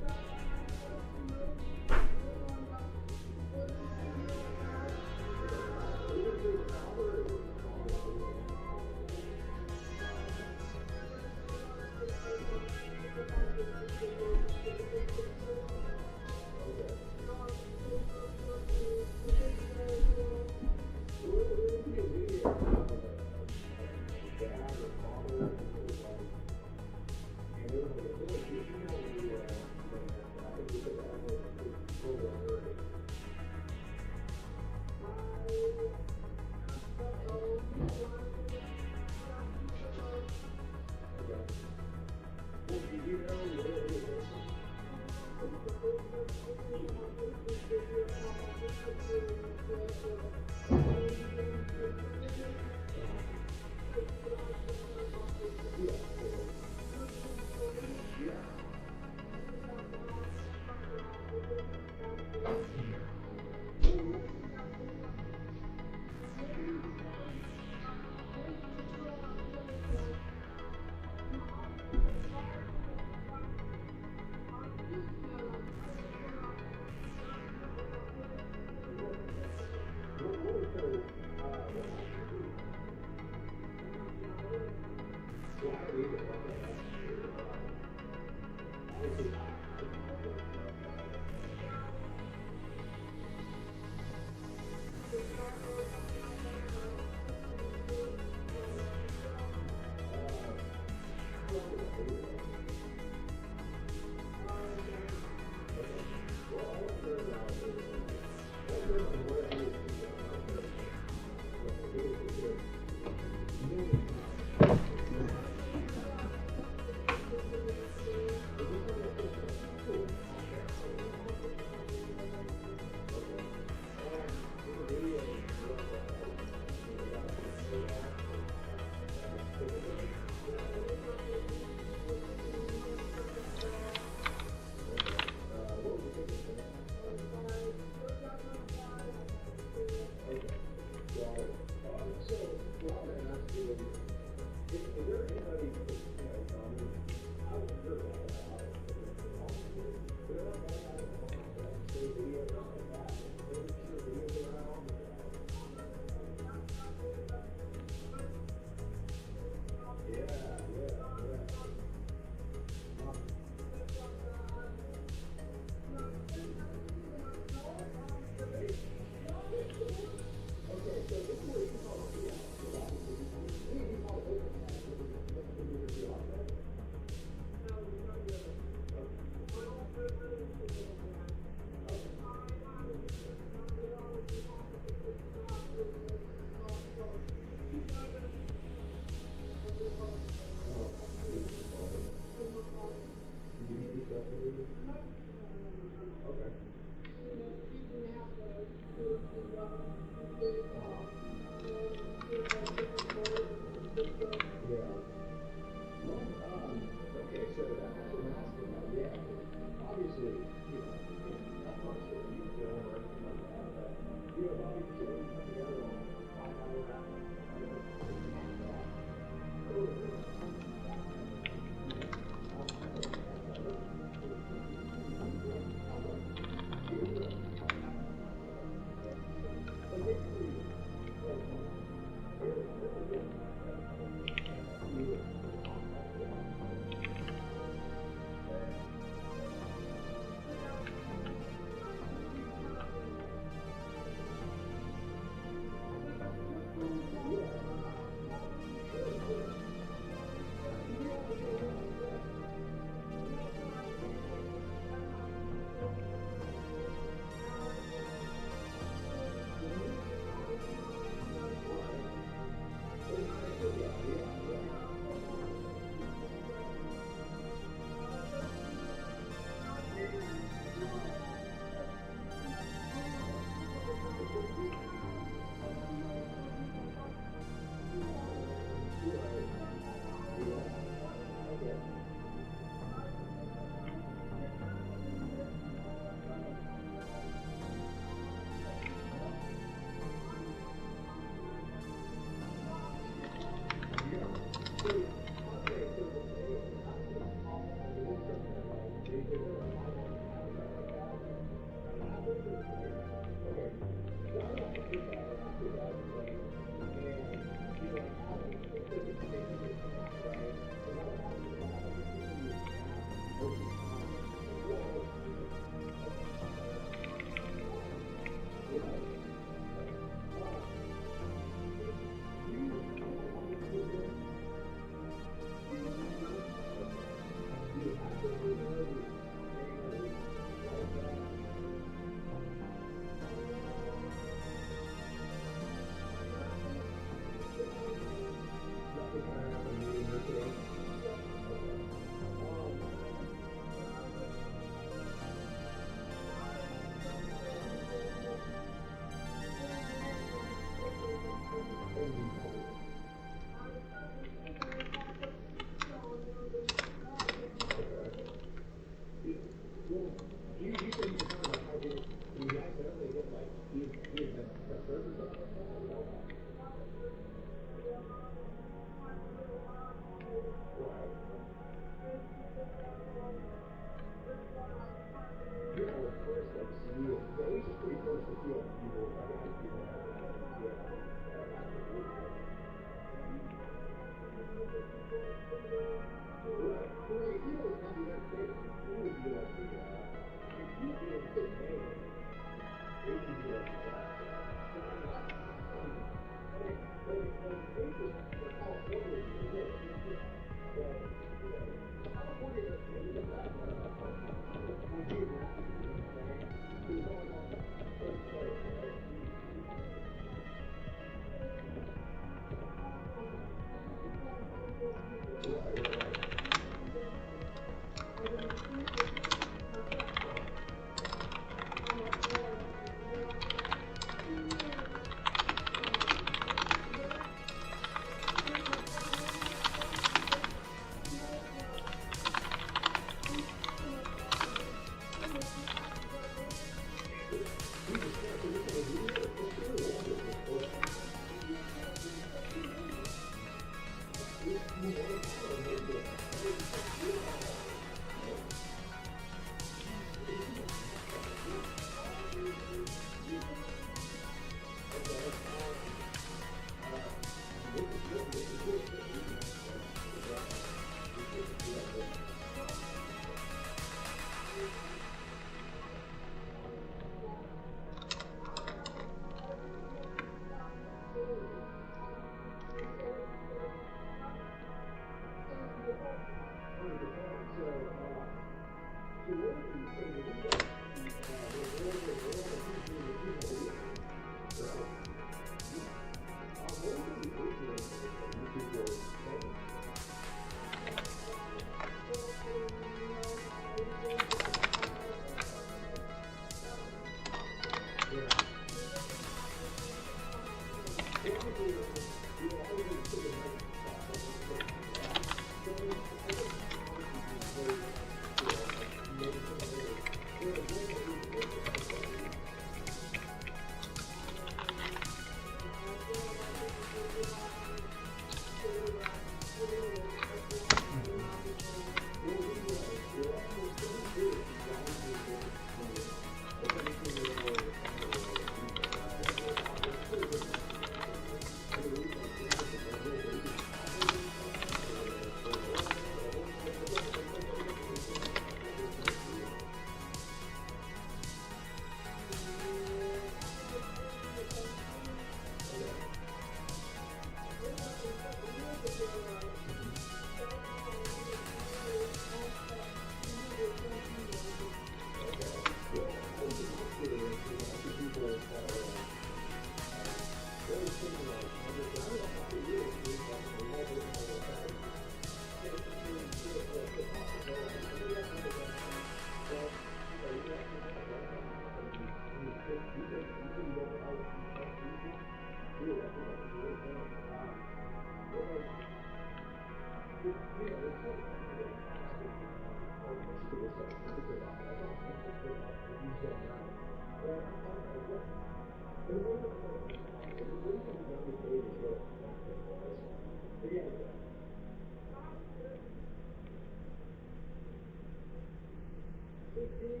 Okay.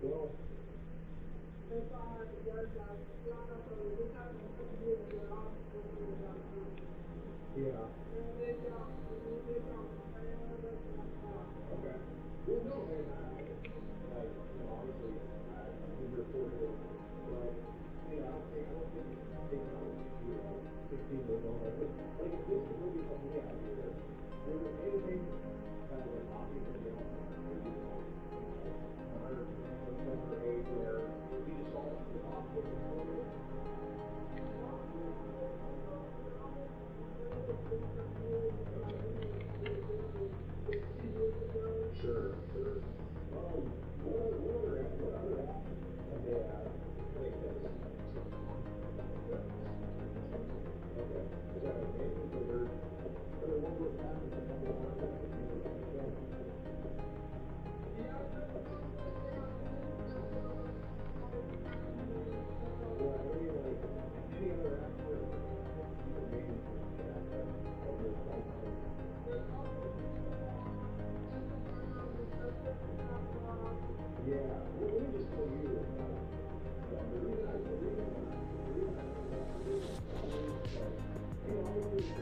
Well. Yeah. Okay. Well, no, man, obviously, I'm here for it, but, I don't think they know, 16 years old, like, if this is really something, yeah, there was anything that was obvious to them, or age where we just saw the possible. Sure. What other have they like this? Okay. Is that okay? So they're one more time and something like that. Well, any other aspect of maybe of this lifetime. Yeah, well, let me just tell you, the reason I obviously,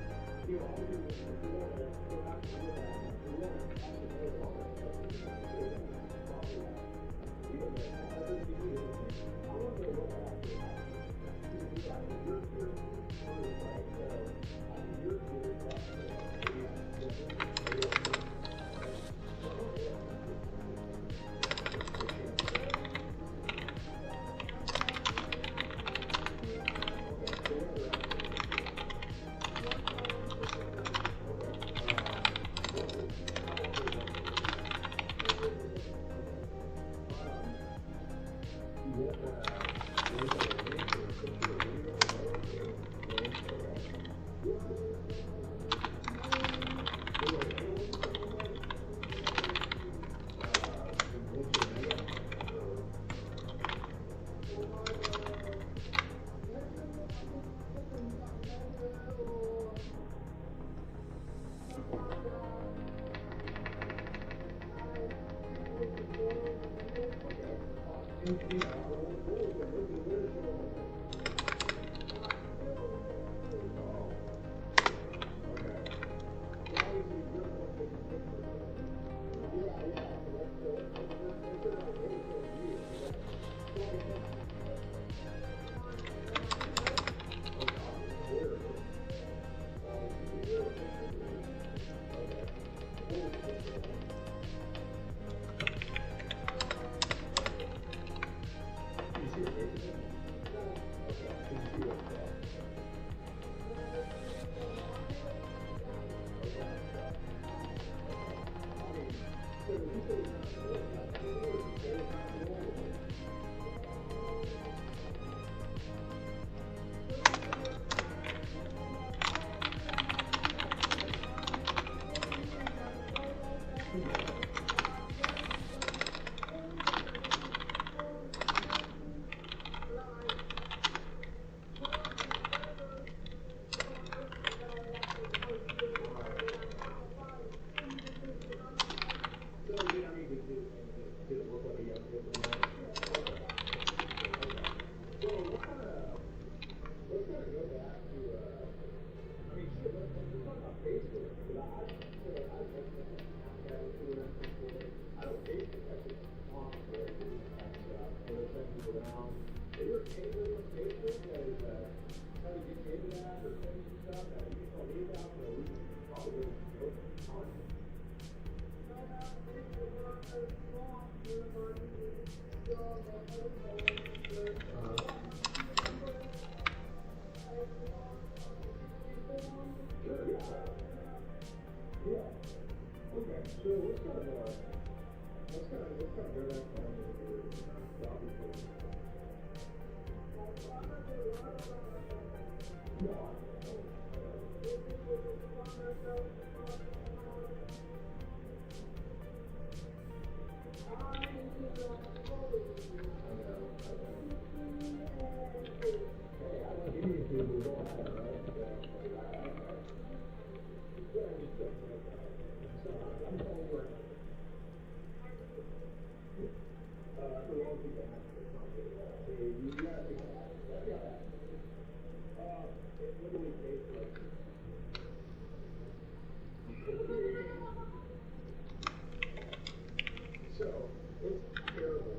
It's terrible.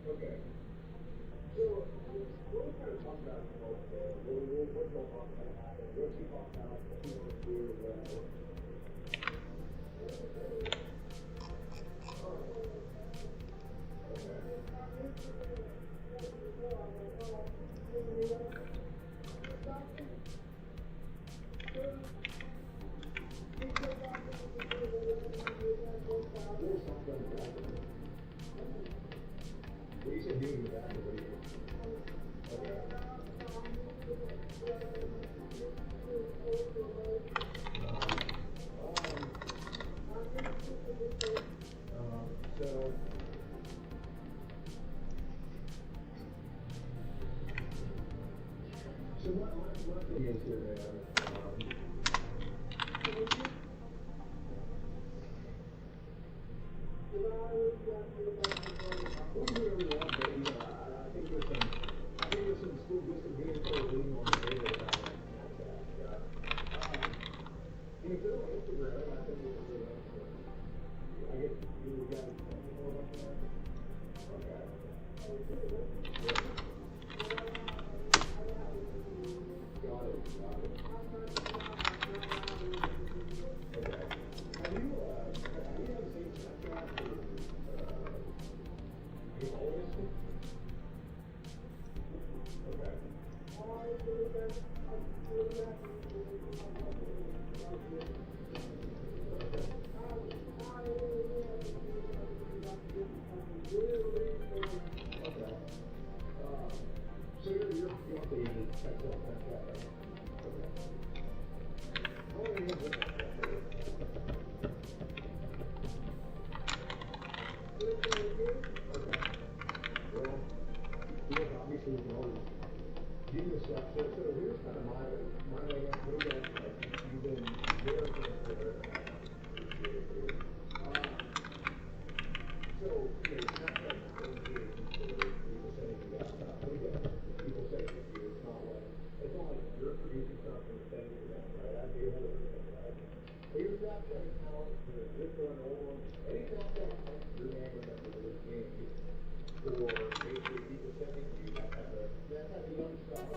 Okay. So, we'll kind of talk about what's going to happen. What you talk about, what you want to do, what you said doing that, what do you so what the answer there? We can do whatever we want, but you know, I think there's some school district leading on the data about Snapchat. And if they're on Instagram, I think it's a good answer. I guess you got more about that? Okay. Got it. Okay. Have you ever seen Snapchat for you always think? Okay. Okay. So you're updating text on Snapchat, right? Okay. How long have you been doing Okay. Well, obviously we can always do this stuff. So here's kind of my way out. What do you guys like? You've been very transparent. So, it's not like people saying you got stuff. What do you guys? People say to you, it's not like you're producing something and saying you're that, right? I do have everything, right? Here's Snapchat account, this one, old one. Any Snapchat account, your name remember this game. Or basically people sending you that kind of young stuff.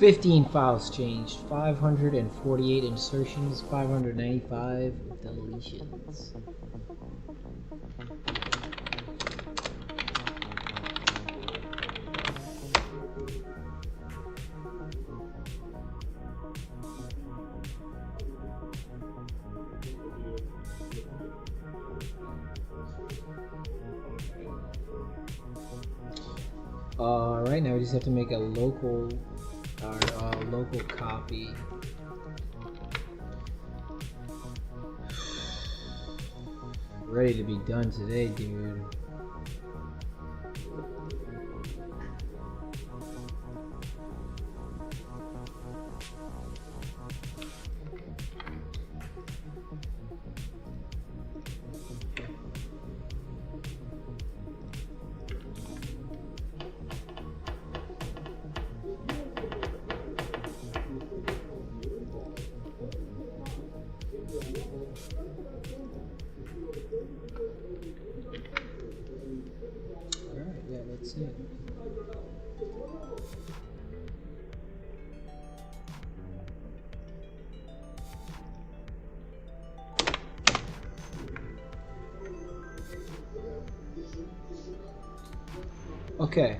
$15 files changed, 548 insertions, 595 deletions. Right now we just have to make a local copy. Ready to be done today, dude. Alright, yeah, that's it. Okay.